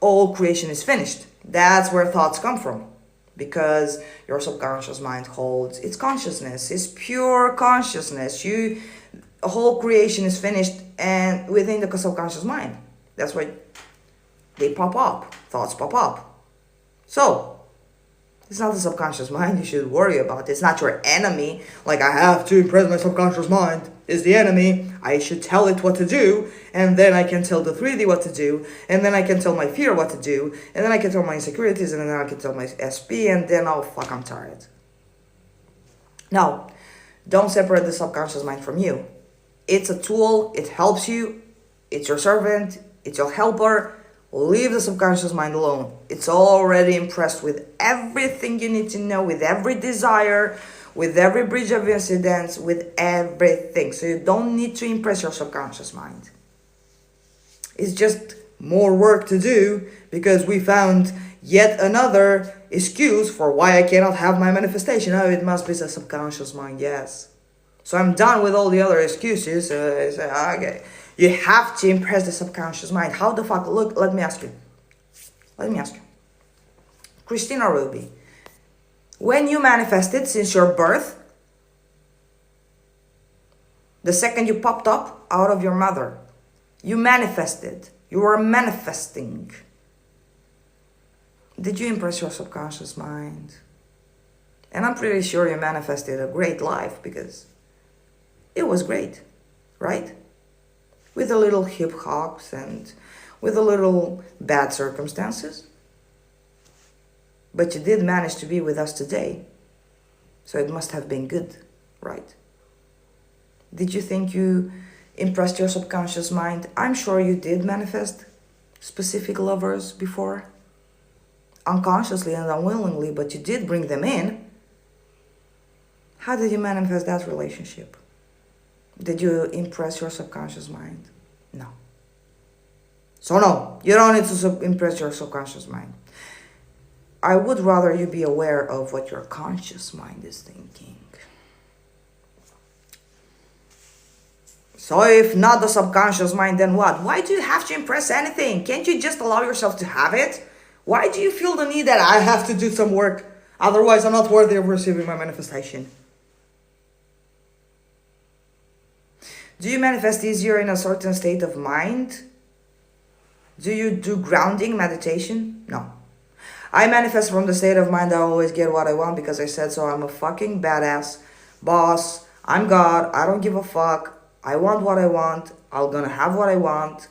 all creation is finished. That's where thoughts come from. Because your subconscious mind holds its consciousness, it's pure consciousness. A whole creation is finished and within the subconscious mind. That's why they pop up, thoughts pop up. So, it's not the subconscious mind you should worry about. It's not your enemy. Like, I have to impress my subconscious mind. It's the enemy. I should tell it what to do. And then I can tell the 3D what to do. And then I can tell my fear what to do. And then I can tell my insecurities. And then I can tell my SP. And then, oh, fuck, I'm tired. No. Don't separate the subconscious mind from you. It's a tool. It helps you. It's your servant. It's your helper. Leave the subconscious mind alone. It's already impressed with everything you need to know, with every desire, with every bridge of incidents, with everything. So you don't need to impress your subconscious mind. It's just more work to do because we found yet another excuse for why I cannot have my manifestation. Oh, it must be the subconscious mind, yes. So I'm done with all the other excuses. Okay. You have to impress the subconscious mind. How the fuck? Look, let me ask you. Christina Ruby, when you manifested since your birth, the second you popped up out of your mother, you manifested. You were manifesting. Did you impress your subconscious mind? And I'm pretty sure you manifested a great life because it was great, right? With a little hip hops and with a little bad circumstances. But you did manage to be with us today. So it must have been good, right? Did you think you impressed your subconscious mind? I'm sure you did manifest specific lovers before. Unconsciously and unwillingly, but you did bring them in. How did you manifest that relationship? Did you impress your subconscious mind? No. So no, you don't need to impress your subconscious mind. I would rather you be aware of what your conscious mind is thinking. So if not the subconscious mind, then what? Why do you have to impress anything? Can't you just allow yourself to have it? Why do you feel the need that I have to do some work? Otherwise, I'm not worthy of receiving my manifestation. Do you manifest easier in a certain state of mind? Do you do grounding meditation? No. I manifest from the state of mind I always get what I want because I said so. I'm a fucking badass boss. I'm God. I don't give a fuck. I want what I want. I'm gonna have what I want.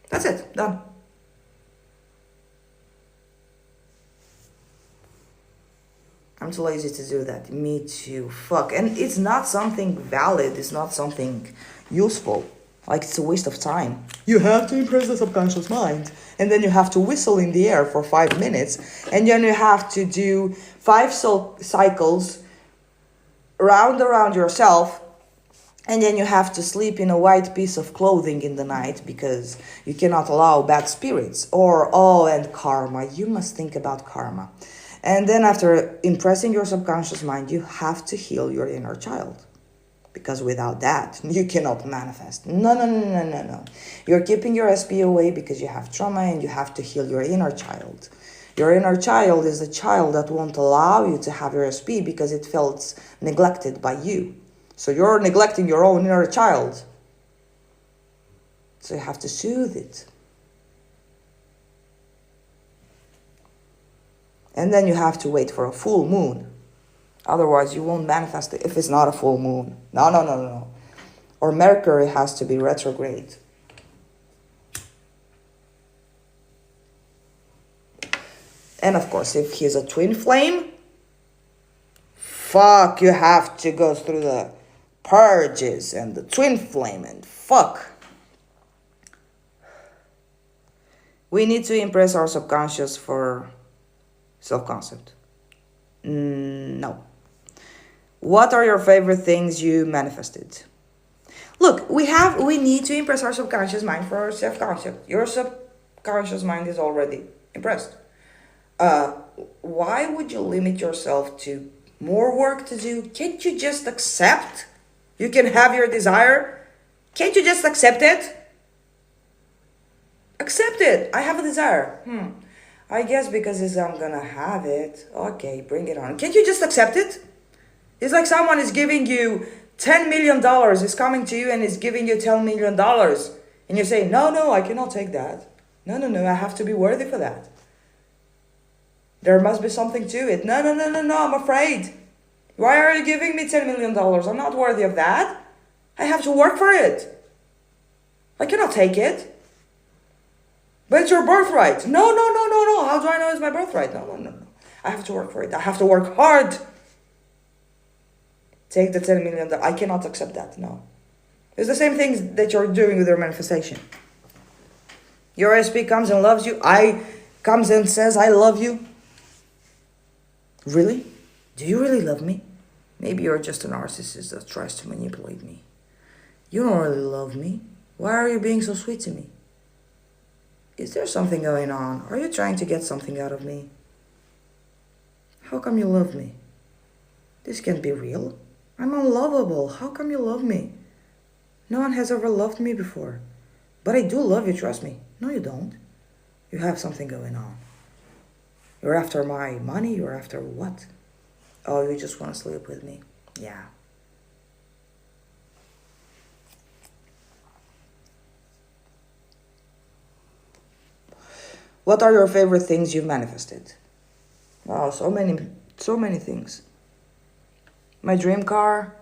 That's it. Done. I'm too lazy to do that. Me too. Fuck. And it's not something valid. It's not something useful. Like, it's a waste of time. You have to impress the subconscious mind. And then you have to whistle in the air for 5 minutes. And then you have to do 5 cycles around yourself. And then you have to sleep in a white piece of clothing in the night because you cannot allow bad spirits. And karma. You must think about karma. And then after impressing your subconscious mind, you have to heal your inner child. Because without that, you cannot manifest. No. You're keeping your SP away because you have trauma and you have to heal your inner child. Your inner child is the child that won't allow you to have your SP because it felt neglected by you. So you're neglecting your own inner child. So you have to soothe it. And then you have to wait for a full moon Otherwise, you won't manifest it if it's not a full moon. No, no, no, no, no. Or Mercury has to be retrograde. And of course, if he's a twin flame, fuck, you have to go through the purges and the twin flame and fuck. We need to impress our subconscious for self-concept. No. What are your favorite things you manifested? Look, we need to impress our subconscious mind for our self-concept. Your subconscious mind is already impressed. Why would you limit yourself to more work to do? Can't you just accept? You can have your desire. Can't you just accept it? Accept it. I have a desire. I guess because I'm gonna have it. Okay, bring it on. Can't you just accept it? It's like someone is giving you $10 million, is coming to you and is giving you $10 million. And you say, no, I cannot take that. No, I have to be worthy for that. There must be something to it. No, I'm afraid. Why are you giving me $10 million? I'm not worthy of that. I have to work for it. I cannot take it. But it's your birthright. No. How do I know it's my birthright? No. I have to work for it. I have to work hard. Take the $10 million. I cannot accept that. No. It's the same thing that you're doing with your manifestation. Your SP comes and loves you. Comes and says, I love you. Really? Do you really love me? Maybe you're just a narcissist that tries to manipulate me. You don't really love me. Why are you being so sweet to me? Is there something going on? Are you trying to get something out of me? How come you love me? This can't be real. I'm unlovable. How come you love me? No one has ever loved me before. But I do love you, trust me. No, you don't. You have something going on. You're after my money? You're after what? Oh, you just want to sleep with me. Yeah. What are your favorite things you've manifested? Wow, so many things. My dream car.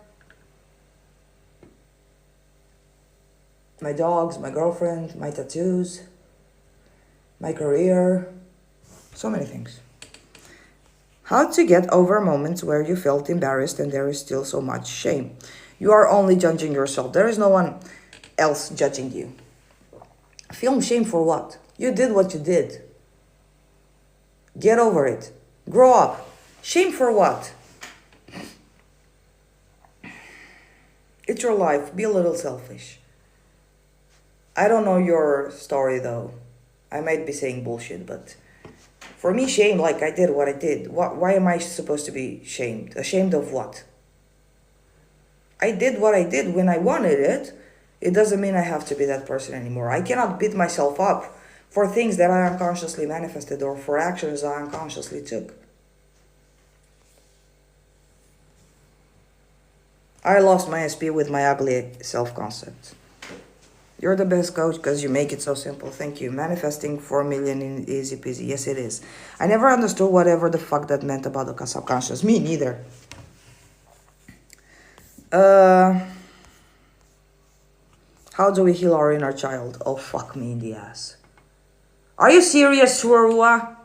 My dogs, my girlfriend, my tattoos. My career. So many things. How to get over moments where you felt embarrassed and there is still so much shame. You are only judging yourself. There is no one else judging you. Feel shame for what? You did what you did. Get over it. Grow up. Shame for what? It's your life. Be a little selfish. I don't know your story though. I might be saying bullshit, but for me, shame, like I did what I did. Why am I supposed to be shamed? Ashamed of what? I did what I did when I wanted it. It doesn't mean I have to be that person anymore. I cannot beat myself up for things that I unconsciously manifested or for actions I unconsciously took. I lost my SP with my ugly self-concept. You're the best coach because you make it so simple. Thank you. Manifesting 4 million in easy peasy. Yes, it is. I never understood whatever the fuck that meant about the subconscious. Me neither. How do we heal our inner child? Oh, fuck me in the ass. Are you serious, Suarua?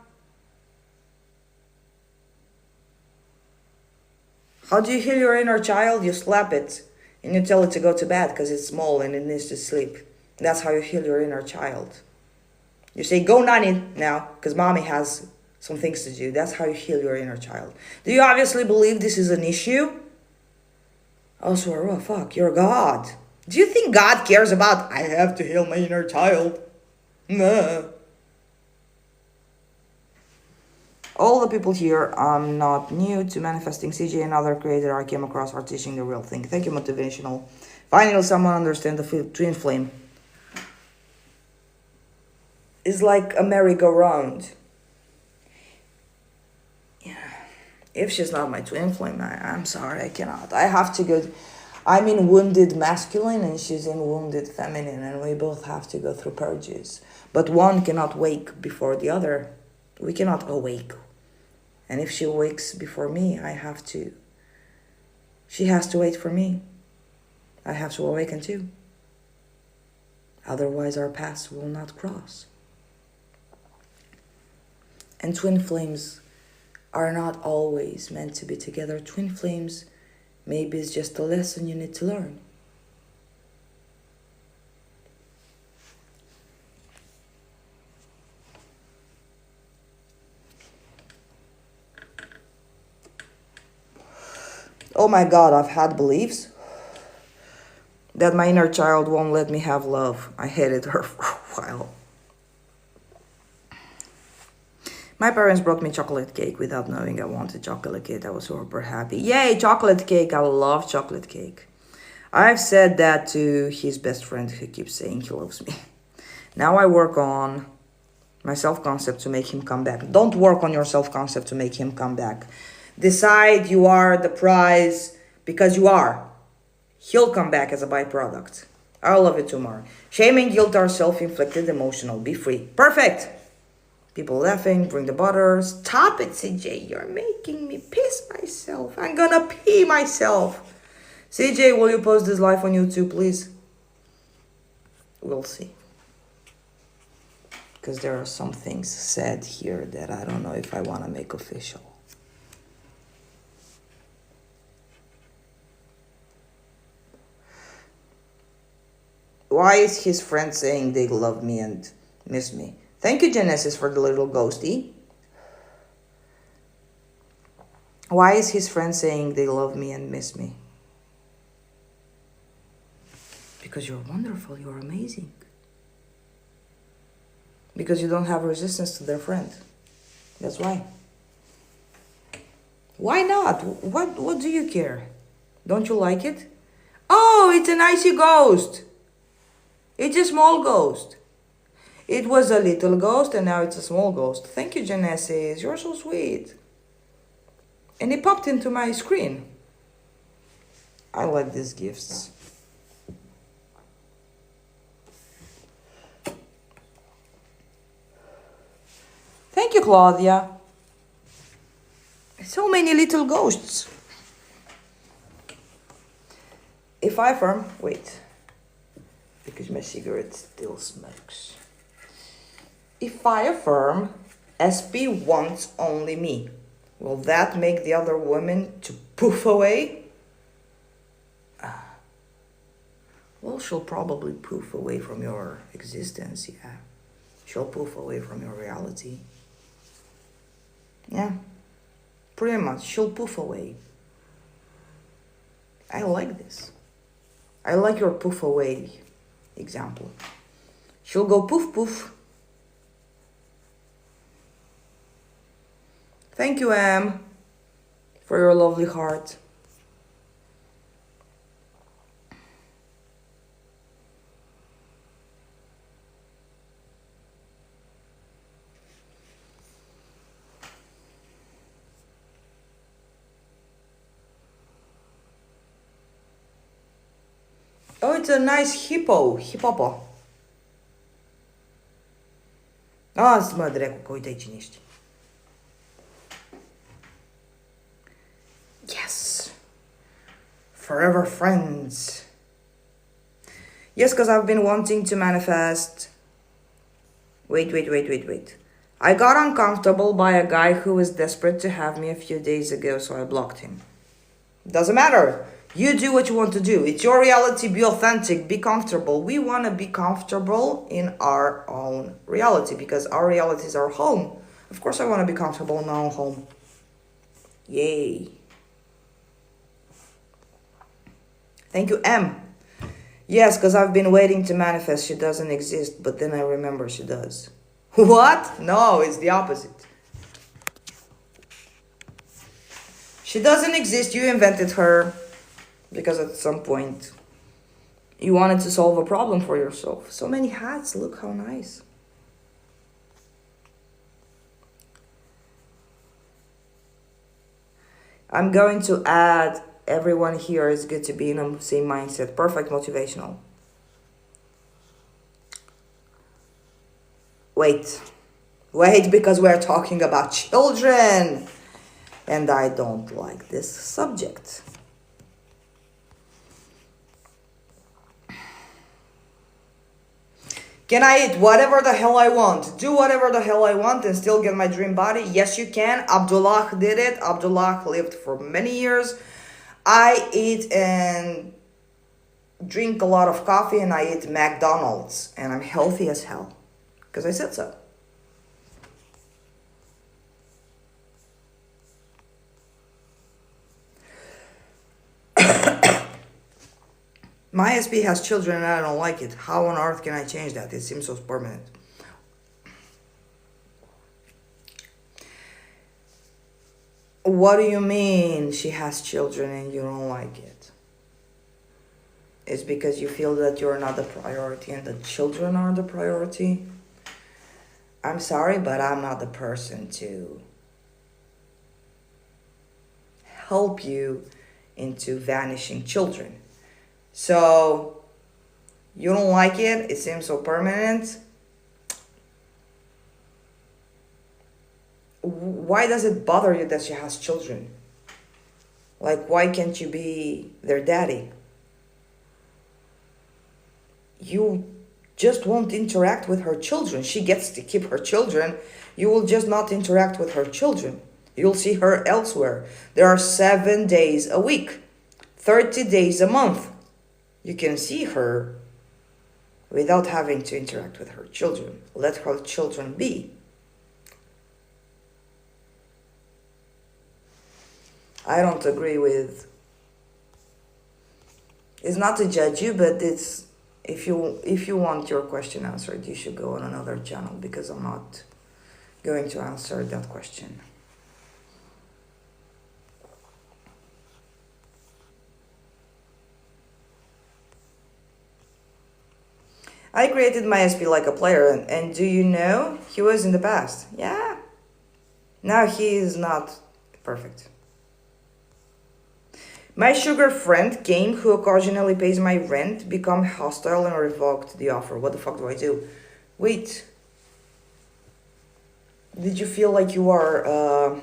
How do you heal your inner child? You slap it and you tell it to go to bed because it's small and it needs to sleep. That's how you heal your inner child. You say, go nanny now because mommy has some things to do. That's how you heal your inner child. Do you obviously believe this is an issue? Oh, Suarua, fuck, you're God. Do you think God cares about, I have to heal my inner child? Nah. All the people here, I'm not new to manifesting. CJ and other creator I came across are teaching the real thing. Thank you, motivational. Finally, someone understand the twin flame. It's like a merry-go-round. Yeah. If she's not my twin flame, I'm sorry, I cannot. I have to go. I'm in wounded masculine and she's in wounded feminine, and we both have to go through purges. But one cannot wake before the other. We cannot awake. And if she wakes before me, I have to She has to wait for me. I have to awaken too. Otherwise, our paths will not cross. And twin flames are not always meant to be together. Twin flames, maybe it's just a lesson you need to learn. Oh my God, I've had beliefs that my inner child won't let me have love. I hated her for a while. My parents brought me chocolate cake without knowing I wanted chocolate cake. I was super happy. Yay, chocolate cake. I love chocolate cake. I've said that to his best friend who keeps saying he loves me. Now I work on my self-concept to make him come back. Don't work on your self-concept to make him come back. Decide you are the prize because you are. He'll come back as a byproduct. I love it tomorrow. Shame and guilt are self-inflicted, emotional. Be free. Perfect. People laughing, bring the butter. Stop it, CJ. You're making me piss myself. I'm gonna pee myself. CJ, will you post this live on YouTube, please? We'll see. Because there are some things said here that I don't know if I want to make official. Why is his friend saying they love me and miss me? Thank you, Genesis, for the little ghosty. Why is his friend saying they love me and miss me? Because you're wonderful, you're amazing. Because you don't have resistance to their friend. That's why. Why not? What do you care? Don't you like it? Oh, it's an icy ghost. It's a small ghost. It was a little ghost and now it's a small ghost. Thank you, Genesis. You're so sweet. And it popped into my screen. I like these gifts. Thank you, Claudia. So many little ghosts. If I affirm, wait, because my cigarette still smokes. If I affirm, SP wants only me, will that make the other woman to poof away? Well, she'll probably poof away from your existence, yeah. She'll poof away from your reality. Yeah, pretty much. She'll poof away. I like this. I like your poof away example. She'll go poof poof. Thank you, Em, for your lovely heart. Oh, it's a nice hippopo. Аз ме дреко, кой те чинищи. Yes. Forever friends. Yes, because I've been wanting to manifest. Wait. I got uncomfortable by a guy who was desperate to have me a few days ago, so I blocked him. Doesn't matter. You do what you want to do. It's your reality. Be authentic. Be comfortable. We want to be comfortable in our own reality because our reality is our home. Of course, I want to be comfortable in my own home. Yay. Thank you, M. Yes, because I've been waiting to manifest. She doesn't exist, but then I remember she does. What? No, it's the opposite. She doesn't exist. You invented her. Because at some point, you wanted to solve a problem for yourself. So many hats, look how nice. I'm going to add everyone here is good to be in the same mindset. Perfect, motivational. Wait, because we're talking about children. And I don't like this subject. Can I eat whatever the hell I want, do whatever the hell I want, and still get my dream body? Yes, you can. Abdullah did it. Abdullah lived for many years. I eat and drink a lot of coffee, and I eat McDonald's, and I'm healthy as hell because I said so. My SP has children and I don't like it. How on earth can I change that? It seems so permanent. What do you mean she has children and you don't like it? It's because you feel that you're not the priority and the children are the priority? I'm sorry, but I'm not the person to help you into vanishing children. So, you don't like it? It seems so permanent? Why does it bother you that she has children? Like, why can't you be their daddy? You just won't interact with her children. She gets to keep her children. You will just not interact with her children. You'll see her elsewhere. There are 7 days a week, 30 days a month. You can see her without having to interact with her children. Let her children be. I don't agree with... It's not to judge you, but it's... If you want your question answered, you should go on another channel, because I'm not going to answer that question. I created my SP like a player, and do you know, he was in the past. Yeah. Now he is not perfect. My sugar friend came, who occasionally pays my rent, become hostile and revoked the offer. What the fuck do I do? Wait. Did you feel like you are,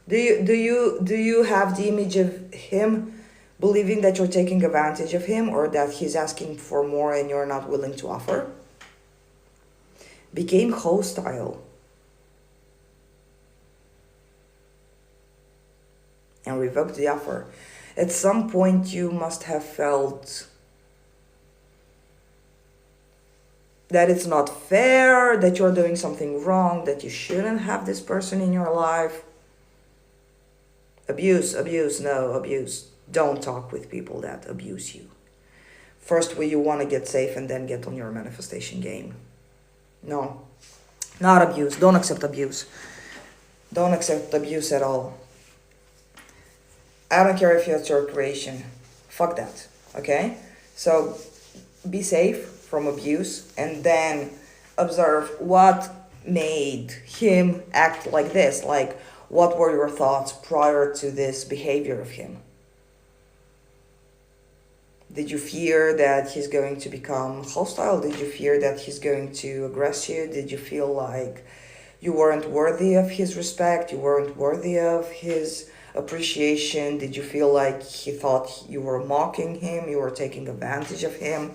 do you have the image of him believing that you're taking advantage of him, or that he's asking for more and you're not willing to offer? Became hostile and revoked the offer. At some point you must have felt that it's not fair, that you're doing something wrong, that you shouldn't have this person in your life. Abuse, no, abuse. Don't talk with people that abuse you. First, you want to get safe and then get on your manifestation game. No, not abuse. Don't accept abuse. Don't accept abuse at all. I don't care if it's your creation. Fuck that, okay? So, be safe from abuse and then observe what made him act like this. Like, what were your thoughts prior to this behavior of him? Did you fear that he's going to become hostile? Did you fear that he's going to aggress you? Did you feel like you weren't worthy of his respect? You weren't worthy of his appreciation? Did you feel like he thought you were mocking him? You were taking advantage of him?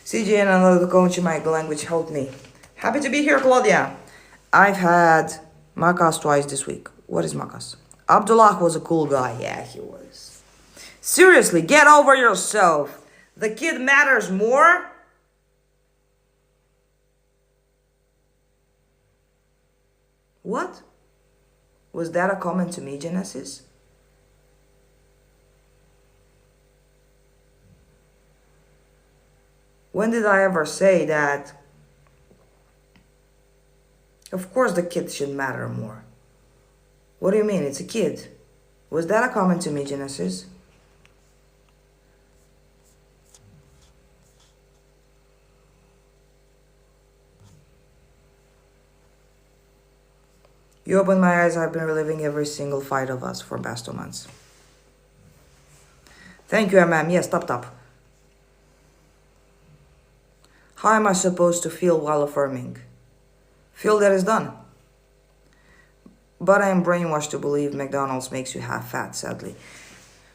CJ and another coach in my language helped me. Happy to be here, Claudia. I've had Makas twice this week. What is Makas? Abdullah was a cool guy. Yeah, he was. Seriously, get over yourself. The kid matters more. What? Was that a comment to me, Genesis? When did I ever say that? Of course the kid should matter more. What do you mean? It's a kid. Was that a comment to me, Genesis? You opened my eyes. I've been reliving every single fight of us for past 2 months. Thank you, MM. Yes, top. How am I supposed to feel while affirming? Feel that it's done. But I am brainwashed to believe McDonald's makes you half fat, sadly.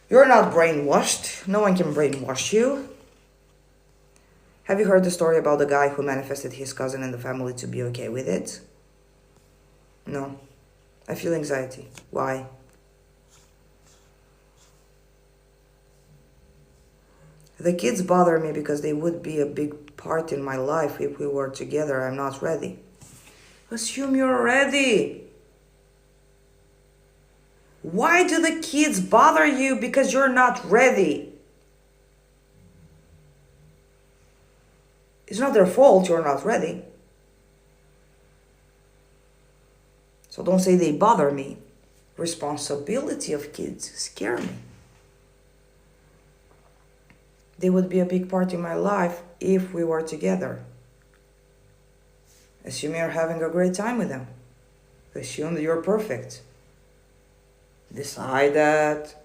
You're not brainwashed. No one can brainwash you. Have you heard the story about the guy who manifested his cousin and the family to be okay with it? No. I feel anxiety. Why? The kids bother me because they would be a big part in my life if we were together. I'm not ready. Assume you're ready. Why do the kids bother you? Because you're not ready. It's not their fault you're not ready. So don't say they bother me. Responsibility of kids scare me. They would be a big part in my life if we were together. Assume you're having a great time with them. Assume that you're perfect. Decide that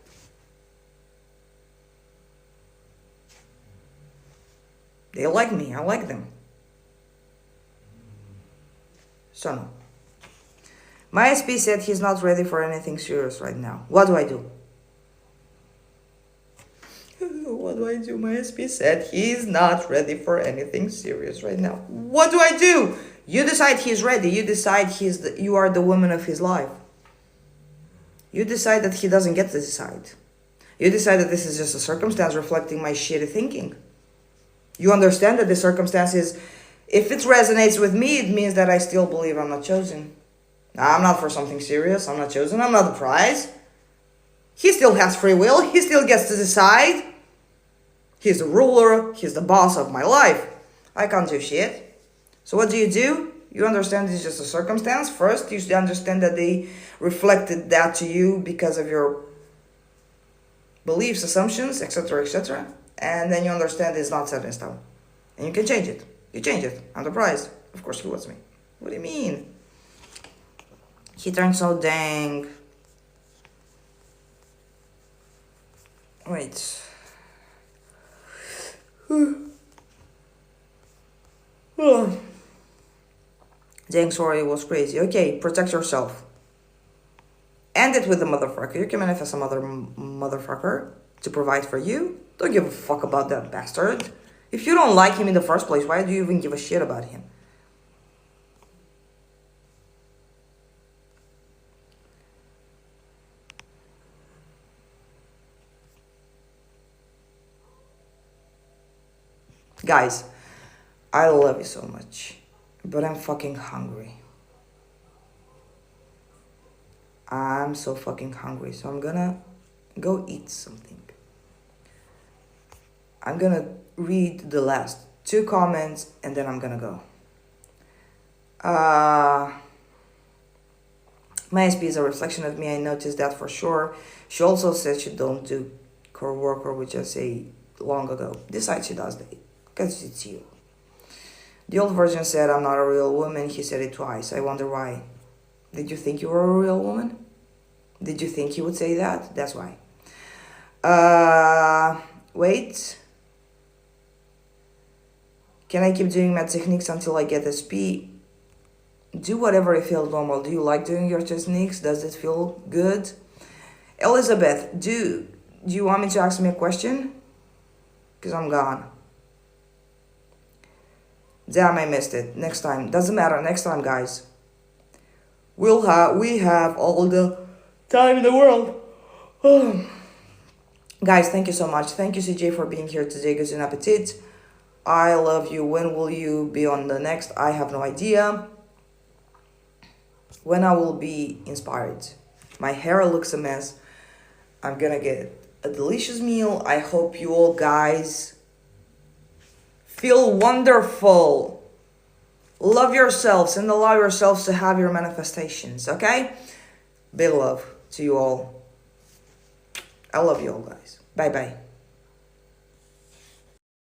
they like me, I like them. So no. My SP said he's not ready for anything serious right now. What do I do? What do I do? My SP said he's not ready for anything serious right now. What do I do? You decide he's ready. You decide you are the woman of his life. You decide that he doesn't get to decide. You decide that this is just a circumstance reflecting my shitty thinking. You understand that the circumstance is, if it resonates with me, it means that I still believe I'm not chosen. I'm not for something serious. I'm not chosen. I'm not the prize. He still has free will. He still gets to decide. He's the ruler. He's the boss of my life. I can't do shit. So what do? You understand it's just a circumstance. First, you understand that they reflected that to you because of your beliefs, assumptions, etc., etc. And then you understand it's not set in stone. And you can change it. You change it. I'm the prize. Of course he wants me. What do you mean? He turned so dang. Wait. Dang, sorry, it was crazy. Okay, protect yourself. End it with the motherfucker. You can manifest some other motherfucker to provide for you. Don't give a fuck about that bastard. If you don't like him in the first place, why do you even give a shit about him? Guys, I love you so much, but I'm fucking hungry. I'm so fucking hungry, so I'm gonna go eat something. I'm gonna read the last 2 comments and then I'm gonna go. My SP is a reflection of me, I noticed that for sure. She also said she don't do core work, or which I say long ago. Decide she does that, because it's you. The old version said, I'm not a real woman. He said it twice. I wonder why. Did you think you were a real woman? Did you think he would say that? That's why. Wait. Can I keep doing my techniques until I get SP? Do whatever it feels normal. Do you like doing your techniques? Does it feel good? Elizabeth, do you want me to ask me a question? Because I'm gone. Damn, I missed it. Next time. Doesn't matter. Next time, guys. We have all the time in the world. Guys, thank you so much. Thank you, CJ, for being here today. Good appetit. I love you. When will you be on the next? I have no idea. When I will be inspired. My hair looks a mess. I'm gonna get a delicious meal. I hope you all guys feel wonderful. Love yourselves and allow yourselves to have your manifestations, okay? Big love to you all. I love you all, guys. Bye-bye.